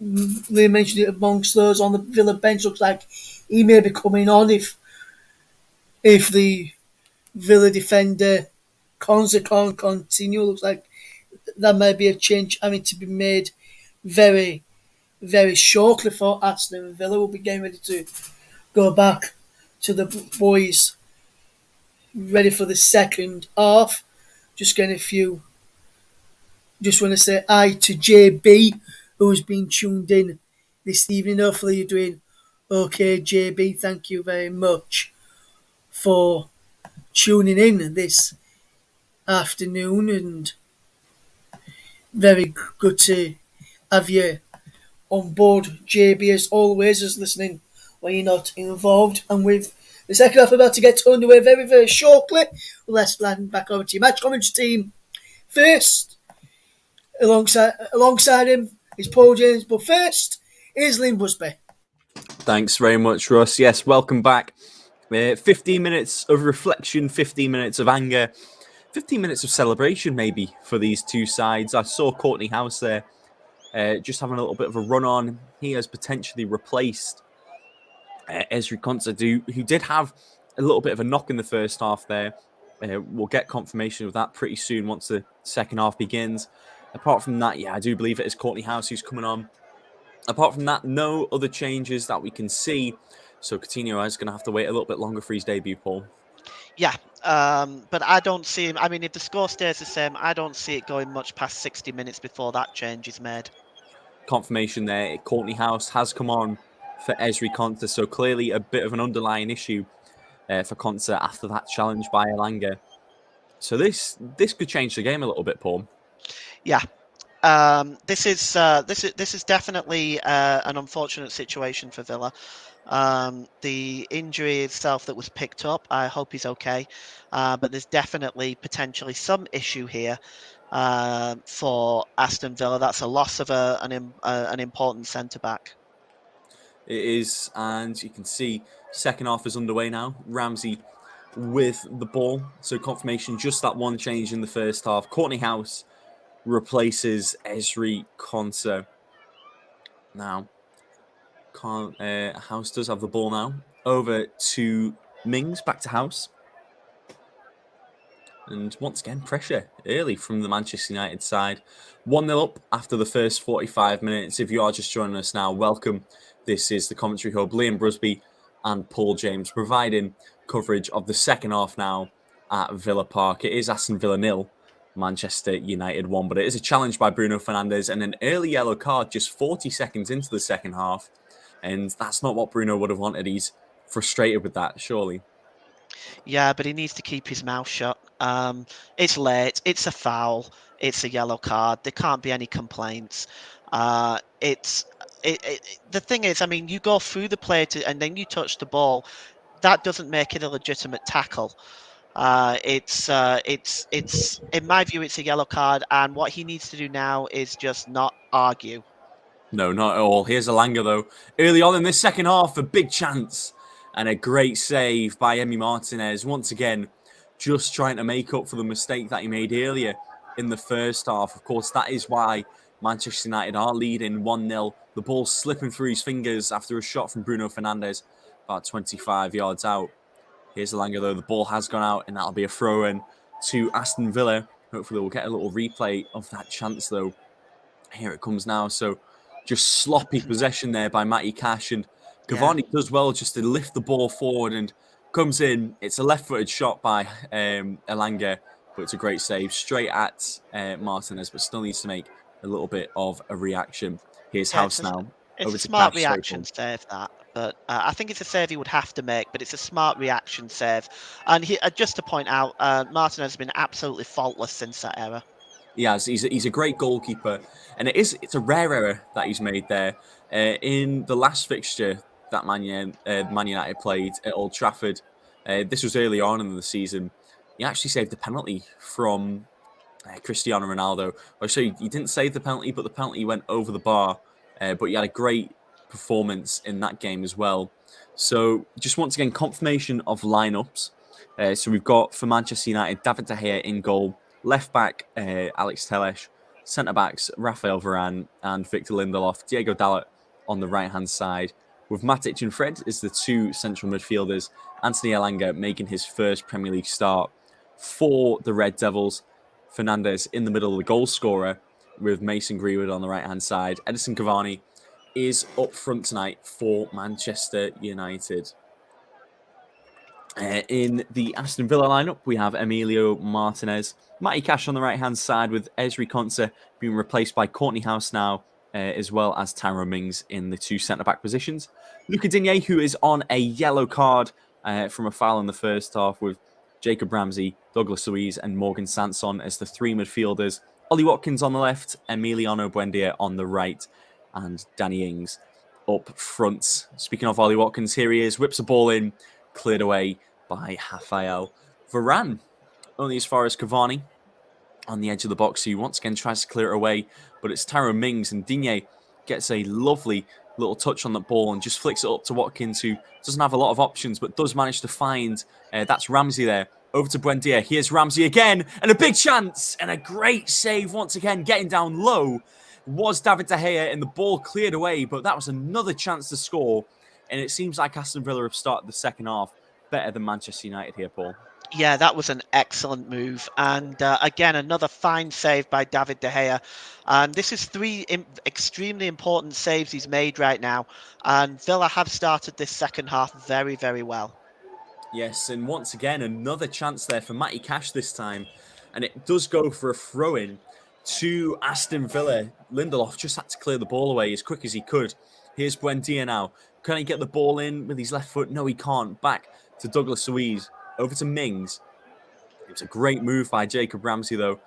Liam mentioned it amongst those on the Villa bench, looks like he may be coming on if the Villa defender Konza can't continue. Looks like that may be a change having to be made very, very shortly for Aston Villa. Will be getting ready to go back to the boys ready for the second half. Just getting a few. Just want to say hi to JB, who's been tuned in this evening. Hopefully you're doing okay, JB. Thank you very much for tuning in this afternoon, and Very good to have you on board, JB, as always, as listening when you're not involved. And with the second half about to get underway very, very shortly, let's land back over to your match commentary team. First, alongside him is Paul James, but first is Liam Busby. Thanks very much, Russ. Yes, welcome back. 15 minutes of reflection, 15 minutes of anger, 15 minutes of celebration, maybe, for these two sides. I saw Courtney House there just having a little bit of a run on. He has potentially replaced Ezri Konsa, who did have a little bit of a knock in the first half there. We'll get confirmation of that pretty soon once the second half begins. Apart from that, yeah, I do believe it is Courtney House who's coming on. Apart from that, no other changes that we can see. So Coutinho is going to have to wait a little bit longer for his debut, Paul. Yeah, but I don't see him. I mean, if the score stays the same, I don't see it going much past 60 minutes before that change is made. Confirmation there. Courtney House has come on for Ezri Konsa. So clearly a bit of an underlying issue for Konsa after that challenge by Elanga. So this could change the game a little bit, Paul. Yeah. This is definitely an unfortunate situation for Villa. The injury itself that was picked up, I hope he's okay. But there's definitely potentially some issue here for Aston Villa. That's a loss of an important centre back. It is, and you can see second half is underway now. Ramsey with the ball. So confirmation, just that one change in the first half. Courtney House replaces Ezri Konsa. Now, House does have the ball now. Over to Mings, back to House. And once again, pressure early from the Manchester United side. 1-0 up after the first 45 minutes. If you are just joining us now, welcome. This is the Commentary Hub. Liam Busby and Paul James providing coverage of the second half now at Villa Park. It is Aston Villa 0, Manchester United 1, but it is a challenge by Bruno Fernandes and an early yellow card just 40 seconds into the second half. And that's not what Bruno would have wanted. He's frustrated with that, surely. Yeah, but he needs to keep his mouth shut. It's late. It's a foul. It's a yellow card. There can't be any complaints. The thing is, I mean, you go through the play and then you touch the ball. That doesn't make it a legitimate tackle. It's in my view, it's a yellow card, and what he needs to do now is just not argue. No, not at all. Here's Elanga, though. Early on in this second half, a big chance and a great save by Emi Martinez. Once again, just trying to make up for the mistake that he made earlier in the first half. Of course, that is why Manchester United are leading 1-0. The ball slipping through his fingers after a shot from Bruno Fernandes, about 25 yards out. Here's Elanga, though. The ball has gone out, and that'll be a throw-in to Aston Villa. Hopefully, we'll get a little replay of that chance, though. Here it comes now. So just sloppy possession there by Matty Cash, and Cavani does well just to lift the ball forward and comes in. It's a left-footed shot by Elanga, but it's a great save straight at Martinez, but still needs to make a little bit of a reaction. Here's House now. It's a smart reaction save, that. But I think it's a save he would have to make, but it's a smart reaction save. And just to point out, Martinez has been absolutely faultless since that era. He has. He's a great goalkeeper, and it's a rare error that he's made there. In the last fixture that Man United played at Old Trafford, this was early on in the season. He actually saved a penalty from Cristiano Ronaldo. So he didn't save the penalty, but the penalty went over the bar. But he had a great performance in that game as well. So just once again, confirmation of lineups. So we've got for Manchester United, David De Gea in goal. Left back, Alex Telles. Centre backs, Rafael Varane and Victor Lindelof. Diego Dalot on the right-hand side. With Matic and Fred as the two central midfielders. Anthony Elanga making his first Premier League start for the Red Devils. Fernandes in the middle of the goal scorer with Mason Greenwood on the right-hand side. Edison Cavani is up front tonight for Manchester United. In the Aston Villa lineup, we have Emilio Martinez, Matty Cash on the right-hand side with Ezri Konsa being replaced by Courtney House now, as well as Tyrone Mings in the two centre-back positions. Luca Digne, who is on a yellow card from a foul in the first half with Jacob Ramsey, Douglas Luiz and Morgan Sanson as the three midfielders Ollie Watkins on the left, Emiliano Buendia on the right, and Danny Ings up front. Speaking of Ollie Watkins, here he is, whips a ball in, cleared away by Rafael Varane. Only as far as Cavani on the edge of the box, who once again tries to clear it away, but it's Tyrone Mings, and Digne gets a lovely little touch on the ball and just flicks it up to Watkins, who doesn't have a lot of options, but does manage to find, that's Ramsey there. Over to Buendia. Here's Ramsey again, and a big chance, and a great save once again, getting down low. Was David De Gea, and the ball cleared away, but that was another chance to score, and it seems like Aston Villa have started the second half better than Manchester United here, Paul. Yeah, that was an excellent move. And again, another fine save by David De Gea. And this is three extremely important saves he's made right now. And Villa have started this second half very, very well. Yes, and once again, another chance there for Matty Cash this time. And it does go for a throw-in to Aston Villa. Lindelof just had to clear the ball away as quick as he could. Here's Buendia now. Can he get the ball in with his left foot? No, he can't. Back to Douglas Luiz. Over to Mings. It was a great move by Jacob Ramsey, though,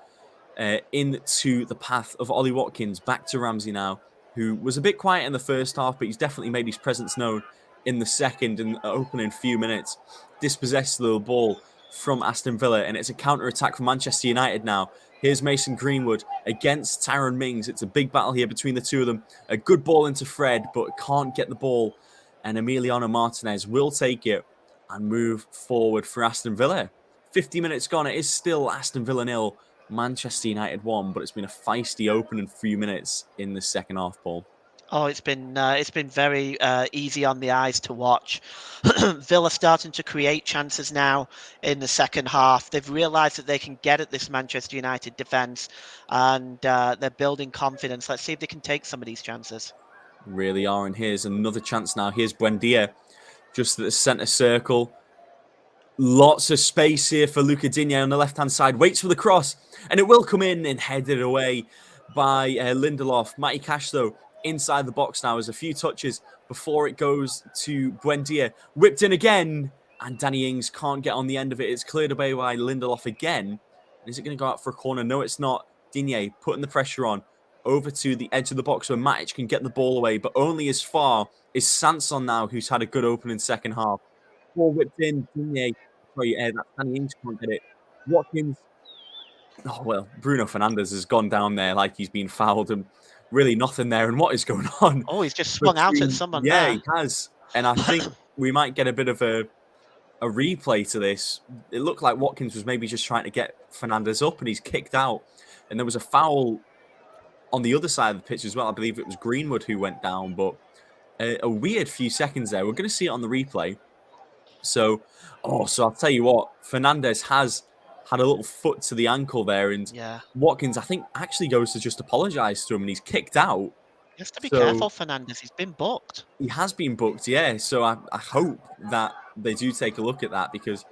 into the path of Ollie Watkins. Back to Ramsey now, who was a bit quiet in the first half, but he's definitely made his presence known in the second and opening few minutes. Dispossessed the ball from Aston Villa, and it's a counter-attack for Manchester United now. Here's Mason Greenwood against Tyrone Mings. It's a big battle here between the two of them. A good ball into Fred, but can't get the ball. And Emiliano Martinez will take it and move forward for Aston Villa. 50 minutes gone. It is still Aston Villa 0, Manchester United 1, but it's been a feisty opening few minutes in the second half, Paul. Oh, it's been very easy on the eyes to watch. Villa starting to create chances now in the second half. They've realised that they can get at this Manchester United defence, and they're building confidence. Let's see if they can take some of these chances. Really are, and here's another chance now. Here's Buendia, just at the centre circle. Lots of space here for Luca Digne on the left-hand side. Waits for the cross, and it will come in and headed away by Lindelof. Matty Cash, though, inside the box now. There's a few touches before it goes to Buendia. Whipped in again, and Danny Ings can't get on the end of it. It's cleared away by Lindelof again. Is it going to go out for a corner? No, it's not. Digne putting the pressure on. Over to the edge of the box where Matic can get the ball away, but only as far is Sanson now, who's had a good opening second half. Ball whipped in. Digne. Sorry, that Danny Ings can't get it. Watkins. Oh, well, Bruno Fernandes has gone down there like he's been fouled and really nothing there. And what is going on? Oh, he's just swung out at someone there. Yeah, he has. And I think we might get a bit of a replay to this. It looked like Watkins was maybe just trying to get Fernandes up and he's kicked out. And there was a foul on the other side of the pitch as well. I believe it was Greenwood who went down, but a weird few seconds there. We're going to see it on the replay. So I'll tell you what, Fernandes has had a little foot to the ankle there, and Watkins, I think, actually goes to just apologise to him, and he's kicked out. He has to be careful, Fernandes. He's been booked. He has been booked, yeah. So I hope that they do take a look at that, because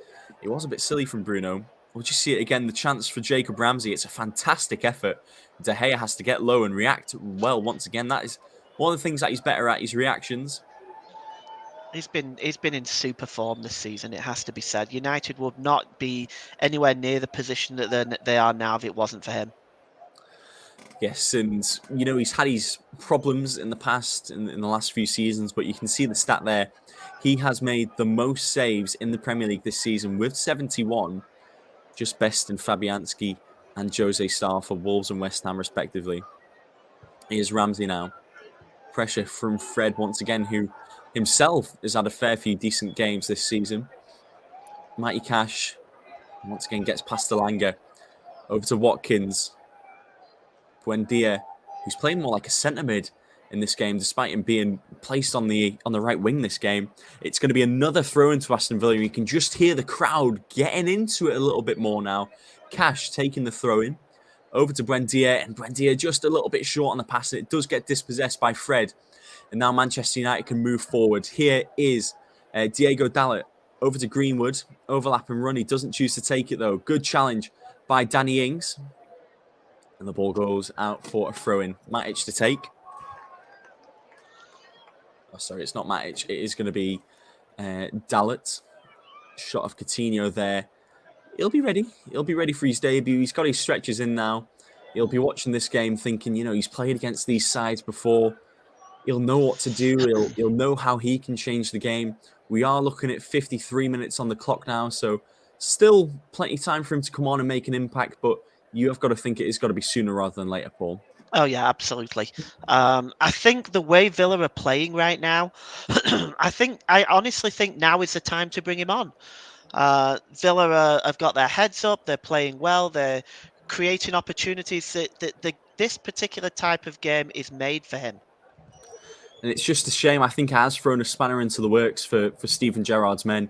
it was a bit silly from Bruno. We'll just see it again, the chance for Jacob Ramsey. It's a fantastic effort. De Gea has to get low and react well once again. That is one of the things that he's better at, his reactions. He's been in super form this season, it has to be said. United would not be anywhere near the position that they are now if it wasn't for him. Yes, and he's had his problems in the past, in the last few seasons, but you can see the stat there. He has made the most saves in the Premier League this season with 71, just best in Fabianski and Jose Starr for Wolves and West Ham respectively. Here's Ramsey now. Pressure from Fred once again, who himself has had a fair few decent games this season. Matty Cash once again gets past Elanga. Over to Watkins. Buendia, who's playing more like a centre mid in this game, despite him being placed on the right wing this game. It's going to be another throw into Aston Villa. You can just hear the crowd getting into it a little bit more now. Cash taking the throw in. Over to Buendia, and Buendia just a little bit short on the pass. It does get dispossessed by Fred. And now Manchester United can move forward. Here is Diego Dalot. Over to Greenwood. Overlap and run. He doesn't choose to take it, though. Good challenge by Danny Ings. And the ball goes out for a throw-in. Matic to take. Oh, sorry, it's not Matic. It is going to be Dalot. Shot of Coutinho there. He'll be ready. He'll be ready for his debut. He's got his stretchers in now. He'll be watching this game thinking, he's played against these sides before. He'll know what to do. He'll know how he can change the game. We are looking at 53 minutes on the clock now, so still plenty of time for him to come on and make an impact, but you have got to think it has got to be sooner rather than later, Paul. Oh yeah, absolutely. I think the way Villa are playing right now, I honestly think now is the time to bring him on. Villa have got their heads up. They're playing well. They're creating opportunities. This particular type of game is made for him. And it's just a shame. I think it has thrown a spanner into the works for Steven Gerrard's men.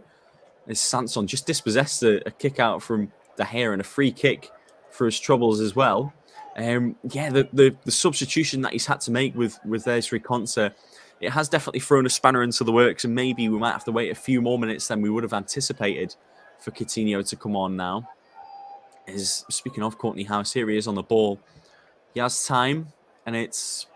As Sanson just dispossessed a kick out from De Gea and a free kick for his troubles as well. The substitution that he's had to make with Ezri Konsa, it has definitely thrown a spanner into the works, and maybe we might have to wait a few more minutes than we would have anticipated for Coutinho to come on now. Speaking of Courtney House, here he is on the ball. He has time, and it's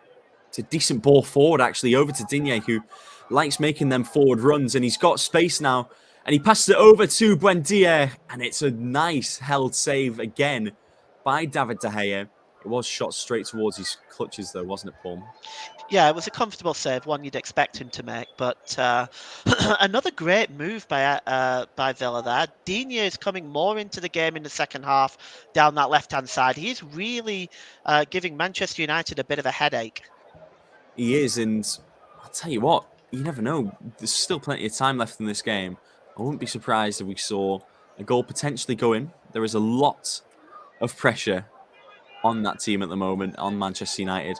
a decent ball forward, actually, over to Digne, who likes making them forward runs, and he's got space now, and he passes it over to Buendia, and it's a nice held save again by David De Gea. It was shot straight towards his clutches, though, wasn't it, Paul? Yeah, it was a comfortable save, one you'd expect him to make. But another great move by Villa there. Digne is coming more into the game in the second half down that left-hand side. He is really giving Manchester United a bit of a headache. He is, and I'll tell you what, you never know. There's still plenty of time left in this game. I wouldn't be surprised if we saw a goal potentially go in. There is a lot of pressure on that team at the moment, on Manchester United,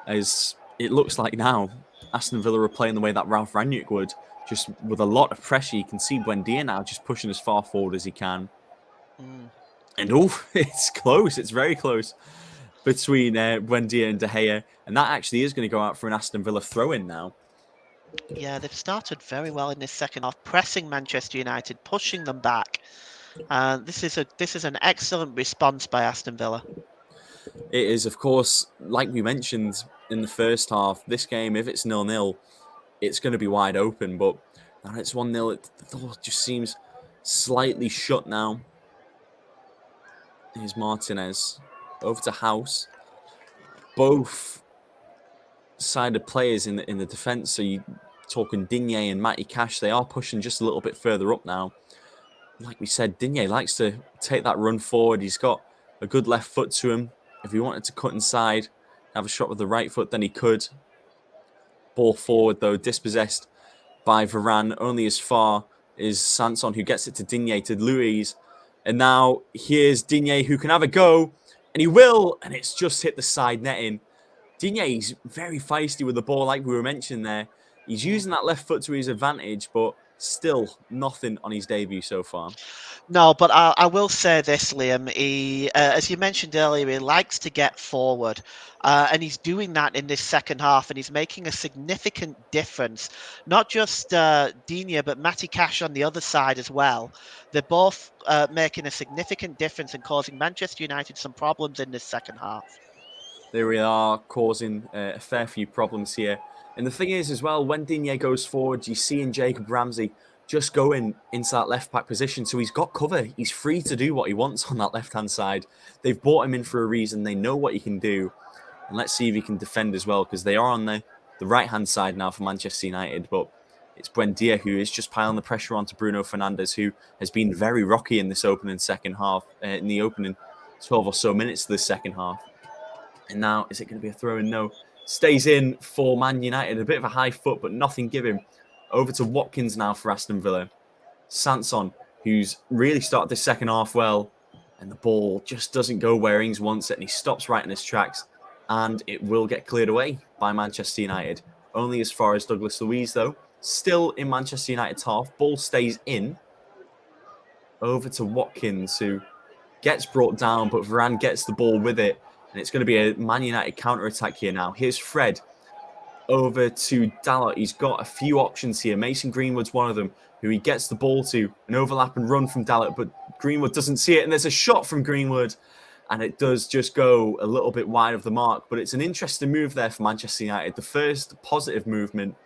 as it looks like now Aston Villa are playing the way that Ralph Rangnick would, just with a lot of pressure. You can see Buendia now just pushing as far forward as he can. And it's close. It's very close between Buendia and De Gea, and that actually is going to go out for an Aston Villa throw-in now. Yeah, they've started very well in this second half, pressing Manchester United, pushing them back. This is an excellent response by Aston Villa. It is, of course, like we mentioned in the first half, this game, if it's 0-0, it's going to be wide open, but now it's 1-0, the door just seems slightly shut now. Here's Martinez over to House. Both sided players in the defence, so you talking Digne and Matty Cash, they are pushing just a little bit further up now. Like we said, Digne likes to take that run forward. He's got a good left foot to him. If he wanted to cut inside, have a shot with the right foot, then he could. Ball forward, though, dispossessed by Varane, only as far as Sanson, who gets it to Digne, to Luiz. And now here's Digne, who can have a go, and he will, and it's just hit the side netting. Digne's very feisty with the ball, like we were mentioning there. He's using that left foot to his advantage, but still nothing on his debut so far. No, but I will say this, Liam. He, as you mentioned earlier, he likes to get forward, and he's doing that in this second half, and he's making a significant difference. Not just Digne, but Matty Cash on the other side as well. They're both making a significant difference and causing Manchester United some problems in this second half. They really are causing a fair few problems here. And the thing is, as well, when Digne goes forward, you see in Jacob Ramsey just going into that left-back position. So he's got cover. He's free to do what he wants on that left-hand side. They've brought him in for a reason. They know what he can do. And let's see if he can defend as well, because they are on the right-hand side now for Manchester United. But it's Buendia who is just piling the pressure onto Bruno Fernandes, who has been very rocky in this opening second half, in the opening 12 or so minutes of this second half. And now, is it going to be a throw-in? No. Stays in for Man United. A bit of a high foot, but nothing given. Over to Watkins now for Aston Villa. Sanson, who's really started this second half well. And the ball just doesn't go where Ings wants it. And he stops right in his tracks. And it will get cleared away by Manchester United. Only as far as Douglas Luiz, though. Still in Manchester United's half. Ball stays in. Over to Watkins, who gets brought down. But Varane gets the ball with it. And it's going to be a Man United counter-attack here now. Here's Fred over to Dalot. He's got a few options here. Mason Greenwood's one of them, who he gets the ball to. An overlap and run from Dalot, but Greenwood doesn't see it. And there's a shot from Greenwood. And it does just go a little bit wide of the mark. But it's an interesting move there for Manchester United. The first positive movement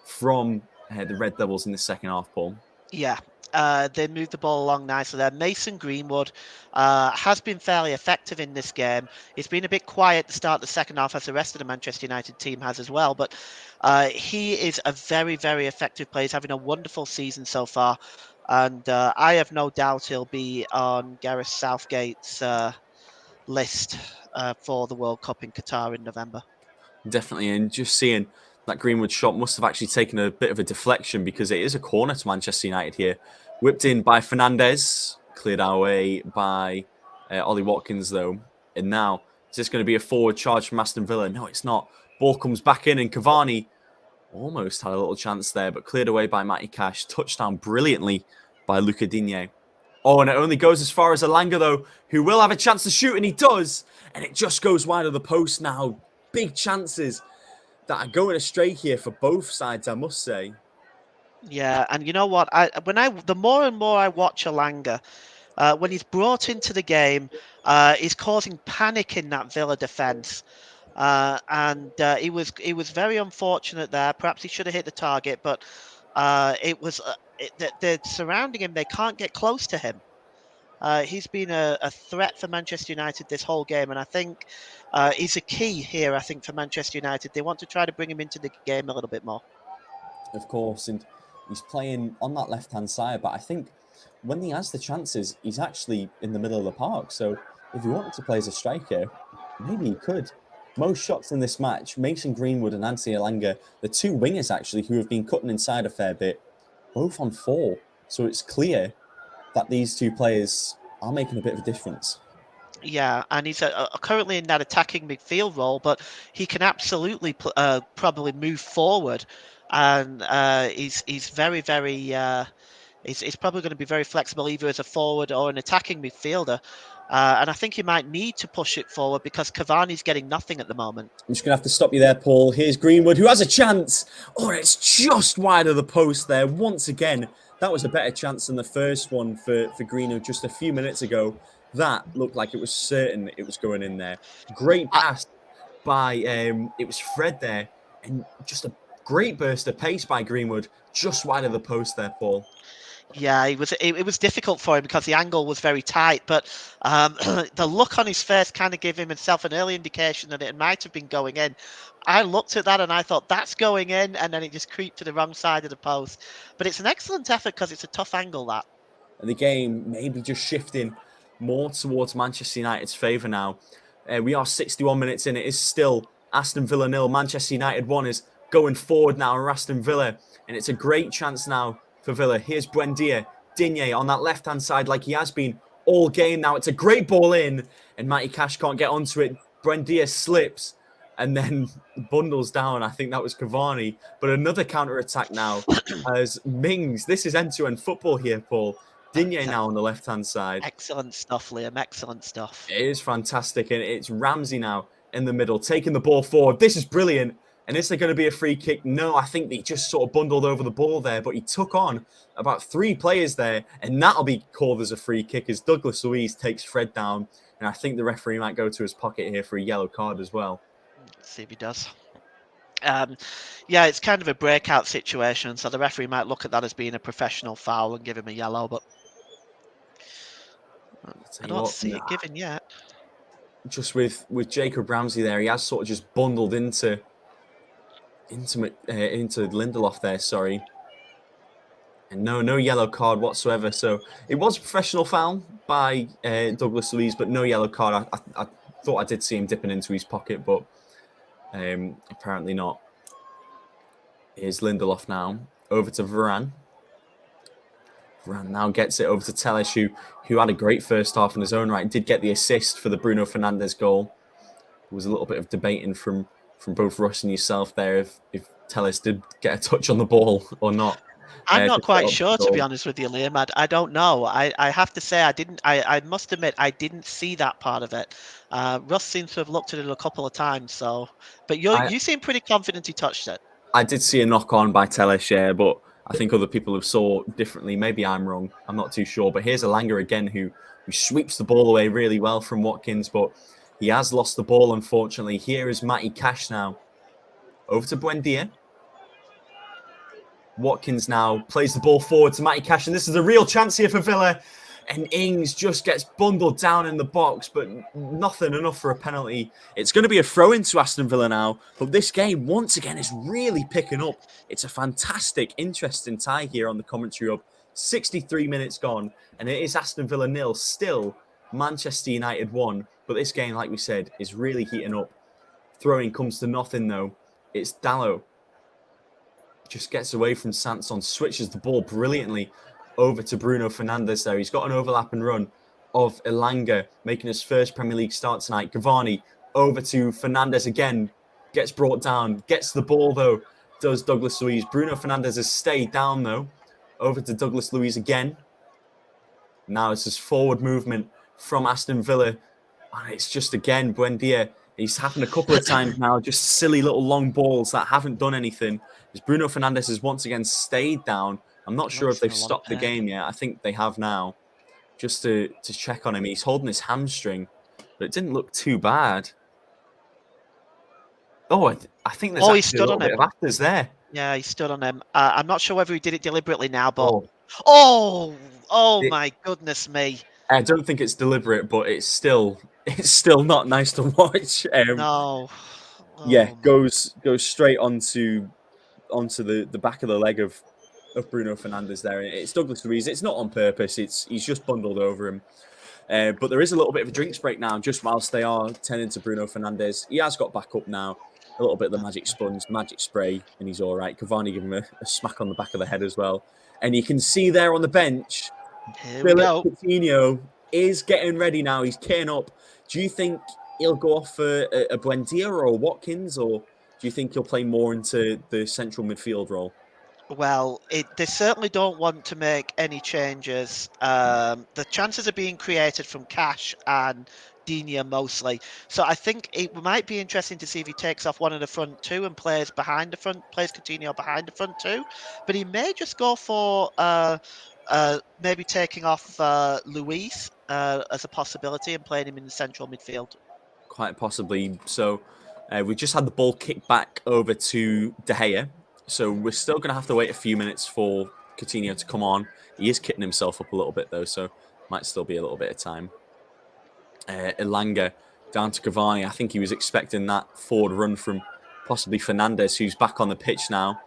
from the Red Devils in the second half, Paul. Yeah, They moved the ball along nicely there. Mason Greenwood has been fairly effective in this game. It's been a bit quiet to start the second half, as the rest of the Manchester United team has as well. But he is a very, very effective player. He's having a wonderful season so far. And I have no doubt he'll be on Gareth Southgate's list for the World Cup in Qatar in November. Definitely. And just seeing that Greenwood shot must have actually taken a bit of a deflection, because it is a corner to Manchester United here. Whipped in by Fernandes, cleared our way by Ollie Watkins, though. And now, is this going to be a forward charge from Aston Villa? No, it's not. Ball comes back in, and Cavani almost had a little chance there, but cleared away by Matty Cash. Touchdown brilliantly by Luca Digne. Oh, and it only goes as far as Elanga, though, who will have a chance to shoot, and he does. And it just goes wide of the post now. Big chances that are going astray here for both sides, I must say. Yeah, and you know what? The more and more I watch Elanga, when he's brought into the game, he's causing panic in that Villa defence. And it was very unfortunate there. Perhaps he should have hit the target, but they're surrounding him. They can't get close to him. He's been a threat for Manchester United this whole game, and I think he's a key here, I think, for Manchester United. They want to try to bring him into the game a little bit more. Of course, and he's playing on that left-hand side, but I think when he has the chances, he's actually in the middle of the park. So if he wanted to play as a striker, maybe he could. Most shots in this match, Mason Greenwood and Anthony Elanga, the two wingers actually, who have been cutting inside a fair bit, both on 4. So it's clear that these two players are making a bit of a difference. Yeah, and he's currently in that attacking midfield role, but he can absolutely probably move forward, and he's very, very. He's probably going to be very flexible, either as a forward or an attacking midfielder. And I think he might need to push it forward because Cavani's getting nothing at the moment. I'm just going to have to stop you there, Paul. Here's Greenwood, who has a chance. Oh, it's just wide of the post there. Once again, that was a better chance than the first one for Greenwood just a few minutes ago. That looked like it was certain it was going in there. Great pass by, it was Fred there. And just a great burst of pace by Greenwood, just wide of the post there, Paul. Yeah, it was difficult for him because the angle was very tight, but the look on his face kind of gave himself an early indication that it might have been going in. I looked at that and I thought, that's going in, and then it just creeped to the wrong side of the post. But it's an excellent effort because it's a tough angle, that. And the game maybe just shifting more towards Manchester United's favour now. We are 61 minutes in. It is still Aston Villa 0. Manchester United 1 is going forward now, or Aston Villa. And it's a great chance now for Villa. Here's Buendia, Digne on that left-hand side like he has been all game now. It's a great ball in, and Matty Cash can't get onto it. Buendia slips and then bundles down. I think that was Cavani. But another counter-attack now as Mings. This is end-to-end football here, Paul. Digne now on the left-hand side. Excellent stuff, Liam. Excellent stuff. It is fantastic. And it's Ramsey now in the middle, taking the ball forward. This is brilliant. And is there going to be a free kick? No, I think they just sort of bundled over the ball there, but he took on about 3 players there, and that'll be called as a free kick as Douglas Luiz takes Fred down. And I think the referee might go to his pocket here for a yellow card as well. Let's see if he does. Yeah, it's kind of a breakout situation, so the referee might look at that as being a professional foul and give him a yellow, but I don't see it given yet. Just with Jacob Ramsey there, he has sort of just bundled into Lindelof there, sorry. And no yellow card whatsoever. So it was a professional foul by Douglas Luiz, but no yellow card. I thought I did see him dipping into his pocket, but apparently not. Here's Lindelof now, over to Varane. Varane now gets it over to Telles, who had a great first half in his own right, did get the assist for the Bruno Fernandes goal. There was a little bit of debating from both Russ and yourself there if Telles did get a touch on the ball or not. I'm not quite sure, to be honest with you, Liam. I don't know. I have to say I must admit I didn't see that part of it. Russ seems to have looked at it a couple of times. So, but you seem pretty confident he touched it. I did see a knock on by Telles, yeah, but I think other people have saw differently. Maybe I'm wrong. I'm not too sure. But here's Elanga again, who sweeps the ball away really well from Watkins, but he has lost the ball, unfortunately. Here is Matty Cash now. Over to Buendia. Watkins now plays the ball forward to Matty Cash, and this is a real chance here for Villa. And Ings just gets bundled down in the box, but nothing enough for a penalty. It's going to be a throw into Aston Villa now, but this game, once again, is really picking up. It's a fantastic, interesting tie here on the commentary hub. 63 minutes gone, and it is Aston Villa 0, still Manchester United 1. But this game, like we said, is really heating up. Throwing comes to nothing, though. It's Dalot. Just gets away from Sanson, switches the ball brilliantly over to Bruno Fernandes there. He's got an overlap and run of Elanga, making his first Premier League start tonight. Cavani over to Fernandes again, gets brought down, gets the ball though, does Douglas Luiz. Bruno Fernandes has stayed down though, over to Douglas Luiz again. Now it's his forward movement from Aston Villa, and it's just again Buendia. He's happened a couple of times now, just silly little long balls that haven't done anything. As Bruno Fernandes has once again stayed down. I'm not sure if they've stopped the game yet. I think they have now, just to check on him. He's holding his hamstring, but it didn't look too bad. Oh, I think there's he stood a little on bit him. of afters there. Yeah, he stood on him. I'm not sure whether he did it deliberately now, but my goodness me! I don't think it's deliberate, but it's still not nice to watch. No. Yeah, goes straight onto the back of the leg of Bruno Fernandes there. It's Douglas Luiz. It's not on purpose. He's just bundled over him. But there is a little bit of a drinks break now, just whilst they are tending to Bruno Fernandes. He has got back up now. A little bit of the magic sponge, magic spray, and he's all right. Cavani gave him a smack on the back of the head as well. And you can see there on the bench, Philip Coutinho is getting ready now. He's kitting up. Do you think he'll go off for a Buendia or a Watkins, or do you think he'll play more into the central midfield role? Well, they certainly don't want to make any changes. The chances are being created from Cash and Digne mostly. So I think it might be interesting to see if he takes off one of the front two and plays Coutinho behind the front two. But he may just go for maybe taking off Luiz as a possibility and playing him in the central midfield. Quite possibly. So we just had the ball kicked back over to De Gea. So we're still going to have to wait a few minutes for Coutinho to come on. He is kitting himself up a little bit though, so might still be a little bit of time. Elanga down to Cavani. I think he was expecting that forward run from possibly Fernandes, who's back on the pitch now.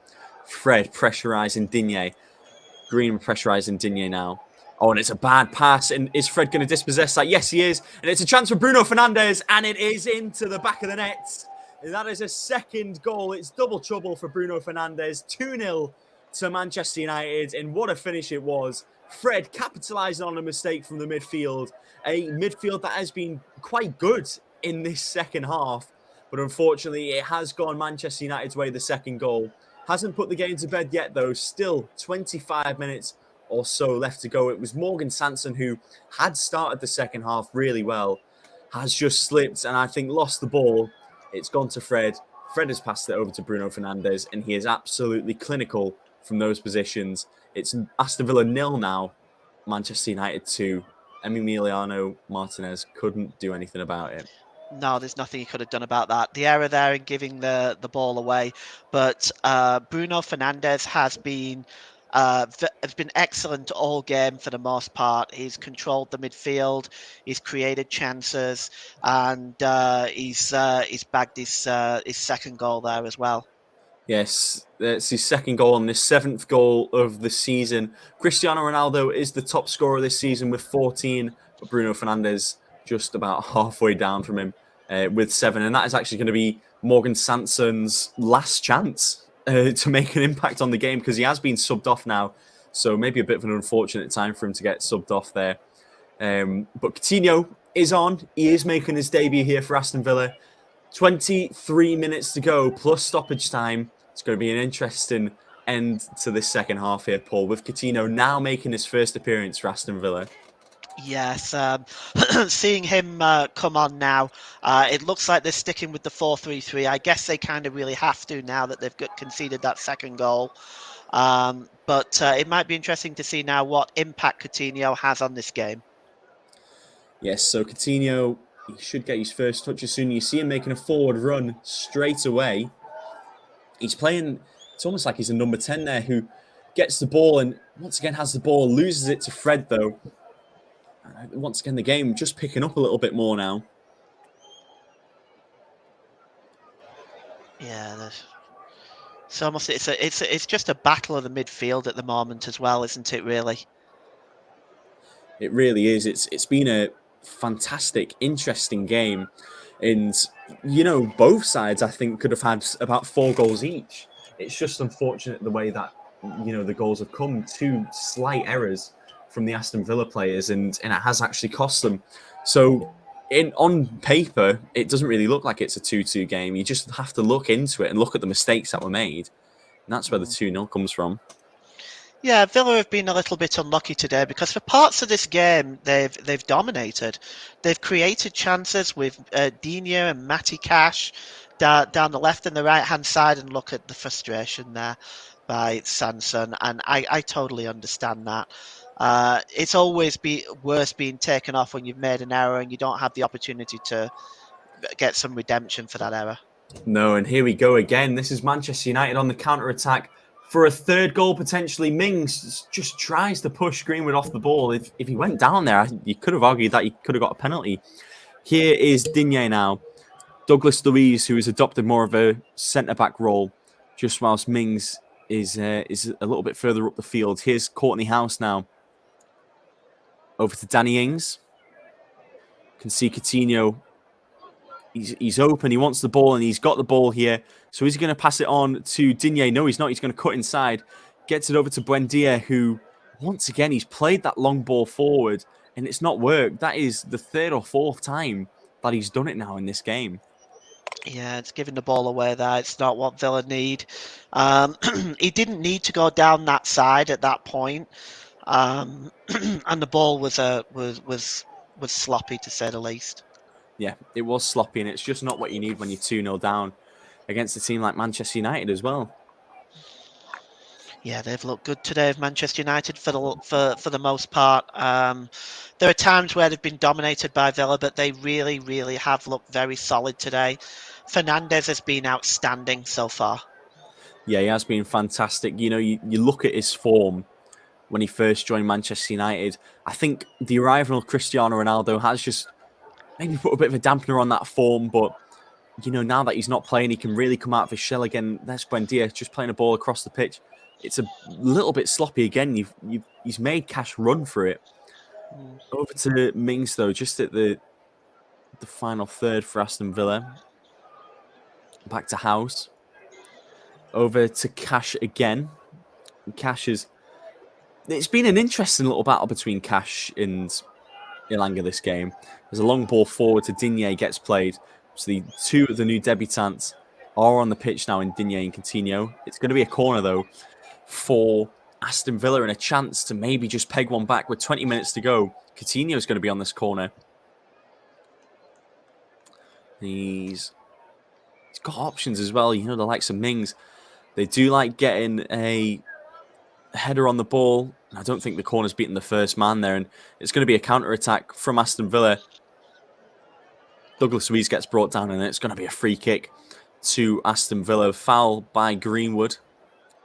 Fred pressurising Digne. Green pressurising Digne now. Oh, and it's a bad pass. And is Fred going to dispossess that? Yes, he is. And it's a chance for Bruno Fernandes, and it is into the back of the net. And that is a second goal. It's double trouble for Bruno Fernandes. 2-0 to Manchester United. And what a finish it was. Fred capitalising on a mistake from the midfield. A midfield that has been quite good in this second half. But unfortunately, it has gone Manchester United's way, the second goal. Hasn't put the game to bed yet, though. Still 25 minutes or so left to go. It was Morgan Sanson who had started the second half really well. Has just slipped and I think lost the ball. It's gone to Fred. Fred has passed it over to Bruno Fernandes, and he is absolutely clinical from those positions. It's Aston Villa 0 now, Manchester United 2. Emiliano Martinez couldn't do anything about it. No, there's nothing he could have done about that. The error there in giving the ball away. But Bruno Fernandes has been excellent all game for the most part. He's controlled the midfield, he's created chances, and he's bagged his second goal there as well. Yes, that's his second goal and his 7th goal of the season. Cristiano Ronaldo is the top scorer this season with 14, but Bruno Fernandes just about halfway down from him with 7. And that is actually going to be Morgan Sanson's last chance to make an impact on the game, because he has been subbed off now. So maybe a bit of an unfortunate time for him to get subbed off there. But Coutinho is on. He is making his debut here for Aston Villa. 23 minutes to go plus stoppage time. It's going to be an interesting end to this second half here, Paul, with Coutinho now making his first appearance for Aston Villa. Yes, seeing him come on now, it looks like they're sticking with the 4-3-3. I guess they kind of really have to now that they've conceded that second goal. But it might be interesting to see now what impact Coutinho has on this game. Yes, so Coutinho, he should get his first touch as soon. You see him making a forward run straight away. He's playing, it's almost like he's a number 10 there who gets the ball and once again has the ball, loses it to Fred though. Once again, the game just picking up a little bit more now. Yeah, it's almost it's just a battle of the midfield at the moment as well, isn't it? Really. It really is. It's been a fantastic, interesting game, and both sides I think could have had about 4 goals each. It's just unfortunate the way that the goals have come. 2 slight errors from the Aston Villa players, and it has actually cost them. So, on paper, it doesn't really look like it's a 2-2 game. You just have to look into it and look at the mistakes that were made, and that's where the 2-0 comes from. Yeah, Villa have been a little bit unlucky today because for parts of this game they've dominated. They've created chances with Dina and Matty Cash down the left and the right hand side, and look at the frustration there by Sanson, and I totally understand that. It's always worse being taken off when you've made an error and you don't have the opportunity to get some redemption for that error. No, and here we go again. This is Manchester United on the counter-attack for a 3rd goal potentially. Mings just tries to push Greenwood off the ball. If he went down there, you could have argued that he could have got a penalty. Here is Digne now. Douglas Luiz, who has adopted more of a centre-back role, just whilst Mings is a little bit further up the field. Here's Courtney House now. Over to Danny Ings. Can see Coutinho. He's open. He wants the ball, and he's got the ball here. So is he going to pass it on to Digne? No, he's not. He's going to cut inside. Gets it over to Buendia, who, once again, he's played that long ball forward, and it's not worked. That is the 3rd or 4th time that he's done it now in this game. Yeah, it's giving the ball away there. It's not what Villa need. He didn't need to go down that side at that point, and the ball was sloppy to say the least. Yeah, it was sloppy, and it's just not what you need when you're 2-0 down against a team like Manchester United as well. Yeah, they've looked good today, Manchester United, for the most part. There are times where they've been dominated by Villa, but they really, really have looked very solid today. Fernandes has been outstanding so far. Yeah, he has been fantastic. You look at his form when he first joined Manchester United. I think the arrival of Cristiano Ronaldo has just maybe put a bit of a dampener on that form, but now that he's not playing, he can really come out of his shell again. There's Buendia just playing a ball across the pitch. It's a little bit sloppy again. He's made Cash run for it. Over to Mings though, just at the final third for Aston Villa. Back to House. Over to Cash again. And Cash is. It's been an interesting little battle between Cash and Ilanga this game. There's a long ball forward to Digne gets played. So the 2 of the new debutants are on the pitch now in Digne and Coutinho. It's going to be a corner though for Aston Villa and a chance to maybe just peg one back with 20 minutes to go. Coutinho is going to be on this corner. He's got options as well. The likes of Mings. They do like getting a header on the ball. I don't think the corner's beaten the first man there, and it's going to be a counter-attack from Aston Villa. Douglas Luiz gets brought down, and it's going to be a free kick to Aston Villa. Foul by Greenwood.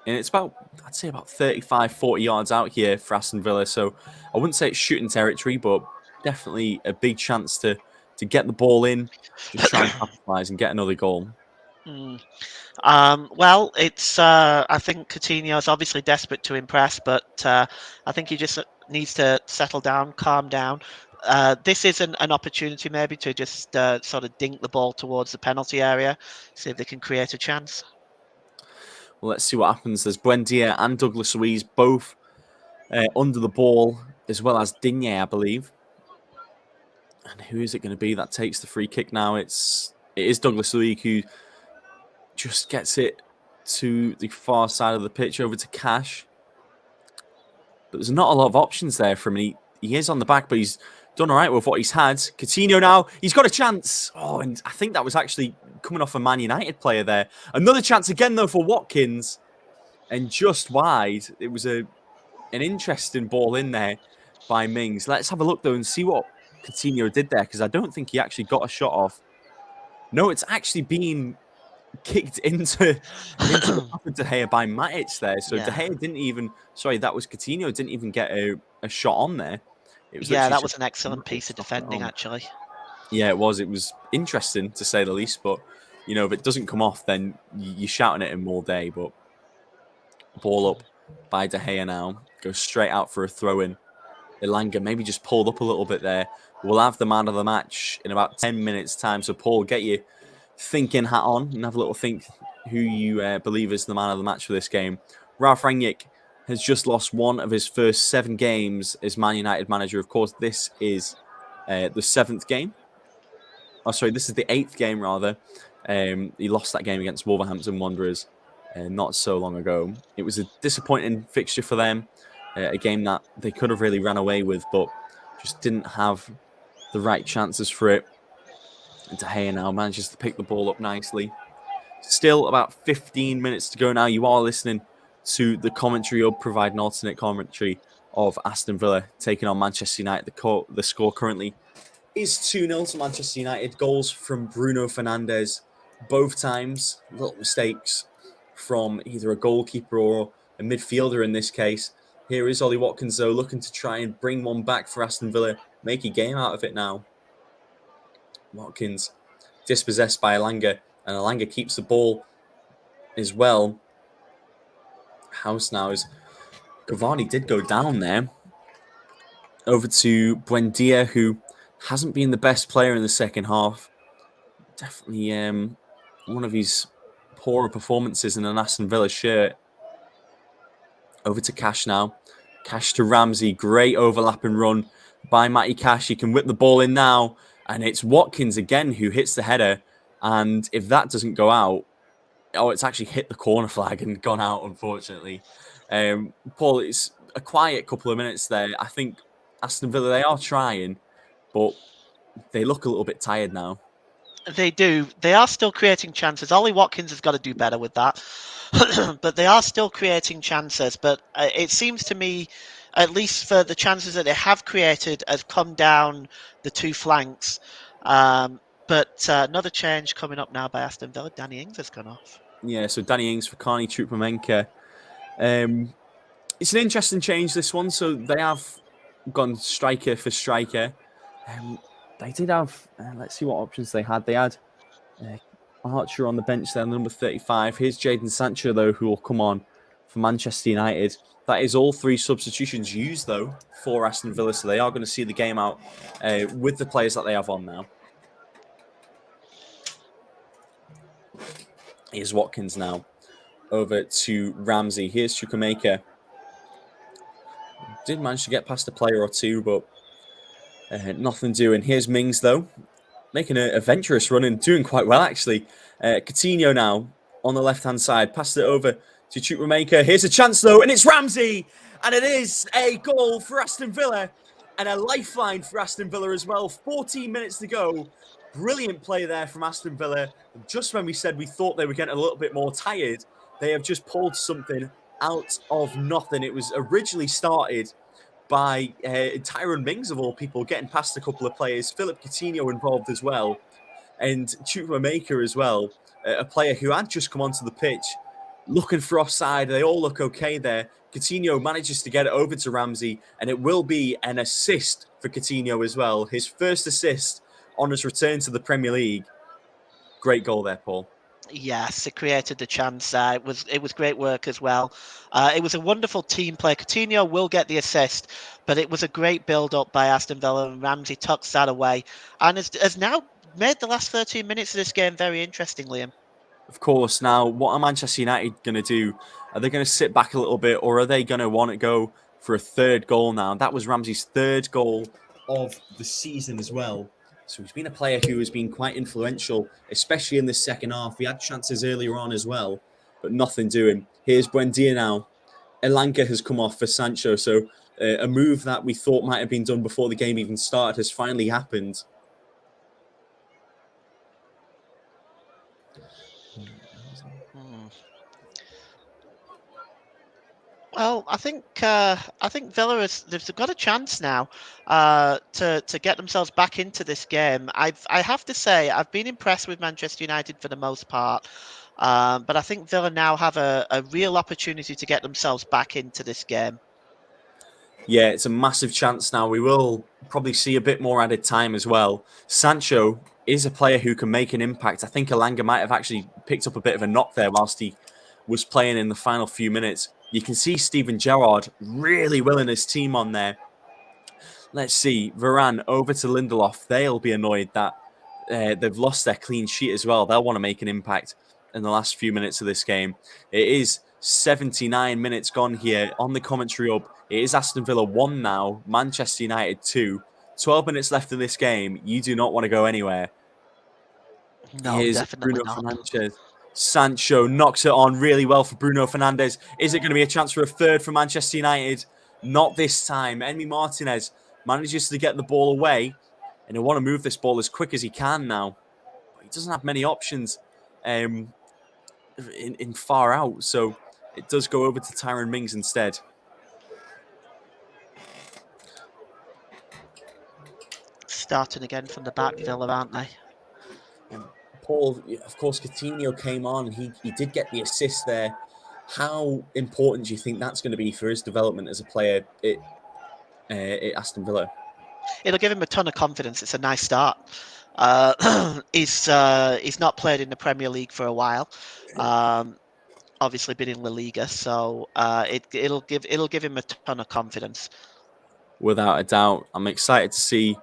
And it's I'd say about 35, 40 yards out here for Aston Villa. So I wouldn't say it's shooting territory, but definitely a big chance to get the ball in, just try and capitalize and get another goal. Well, it's I think Coutinho is obviously desperate to impress, but I think he just needs to settle down, calm down. This is an opportunity maybe to just sort of dink the ball towards the penalty area, see if they can create a chance. Well, let's see what happens. There's Buendia and Douglas Luiz both under the ball, as well as Digne, I believe. And who is it going to be that takes the free kick now? It is Douglas Luiz who just gets it to the far side of the pitch over to Cash. But there's not a lot of options there for him. He is on the back, but he's done all right with what he's had. Coutinho now, he's got a chance. Oh, and I think that was actually coming off a Man United player there. Another chance again, though, for Watkins. And just wide. It was an interesting ball in there by Mings. Let's have a look, though, and see what Coutinho did there, because I don't think he actually got a shot off. No, it's actually been kicked into the back of De Gea by Matic there. So Yeah. De Gea didn't even. Sorry, that was Coutinho. Didn't even get a shot on there. It was Yeah, literally that just was an excellent Matic piece of stopping it defending, on. actually. Yeah, it was. It was interesting to say the least. But if it doesn't come off, then you're shouting at him all day. But ball up by De Gea now, goes straight out for a throw in. Elanga maybe just pulled up a little bit there. We'll have the man of the match in about 10 minutes' time. So, Paul, get your thinking hat on and have a little think who you believe is the man of the match for this game. Ralf Rangnick has just lost one of his first 7 games as Man United manager. Of course, this is the 7th game. Oh, sorry, this is the 8th game, rather. He lost that game against Wolverhampton Wanderers not so long ago. It was a disappointing fixture for them, a game that they could have really ran away with, but just didn't have the right chances for it. And De Gea now manages to pick the ball up nicely. Still about 15 minutes to go now. You are listening to the commentary hub, providing alternate commentary of Aston Villa taking on Manchester United. The score currently is 2-0 to Manchester United. Goals from Bruno Fernandes. Both times, little mistakes from either a goalkeeper or a midfielder in this case. Here is Ollie Watkins, though, looking to try and bring one back for Aston Villa. Make a game out of it now. Watkins dispossessed by Elanga, and Elanga keeps the ball as well. House now is Cavani did go down there. Over to Buendia, who hasn't been the best player in the second half. Definitely one of his poorer performances in an Aston Villa shirt. Over to Cash now. Cash to Ramsey. Great overlapping run by Matty Cash. He can whip the ball in now. And it's Watkins again who hits the header. And if that doesn't go out, it's actually hit the corner flag and gone out, unfortunately. Paul, it's a quiet couple of minutes there. I think Aston Villa, they are trying, but they look a little bit tired now. They do. They are still creating chances. Ollie Watkins has got to do better with that. But they are still creating chances. But it seems to me, at least for the chances that they have created, has come down the 2 flanks. But another change coming up now by Aston Villa. Danny Ings has gone off. Yeah, so Danny Ings for Carney Chukwuemeka. It's an interesting change, this one. So they have gone striker for striker. They did have, let's see what options they had. They had Archer on the bench there, number 35. Here's Jadon Sancho, though, who will come on for Manchester United. That is all 3 substitutions used, though, for Aston Villa. So they are going to see the game out with the players that they have on now. Here's Watkins now. Over to Ramsey. Here's Chukwuemeka. Did manage to get past a player or two, but nothing doing. Here's Mings, though, making a venturous run and doing quite well, actually. Coutinho now on the left-hand side. Passed it over to Chukwuemeka. Here's a chance, though, and it's Ramsey! And it is a goal for Aston Villa and a lifeline for Aston Villa as well. 14 minutes to go. Brilliant play there from Aston Villa. Just when we said we thought they were getting a little bit more tired, they have just pulled something out of nothing. It was originally started by Tyrone Mings, of all people, getting past a couple of players. Philip Coutinho involved as well. And Chukwuemeka as well, a player who had just come onto the pitch, looking for offside. They all look okay there. Coutinho manages to get it over to Ramsey, and it will be an assist for Coutinho as well. His first assist on his return to the Premier League. Great goal there, Paul. Yes, it created the chance. It was great work as well. It was a wonderful team play. Coutinho will get the assist, but it was a great build-up by Aston Villa, and Ramsey tucks that away and has now made the last 13 minutes of this game very interesting, Liam. Of course. Now, what are Manchester United going to do? Are they going to sit back a little bit, or are they going to want to go for a 3rd goal now? That was Ramsey's 3rd goal of the season as well. So he's been a player who has been quite influential, especially in the second half. He had chances earlier on as well, but nothing doing. Here's Buendia now. Elanga has come off for Sancho. So a move that we thought might have been done before the game even started has finally happened. Well, I think Villa they've got a chance now to get themselves back into this game. I have to say I've been impressed with Manchester United for the most part. But I think Villa now have a real opportunity to get themselves back into this game. Yeah, it's a massive chance now. We will probably see a bit more added time as well. Sancho is a player who can make an impact. I think Elanga might have actually picked up a bit of a knock there whilst he was playing in the final few minutes. You can see Steven Gerrard really willing his team on there. Let's see, Varane over to Lindelof. They'll be annoyed that they've lost their clean sheet as well. They'll want to make an impact in the last few minutes of this game. It is 79 minutes gone here on the commentary hub. It is Aston Villa 1 now, Manchester United 2. 12 minutes left in this game. You do not want to go anywhere. No, Here's definitely Bruno not. Fernandes. Sancho knocks it on really well for Bruno Fernandes. Is it going to be a chance for a third for Manchester United? Not this time. Emi Martinez manages to get the ball away, and he'll want to move this ball as quick as he can now. But he doesn't have many options in far out, so it does go over to Tyrone Mings instead. Starting again from the back, Villa, aren't they? Paul, of course, Coutinho came on. He did get the assist there. How important do you think that's going to be for his development as a player at Aston Villa? It'll give him a ton of confidence. It's a nice start. He's not played in the Premier League for a while. Obviously been in La Liga, so it'll give him a ton of confidence. Without a doubt, I'm excited to see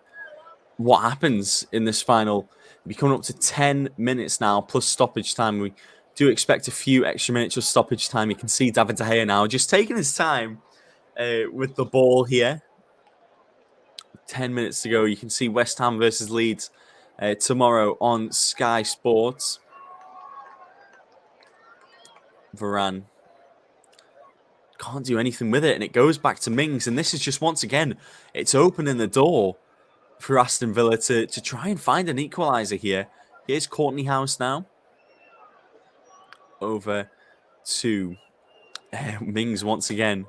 what happens in this final. We're coming up to 10 minutes now, plus stoppage time. We do expect a few extra minutes of stoppage time. You can see David De Gea now just taking his time with the ball here. 10 minutes to go. You can see West Ham versus Leeds tomorrow on Sky Sports. Varane can't do anything with it, and it goes back to Mings. And this is just, once again, it's opening the door for Aston Villa to try and find an equaliser here. Here's Courtney House now. Over to Mings once again.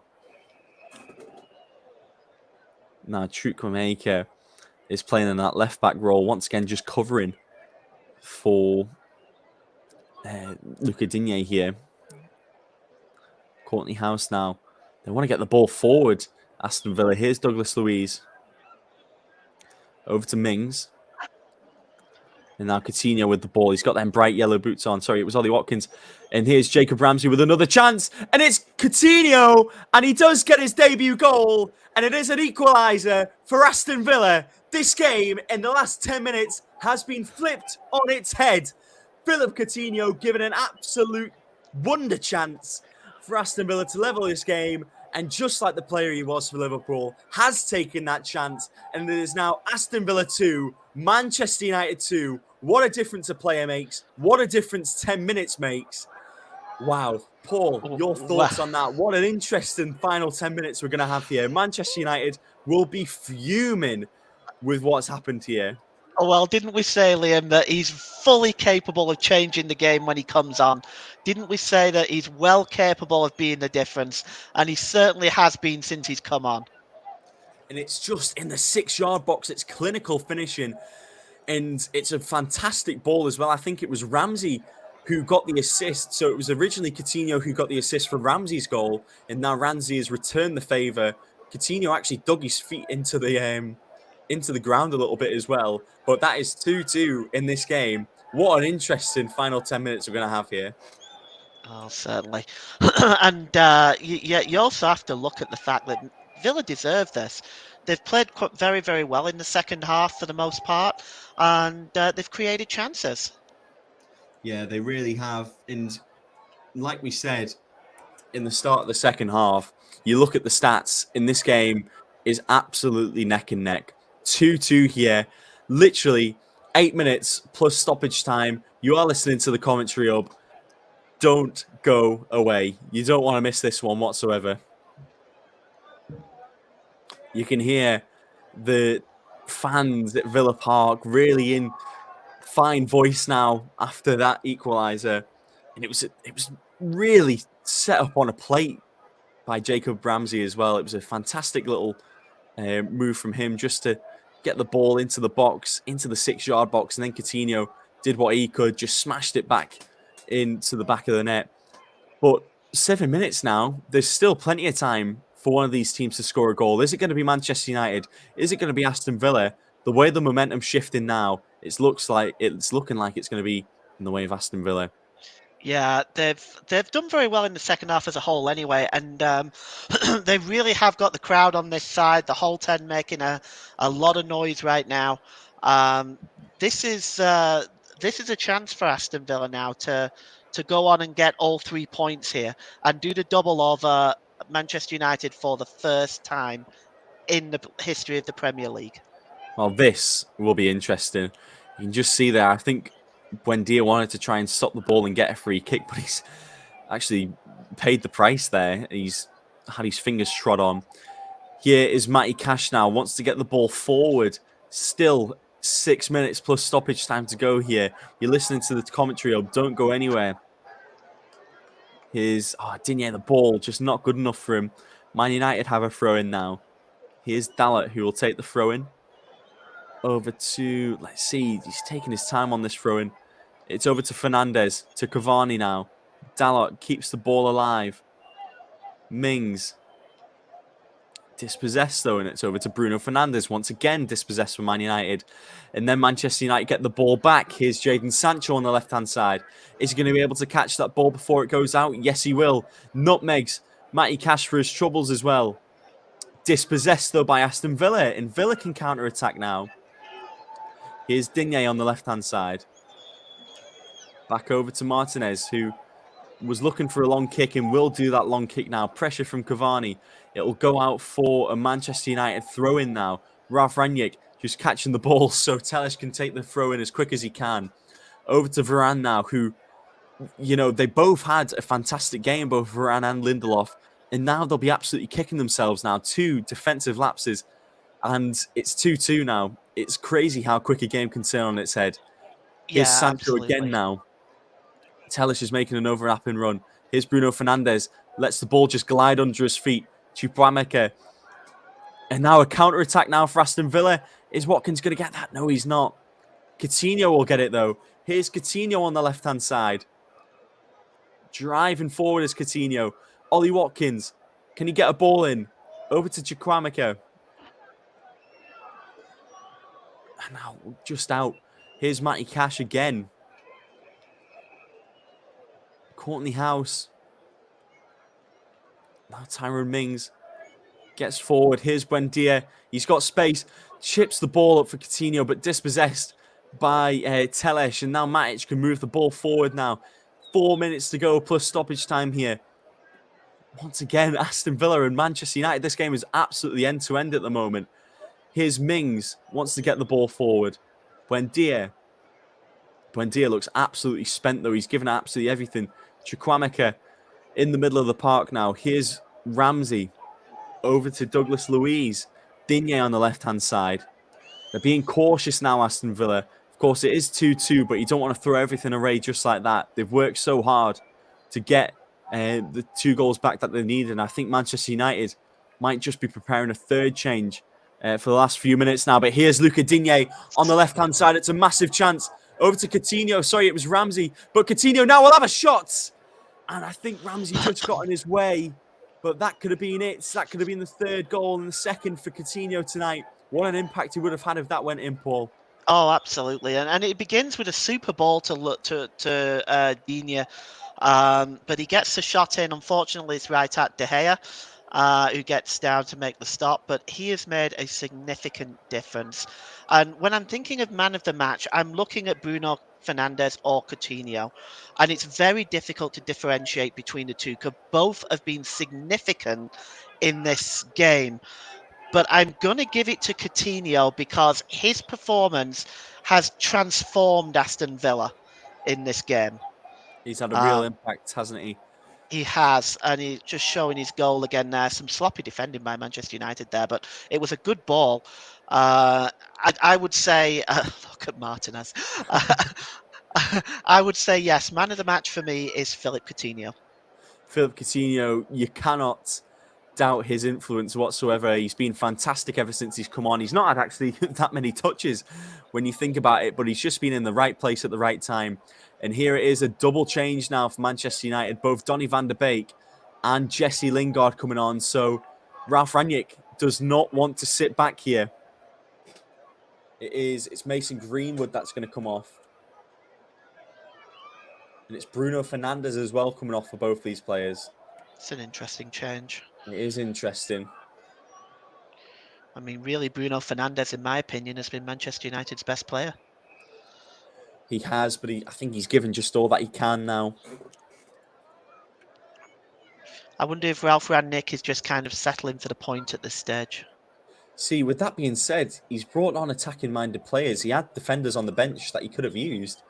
Now, Chukwuemeka is playing in that left-back role, once again just covering for Luca Digne here. Courtney House now. They want to get the ball forward, Aston Villa. Here's Douglas Luiz. Over to Mings. And now Coutinho with the ball. He's got them bright yellow boots on. Sorry, it was Ollie Watkins. And here's Jacob Ramsey with another chance. And it's Coutinho. And he does get his debut goal. And it is an equaliser for Aston Villa. This game, in the last 10 minutes, has been flipped on its head. Philip Coutinho given an absolute wonder chance for Aston Villa to level this game. And just like the player he was for Liverpool, has taken that chance. And it is now Aston Villa 2, Manchester United 2. What a difference a player makes. What a difference 10 minutes makes. Wow. Paul, your thoughts on that? What an interesting final 10 minutes we're going to have here. Manchester United will be fuming with what's happened here. Oh, well, didn't we say, Liam, that he's fully capable of changing the game when he comes on? Didn't we say that he's well capable of being the difference? And he certainly has been since he's come on. And it's just in the 6-yard box. It's clinical finishing. And it's a fantastic ball as well. I think it was Ramsey who got the assist. So it was originally Coutinho who got the assist for Ramsey's goal. And now Ramsey has returned the favour. Coutinho actually dug his feet into the ground a little bit as well. But that is 2-2 in this game. What an interesting final 10 minutes we're going to have here. Oh, certainly. And you also have to look at the fact that Villa deserve this. They've played very, very well in the second half for the most part, and they've created chances. Yeah, they really have. And like we said in the start of the second half, you look at the stats in this game is absolutely neck and neck. 2-2 here. Literally 8 minutes plus stoppage time. You are listening to the commentary hub. Don't go away. You don't want to miss this one whatsoever. You can hear the fans at Villa Park really in fine voice now after that equaliser. And it was really set up on a plate by Jacob Ramsey as well. It was a fantastic little move from him just to get the ball into the box, into the 6-yard box. And then Coutinho did what he could, just smashed it back into the back of the net. But 7 minutes now, there's still plenty of time for one of these teams to score a goal. Is it going to be Manchester United? Is it going to be Aston Villa? The way the momentum's shifting now, it's looking like it's going to be in the way of Aston Villa. Yeah, they've done very well in the second half as a whole anyway, and they really have got the crowd on this side. The whole 10 making a lot of noise right now. This is a chance for Aston Villa now to go on and get all 3 points here and do the double over Manchester United for the first time in the history of the Premier League. Well, this will be interesting. You can just see there, I think Buendia wanted to try and stop the ball and get a free kick, but he's actually paid the price there. He's had his fingers trod on. Here is Matty Cash now, wants to get the ball forward. Still 6 minutes plus stoppage time to go here. You're listening to the commentary, don't go anywhere. Here's Digne, the ball, just not good enough for him. Man United have a throw-in now. Here's Dalot, who will take the throw-in. Over to, let's see, he's taking his time on this throw-in. It's over to Fernandez, to Cavani now. Dalot keeps the ball alive. Mings. Dispossessed though, and it's over to Bruno Fernandes. Once again, dispossessed for Man United. And then Manchester United get the ball back. Here's Jadon Sancho on the left-hand side. Is he going to be able to catch that ball before it goes out? Yes, he will. Nutmegs Matty Cash for his troubles as well. Dispossessed though by Aston Villa, and Villa can counter-attack now. Here's Digne on the left-hand side. Back over to Martinez, who was looking for a long kick and will do that long kick now. Pressure from Cavani. It'll go out for a Manchester United throw-in now. Ralf Rangnick just catching the ball so Telles can take the throw-in as quick as he can. Over to Varane now, who, they both had a fantastic game, both Varane and Lindelof. And now they'll be absolutely kicking themselves now. 2 defensive lapses. And it's 2-2 now. It's crazy how quick a game can turn on its head. Here's Sancho absolutely. again now. Telles is making an overlapping run. Here's Bruno Fernandes. Lets the ball just glide under his feet. Chukwuemeka. And now a counter-attack now for Aston Villa. Is Watkins going to get that? No, he's not. Coutinho will get it, though. Here's Coutinho on the left-hand side. Driving forward is Coutinho. Ollie Watkins. Can he get a ball in? Over to Chukwuemeka. And now just out. Here's Matty Cash again. Courtney House. Now Tyrone Mings gets forward. Here's Buendia. He's got space. Chips the ball up for Coutinho, but dispossessed by Telles. And now Matic can move the ball forward now. 4 minutes to go plus stoppage time here. Once again, Aston Villa and Manchester United. This game is absolutely end-to-end at the moment. Here's Mings. Wants to get the ball forward. Buendia looks absolutely spent, though. He's given absolutely everything. Chukwuemeka in the middle of the park now. Here's Ramsey. Over to Douglas Luiz. Digne on the left-hand side. They're being cautious now, Aston Villa. Of course, it is 2-2, but you don't want to throw everything away just like that. They've worked so hard to get the 2 goals back that they needed. And I think Manchester United might just be preparing a third change for the last few minutes now. But here's Luca Digne on the left-hand side. It's a massive chance. Over to Coutinho. Sorry, it was Ramsey. But Coutinho now will have a shot. And I think Ramsey just got in his way. But that could have been it. That could have been the 3rd goal and the 2nd for Coutinho tonight. What an impact he would have had if that went in, Paul. Oh, absolutely. And it begins with a super ball to Digne. But he gets the shot in. Unfortunately, it's right at De Gea, who gets down to make the stop. But he has made a significant difference. And when I'm thinking of man of the match, I'm looking at Bruno Fernandes or Coutinho. And it's very difficult to differentiate between the two because both have been significant in this game. But I'm going to give it to Coutinho because his performance has transformed Aston Villa in this game. He's had a real impact, hasn't he? He has, and he's just showing his goal again there. Some sloppy defending by Manchester United there, but it was a good ball. I would say, look at Martinez. I would say, yes, man of the match for me is Philippe Coutinho. Philippe Coutinho, you cannot doubt his influence whatsoever. He's been fantastic ever since he's come on. He's not had actually that many touches when you think about it, but he's just been in the right place at the right time. And here it is, a double change now for Manchester United. Both Donny van der Beek and Jesse Lingard coming on. So Ralf Rangnick does not want to sit back here. It's Mason Greenwood that's going to come off. And it's Bruno Fernandes as well coming off for both these players. It's an interesting change. It is interesting. I mean, really, Bruno Fernandes, in my opinion, has been Manchester United's best player. He has, but I think he's given just all that he can now. I wonder if Ralf Rangnick is just kind of settling for the point at this stage. See, with that being said, he's brought on attacking-minded players. He had defenders on the bench that he could have used.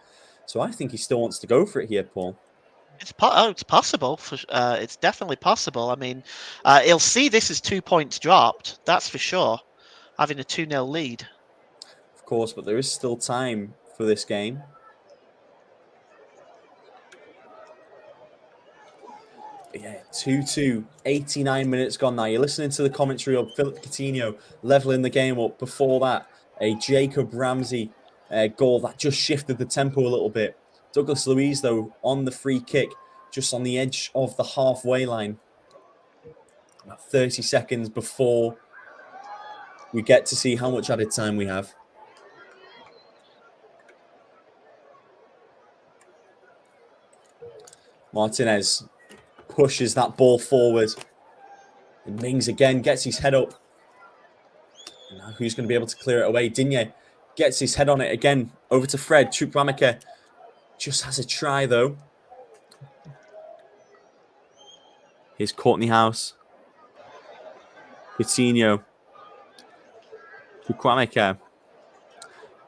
So I think he still wants to go for it here, Paul. It's possible. It's definitely possible. I mean, he'll see this as 2 points dropped. That's for sure. Having a 2-0 lead. Of course, but there is still time for this game. Yeah, 2-2, 89 minutes gone now. You're listening to the commentary of Philip Coutinho leveling the game up. Before that, a Jacob Ramsey goal that just shifted the tempo a little bit. Douglas Luiz, though, on the free kick, just on the edge of the halfway line. About 30 seconds before we get to see how much added time we have. Martinez pushes that ball forward. And Mings again gets his head up. And now who's going to be able to clear it away? Digne gets his head on it again. Over to Fred. Chukwuemeka just has a try, though. Here's Courtney House. Coutinho. Chukwuemeka.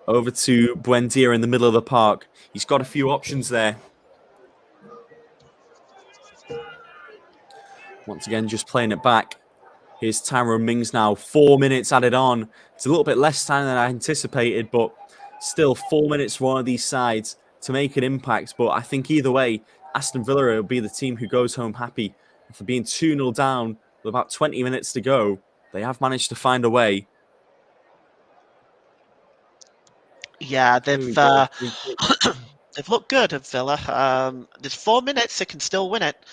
Over to Buendia in the middle of the park. He's got a few options there. Once again, just playing it back. Here's Tyrone Mings now. 4 minutes added on. It's a little bit less time than I anticipated, but still 4 minutes for one of these sides to make an impact. But I think either way, Aston Villa will be the team who goes home happy. After being 2-0 down with about 20 minutes to go, they have managed to find a way. Yeah, they've they've looked good at Villa. There's 4 minutes, they can still win it.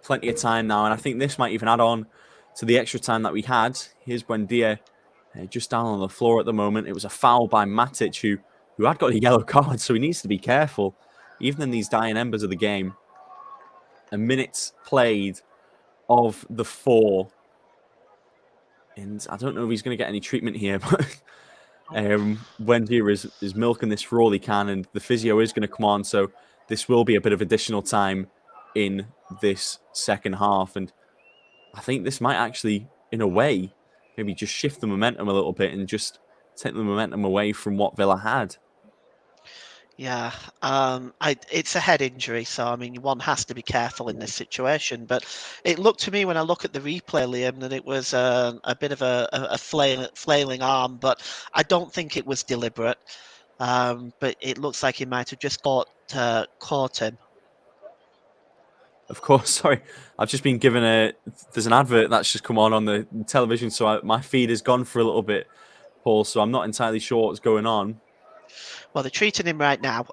Plenty of time now, and I think this might even add on to the extra time that we had. Here's Buendia just down on the floor at the moment. It was a foul by Matic, who had got a yellow card, so he needs to be careful, even in these dying embers of the game. A minute played of the 4. And I don't know if he's going to get any treatment here, but Buendia is milking this for all he can, and the physio is going to come on, so this will be a bit of additional time in this second half. And I think this might actually, in a way, maybe just shift the momentum a little bit and just take the momentum away from what Villa had. Yeah, it's a head injury, so I mean, one has to be careful in this situation. But it looked to me, when I look at the replay, Liam, that it was a bit of a flailing arm, but I don't think it was deliberate. But it looks like he might have just caught him. Of course, sorry. I've just been given there's an advert that's just come on the television, so my feed has gone for a little bit, Paul, so I'm not entirely sure what's going on. Well, they're treating him right now.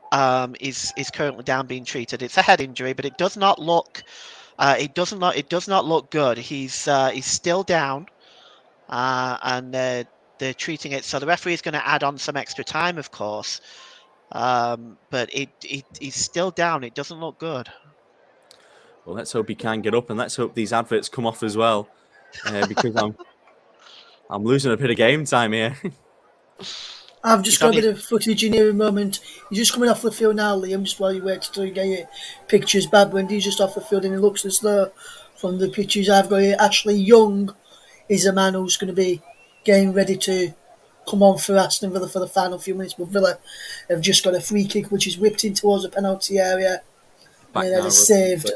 Is currently down being treated. It's a head injury, but it does not look. It does not look good. He's still down, and they're treating it. So the referee is going to add on some extra time, of course. But he's still down. It doesn't look good. Well, let's hope he can get up, and let's hope these adverts come off as well, because I'm losing a bit of game time here. I've just got a bit of footage in here a moment. He's just coming off the field now, Liam, just while you wait till you get your pictures. Bad when he's just off the field, and it looks as though, from the pictures I've got here, Ashley Young is a man who's going to be getting ready to come on for Aston Villa for the final few minutes. But Villa have just got a free kick, which is whipped in towards the penalty area. Back and now, that is saved.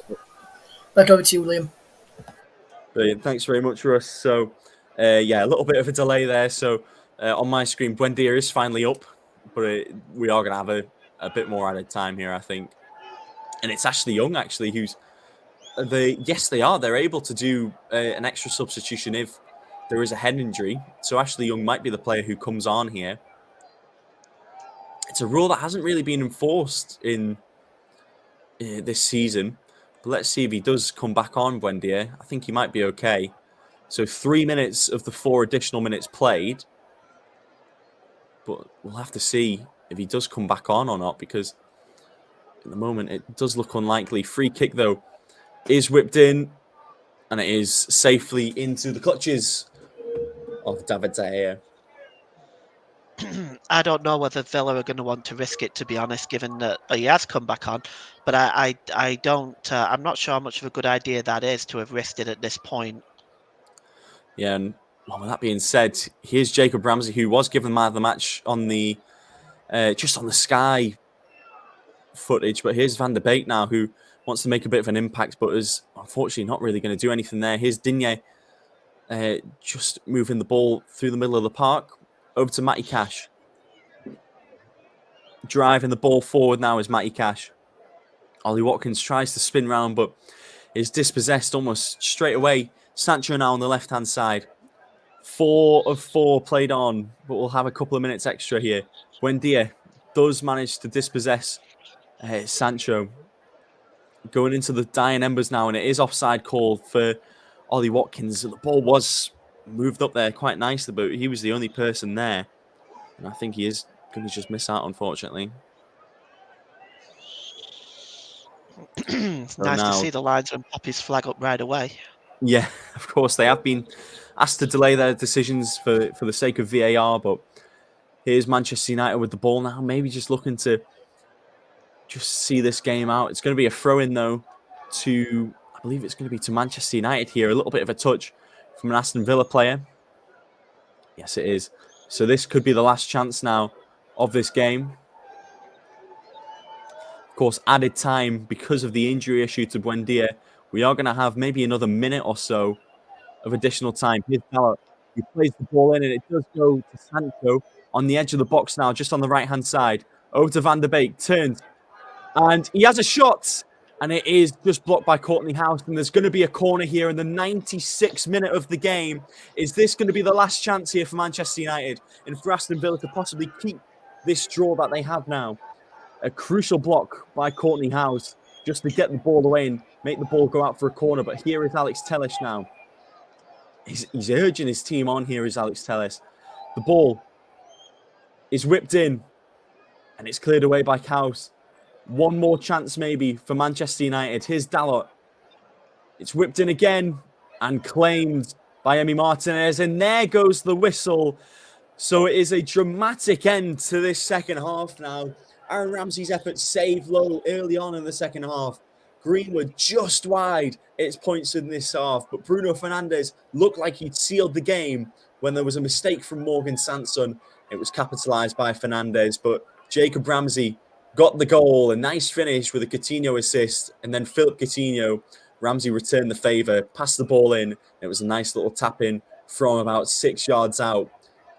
Back over to you, Liam. Brilliant. Thanks very much, Russ. So, a little bit of a delay there. So, on my screen, Buendia is finally up, but we are going to have a bit more added time here, I think. And it's Ashley Young, actually, who's Yes, they are. They're able to do an extra substitution if there is a head injury. So Ashley Young might be the player who comes on here. It's a rule that hasn't really been enforced in this season. But let's see if he does come back on, Buendia. I think he might be okay. So 3 minutes of the 4 additional minutes played. But we'll have to see if he does come back on or not, because at the moment it does look unlikely. Free kick, though, is whipped in, and it is safely into the clutches of David De Gea. I don't know whether Villa are going to want to risk it, to be honest, given that he has come back on. But I don't. I'm not sure how much of a good idea that is to have risked it at this point. Yeah, and well, with that being said, here's Jacob Ramsey, who was given man of the match on the just on the Sky footage. But here's Van der Beek now, who wants to make a bit of an impact, but is unfortunately not really going to do anything there. Here's Digne just moving the ball through the middle of the park over to Matty Cash. Driving the ball forward now is Matty Cash. Ollie Watkins tries to spin round, but is dispossessed almost straight away. Sancho now on the left-hand side. 4 of 4 played on, but we'll have a couple of minutes extra here. Buendia does manage to dispossess Sancho. Going into the dying embers now, and it is offside called for Ollie Watkins. The ball was moved up there quite nicely, but he was the only person there. And I think he is going to just miss out, unfortunately. It's So nice now, to see the linesman pop his flag up right away. Yeah, of course, they have been asked to delay their decisions for the sake of VAR, but here's Manchester United with the ball now, maybe just looking to just see this game out. It's going to be a throw-in, though, to, I believe it's going to be to Manchester United here. A little bit of a touch from an Aston Villa player. Yes, it is. So this could be the last chance now of this game. Of course, added time because of the injury issue to Buendia. We are going to have maybe another minute or so of additional time. Here's Ballot. He plays the ball in, and it does go to Sancho on the edge of the box now, just on the right-hand side. Over to Van der Beek, turns, and he has a shot, and it is just blocked by Courtney House, and there's going to be a corner here in the 96th minute of the game. Is this going to be the last chance here for Manchester United and for Aston Villa to possibly keep this draw that they have now? A crucial block by Courtney House just to get the ball away and make the ball go out for a corner, but here is Alex Telles now. He's urging his team on here, is Alex Telles. The ball is whipped in, and it's cleared away by House. One more chance maybe for Manchester United. Here's Dalot. It's whipped in again and claimed by Emi Martinez, and there goes the whistle. So it is a dramatic end to this second half now. Aaron Ramsey's efforts saved low early on in the second half. Greenwood just wide its points in this half, but Bruno Fernandes looked like he'd sealed the game when there was a mistake from Morgan Sanson. It was capitalised by Fernandes, but Jacob Ramsey got the goal. A nice finish with a Coutinho assist, and then Philip Coutinho. Ramsey returned the favour, passed the ball in. It was a nice little tap in from about 6 yards out.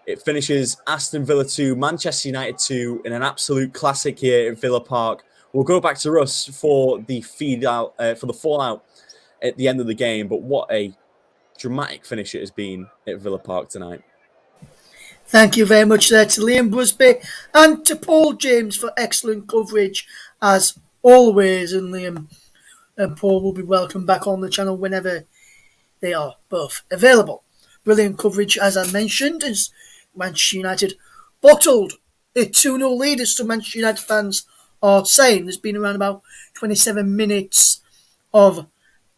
It finishes Aston Villa 2, Manchester United 2 in an absolute classic here at Villa Park. We'll go back to Russ for the fallout at the end of the game. But what a dramatic finish it has been at Villa Park tonight. Thank you very much there to Liam Busby and to Paul James for excellent coverage as always. And Liam and Paul will be welcome back on the channel whenever they are both available. Brilliant coverage, as I mentioned, as Manchester United bottled a 2-0 lead, as some Manchester United fans are saying. There's been around about 27 minutes of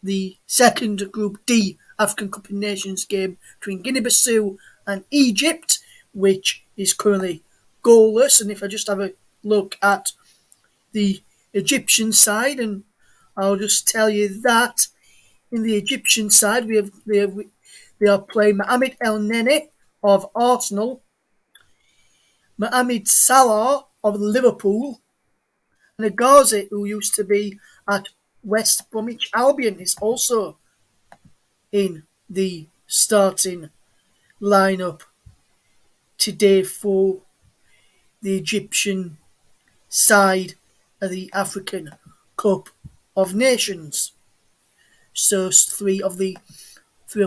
the second Group D African Cup of Nations game between Guinea-Bissau and Egypt, which is currently goalless. And if I just have a look at the Egyptian side, and I'll just tell you that in the Egyptian side they are playing Mohamed El Nene of Arsenal, Mohamed Salah of Liverpool, and Agazi, who used to be at West Bromwich Albion, is also in the starting lineup today for the Egyptian side of the African Cup of Nations. So three of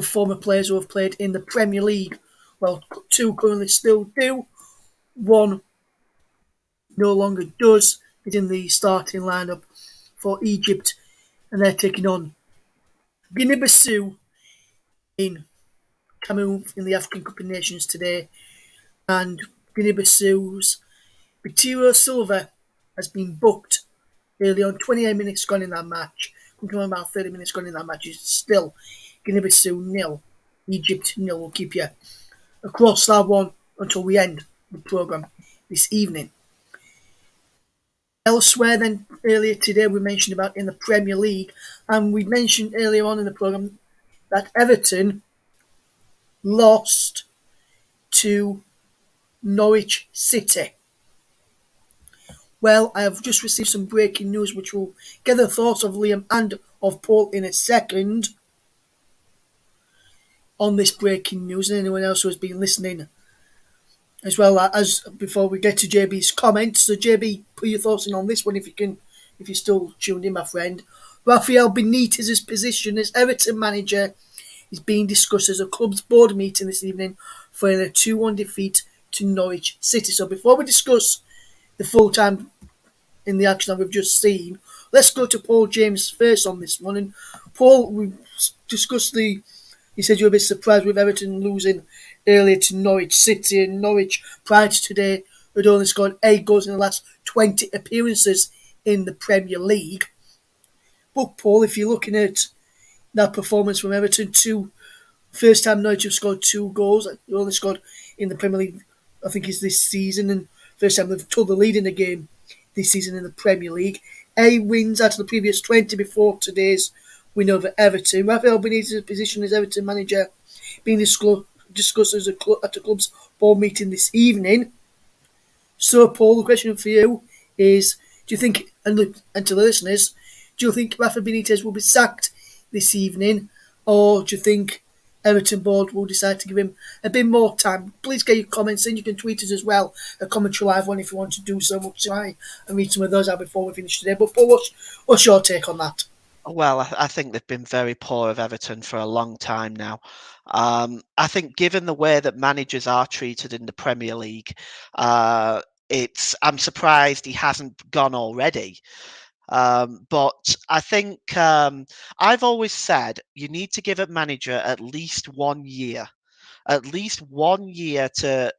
former players who have played in the Premier League. Well, two currently still do. One no longer does. Is in the starting lineup for Egypt, and they're taking on Guinea-Bissau in Cameroon in the African Cup of Nations today. And Guinea-Bissau's Batiro Silva has been booked early on. 28 minutes gone in that match. Come on, about 30 minutes gone in that match. It's still Guinea-Bissau 0, Egypt 0. We'll keep you across that one until we end the programme this evening. Elsewhere, then, earlier today we mentioned about in the Premier League, and we mentioned earlier on in the programme that Everton lost to Norwich City. Well, I have just received some breaking news which will get the thoughts of Liam and of Paul in a second on this breaking news, and anyone else who has been listening as well as before we get to JB's comments. So JB, put your thoughts in on this one if you can, if you're still tuned in, my friend. Rafael Benitez's position as Everton manager is being discussed as a club's board meeting this evening following a 2-1 defeat to Norwich City. So before we discuss the full-time in the action that we've just seen, let's go to Paul James first on this one. And Paul, we discussed you said you were a bit surprised with Everton losing earlier to Norwich City, and Norwich prior to today had only scored 8 goals in the last 20 appearances in the Premier League. But Paul, if you're looking at that performance from Everton, first time Norwich have scored 2 goals. They only scored in the Premier League, I think, is this season, and first time they've took the lead in the game this season in the Premier League. 8 wins out of the previous 20 before today's win over Everton. Rafael Benitez's position as Everton manager being discussed as at the club's board meeting this evening. So, Paul, the question for you is: do you think, and to the listeners, do you think Rafa Benitez will be sacked this evening, or do you think Everton board will decide to give him a bit more time? Please get your comments in. You can tweet us as well, a Commentary Live one if you want to do so. We'll try and read some of those out before we finish today. But Paul, what's your take on that? Well, I think they've been very poor of Everton for a long time now. I think given the way that managers are treated in the Premier League, I'm surprised he hasn't gone already. But I think I've always said you need to give a manager at least 1 year. At least 1 year to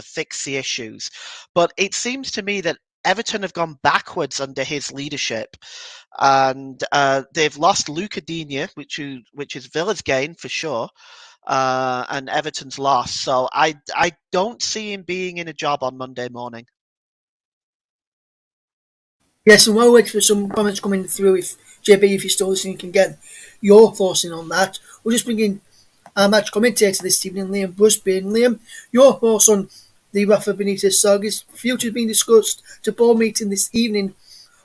fix the issues. But it seems to me that Everton have gone backwards under his leadership, and they've lost Luca Digne, which is Villa's gain for sure, and Everton's loss. So I don't see him being in a job on Monday morning. Yes, and while we wait for some comments coming through, if JB, if you're still listening, you can get your thoughts in on that. We'll just bring in our match commentator this evening, Liam Busby. And Liam, your thoughts on the Rafa Benitez saga's future being discussed to board meeting this evening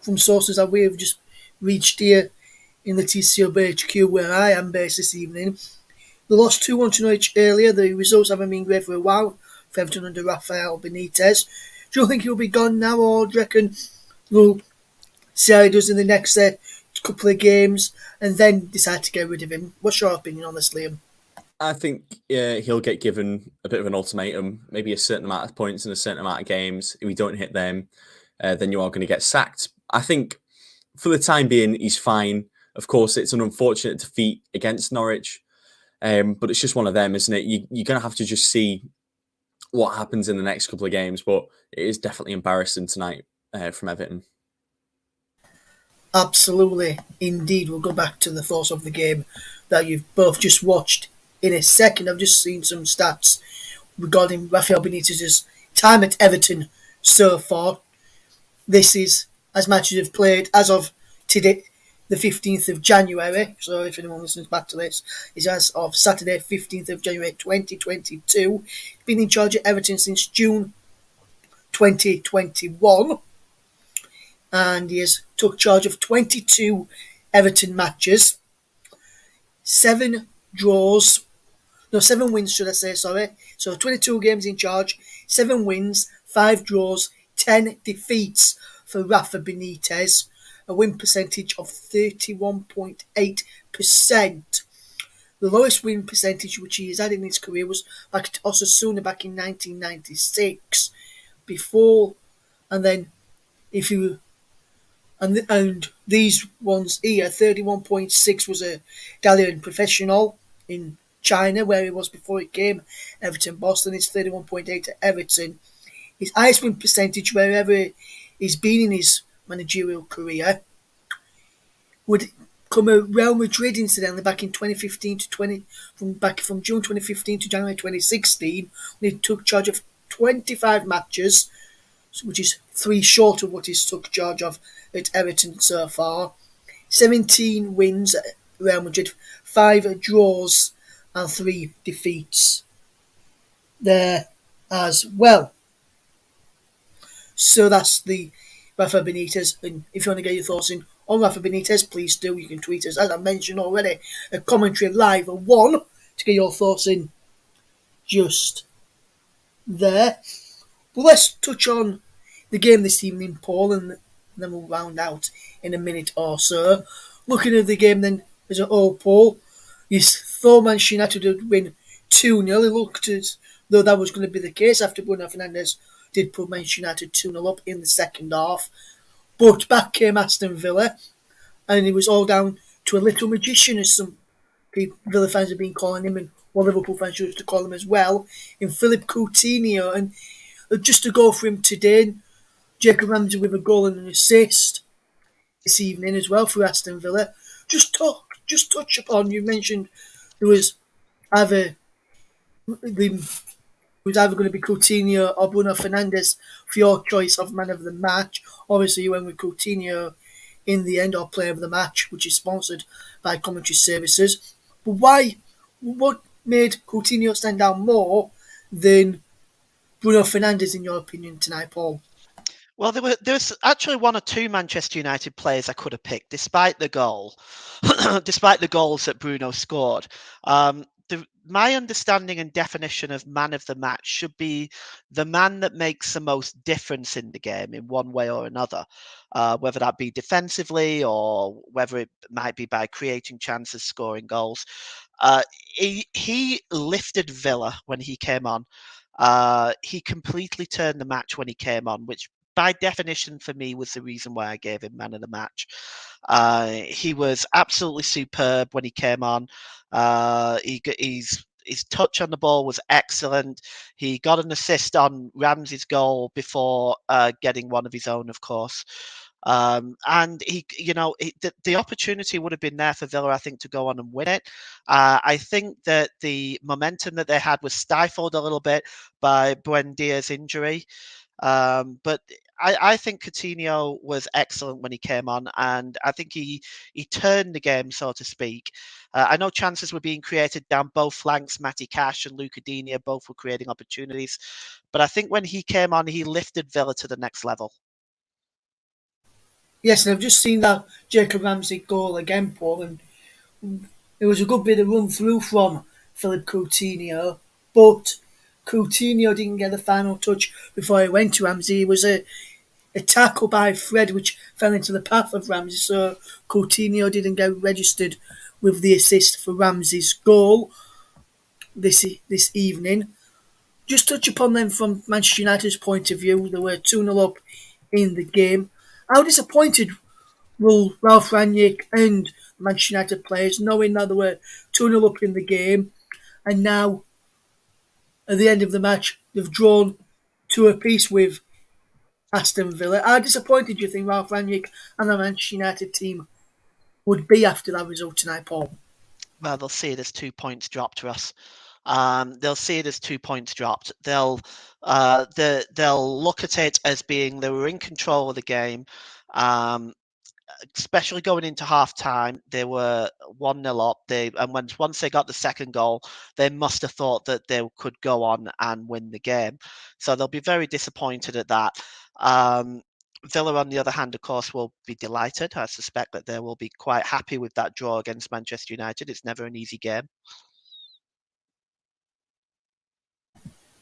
from sources that we have just reached here in the TCOB HQ where I am based this evening. They lost 2-1 to Norwich earlier. The results haven't been great for a while for Everton under Rafael Benitez. Do you think he'll be gone now, or do you reckon we'll see how he does in the next couple of games and then decide to get rid of him? What's your opinion on this, Liam? I think he'll get given a bit of an ultimatum, maybe a certain amount of points in a certain amount of games. If we don't hit them, then you are going to get sacked. I think for the time being, he's fine. Of course, it's an unfortunate defeat against Norwich, but it's just one of them, isn't it? You're going to have to just see what happens in the next couple of games, but it is definitely embarrassing tonight from Everton. Absolutely, indeed. We'll go back to the thoughts of the game that you've both just watched in a second. I've just seen some stats regarding Rafael Benitez's time at Everton so far. This is as matches have played as of today, the 15th of January. So if anyone listens back to this, it's as of Saturday, 15th of January 2022. He's been in charge at Everton since June 2021. And he has took charge of 22 Everton matches, 7 wins, should I say, sorry. So 22 games in charge, 7 wins, 5 draws, 10 defeats for Rafa Benitez. a win percentage of 31.8%. The lowest win percentage which he has had in his career was back at Osasuna back in 1996. Before, and then if you and these ones here, 31.6 was a Dalian professional in China, where he was before he came Everton Boston. Is 31.8 at Everton. His highest win percentage wherever he's been in his managerial career would come at Real Madrid, incidentally, back in 2015 to 20 from June 2015 to January 2016, when he took charge of 25 matches, which is 3 short of what he's took charge of at Everton so far. 17 wins at Real Madrid, 5 draws and 3 defeats there as well. So that's the Rafa Benitez. And if you want to get your thoughts in on Rafa Benitez, please do. You can tweet us, as I mentioned already, a commentary live at 1 to get your thoughts in just there. But let's touch on the game this evening, Paul, and then we'll round out in a minute or so. Looking at the game then as a whole, Paul, you thought Manchester United would win 2-0. It looked as though that was going to be the case after Bruno Fernandes did put Manchester United 2-0 up in the second half. But back came Aston Villa, and it was all down to a little magician, as some Villa fans have been calling him, and what Liverpool fans used to call him as well, in Philippe Coutinho. And just to go for him today, Jacob Ramsey with a goal and an assist this evening as well for Aston Villa. Just touch upon, you mentioned there was either going to be Coutinho or Bruno Fernandes for your choice of man of the match. Obviously, you went with Coutinho in the end, or player of the match, which is sponsored by Commentary Services. But why? What made Coutinho stand out more than Bruno Fernandes, in your opinion, tonight, Paul? Well, there was actually 1 or 2 Manchester United players I could have picked, despite the goal, despite the goals that Bruno scored. My understanding and definition of man of the match should be the man that makes the most difference in the game in one way or another, whether that be defensively or whether it might be by creating chances, scoring goals. He lifted Villa when he came on. He completely turned the match when he came on, which by definition for me was the reason why I gave him man of the match. He was absolutely superb when he came on. His touch on the ball was excellent. He got an assist on Ramsey's goal before getting one of his own, of course. And the opportunity would have been there for Villa, I think, to go on and win it. I think that the momentum that they had was stifled a little bit by Buendia's injury. But I think Coutinho was excellent when he came on, and I think he turned the game, so to speak. I know chances were being created down both flanks. Matty Cash and Luca Digne both were creating opportunities. But I think when he came on, he lifted Villa to the next level. Yes, and I've just seen that Jacob Ramsey goal again, Paul, and it was a good bit of run through from Philippe Coutinho, but Coutinho didn't get the final touch before he went to Ramsey. It was a tackle by Fred which fell into the path of Ramsey, so Coutinho didn't get registered with the assist for Ramsey's goal this evening. Just touch upon them from Manchester United's point of view. They were 2-0 up in the game. How disappointed will Ralph Rangnick and Manchester United players, knowing that they were 2-0 up in the game, and now at the end of the match they've drawn 2 apiece with Aston Villa? How disappointed do you think Ralph Rangnick and the Manchester United team would be after that result tonight, Paul? Well, they'll see it as 2 points dropped to us. They'll see it as 2 points dropped. They'll look at it as being they were in control of the game. Especially going into half time, they were 1-0 up. Once they got the second goal, they must have thought that they could go on and win the game. So they'll be very disappointed at that. Villa, on the other hand, of course, will be delighted. I suspect that they will be quite happy with that draw against Manchester United. It's never an easy game.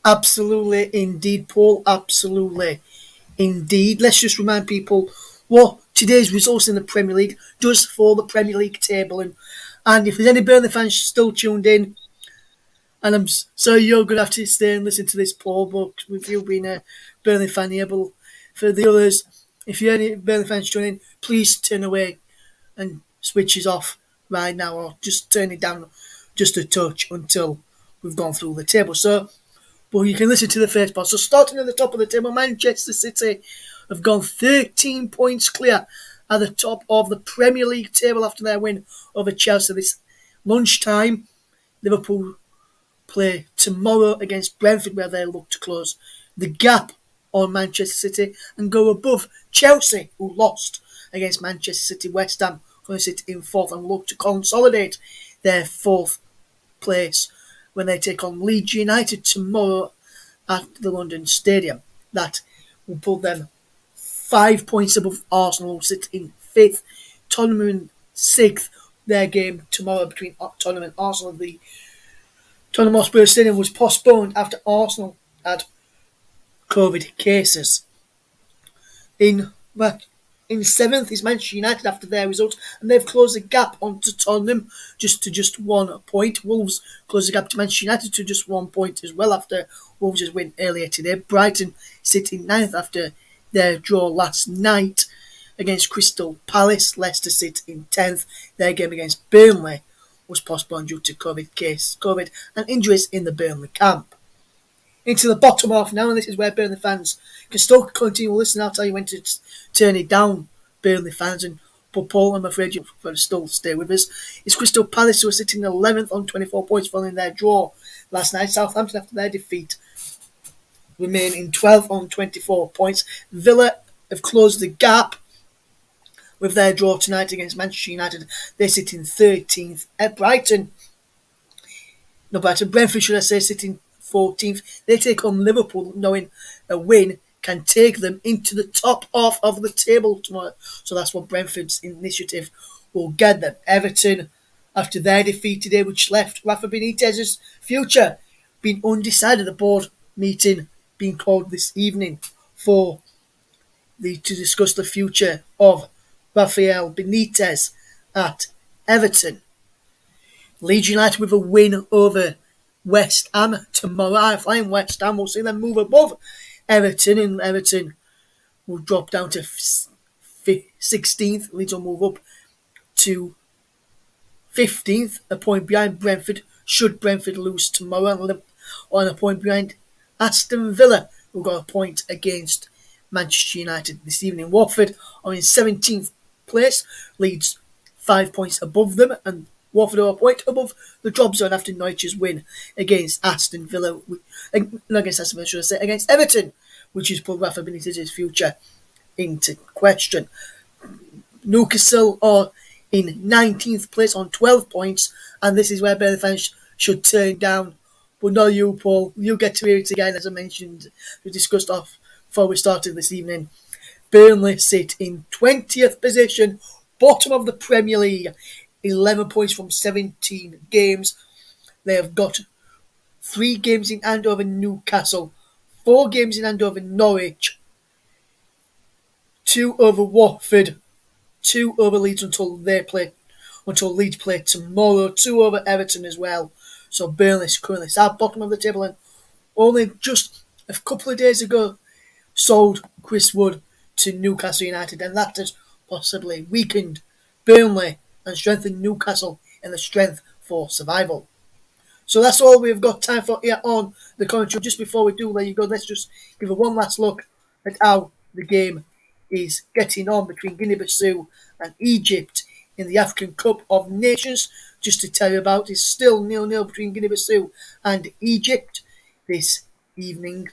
Absolutely, indeed, Paul. Absolutely, indeed. Let's just remind people what today's results in the Premier League just for the Premier League table. And if there's any Burnley fans still tuned in, and I'm sorry you're going to have to stay and listen to this poll, but with you being a Burnley fan here, but for the others, if you're any Burnley fans tuning in, please turn away and switches off right now, or just turn it down just a touch until we've gone through the table. So, but you can listen to the first part. So starting at the top of the table, Manchester City have gone 13 points clear at the top of the Premier League table after their win over Chelsea this lunchtime. Liverpool play tomorrow against Brentford, where they look to close the gap on Manchester City and go above Chelsea, who lost against Manchester City. West Ham going to sit in fourth and look to consolidate their fourth place when they take on Leeds United tomorrow at the London Stadium. That will put them 5 points above Arsenal, who sit in fifth. Tottenham in sixth. Their game tomorrow between Tottenham and Arsenal, the Tottenham Hotspur Stadium, was postponed after Arsenal had COVID cases. In seventh is Manchester United after their result, and they've closed the gap onto Tottenham just 1 point. Wolves closed the gap to Manchester United to just 1 point as well after Wolves' win earlier today. Brighton sit in ninth after their draw last night against Crystal Palace. Leicester sit in 10th. Their game against Burnley was postponed due to COVID and injuries in the Burnley camp. Into the bottom half now, and this is where Burnley fans can still continue listening. I'll tell you when to turn it down, Burnley fans. But Paul, I'm afraid you'll still stay with us. It's Crystal Palace who are sitting 11th on 24 points following their draw last night. Southampton, after their defeat, remain in 12th on 24 points. Villa have closed the gap with their draw tonight against Manchester United. They sit in 13th. Brentford, should I say, sitting 14th. They take on Liverpool, knowing a win can take them into the top half of the table tomorrow. So that's what Brentford's initiative will get them. Everton, after their defeat today, which left Rafa Benitez's future being undecided, the board meeting being called this evening to discuss the future of Rafael Benitez at Everton. Leeds United with a win over West Ham tomorrow. Flying West Ham will see them move above Everton, and Everton will drop down to 16th. Leeds will move up to 15th, a point behind Brentford, should Brentford lose tomorrow, and on a point behind Aston Villa, who got a point against Manchester United this evening. Watford are in 17th place, Leeds 5 points above them, and Watford are a point above the drop zone after Norwich's win against Aston Villa. Not against Aston Villa, should I say, against Everton, which has put Rafa Benitez's future into question. Newcastle are in 19th place on 12 points, and this is where Burnley fans should turn down. But not you, Paul. You get to hear it again, as I mentioned, we discussed off before we started this evening. Burnley sit in 20th position, bottom of the Premier League, 11 points from 17 games. They have got 3 games in hand over Newcastle, 4 games in hand over Norwich, 2 over Watford, 2 over Leeds until Leeds play tomorrow, 2 over Everton as well. So Burnley's currently at bottom of the table, and only just a couple of days ago sold Chris Wood to Newcastle United, and that has possibly weakened Burnley and strengthened Newcastle in the strength for survival. So that's all we've got time for here on the commentary. Just before we do let you go, let's just give one last look at how the game is getting on between Guinea-Bissau and Egypt in the African Cup of Nations. Just to tell you about, it's still 0-0 between Guinea-Bissau and Egypt this evening.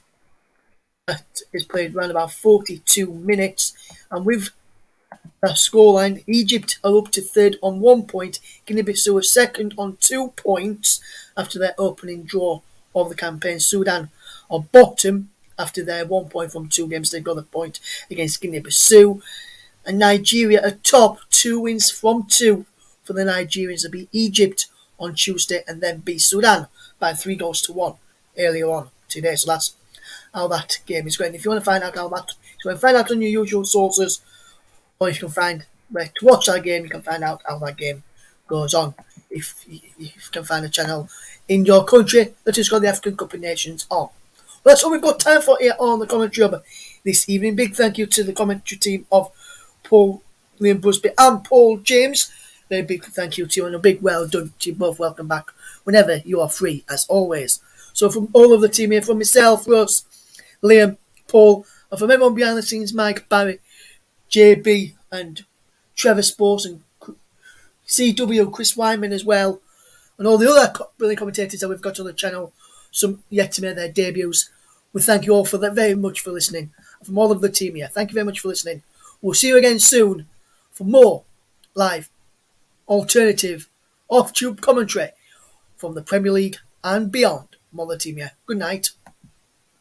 That is played around about 42 minutes, and with that scoreline, Egypt are up to third on 1 point, Guinea-Bissau are second on 2 points after their opening draw of the campaign. Sudan are bottom after their 1 point from 2 games. They've got a point against Guinea-Bissau, and Nigeria are top, 2 wins from 2 for the Nigerians to beat Egypt on Tuesday and then beat Sudan by 3-1 earlier on today. So that's how that game is going. If you want to find out how that, if you want to find out on your usual sources, or you can find where to watch that game. You can find out how that game goes on. If you can find a channel in your country that has got the African Cup of Nations on. Well, that's all we've got time for here on the Commentary Hub this evening. Big thank you to the commentary team of Paul, Liam Busby and Paul James. Very big thank you to you and a big well done to you both. Welcome back whenever you are free, as always. So from all of the team here, from myself, Russ, Liam, Paul, and from everyone behind the scenes, Mike, Barry, JB and Trevor Sports and CW, Chris Wyman as well, and all the other brilliant commentators that we've got on the channel, some yet to make their debuts. We thank you all for that very much for listening. From all of the team here, thank you very much for listening. We'll see you again soon for more live, alternative, off-tube commentary from the Premier League and beyond. From all the team here. Good night.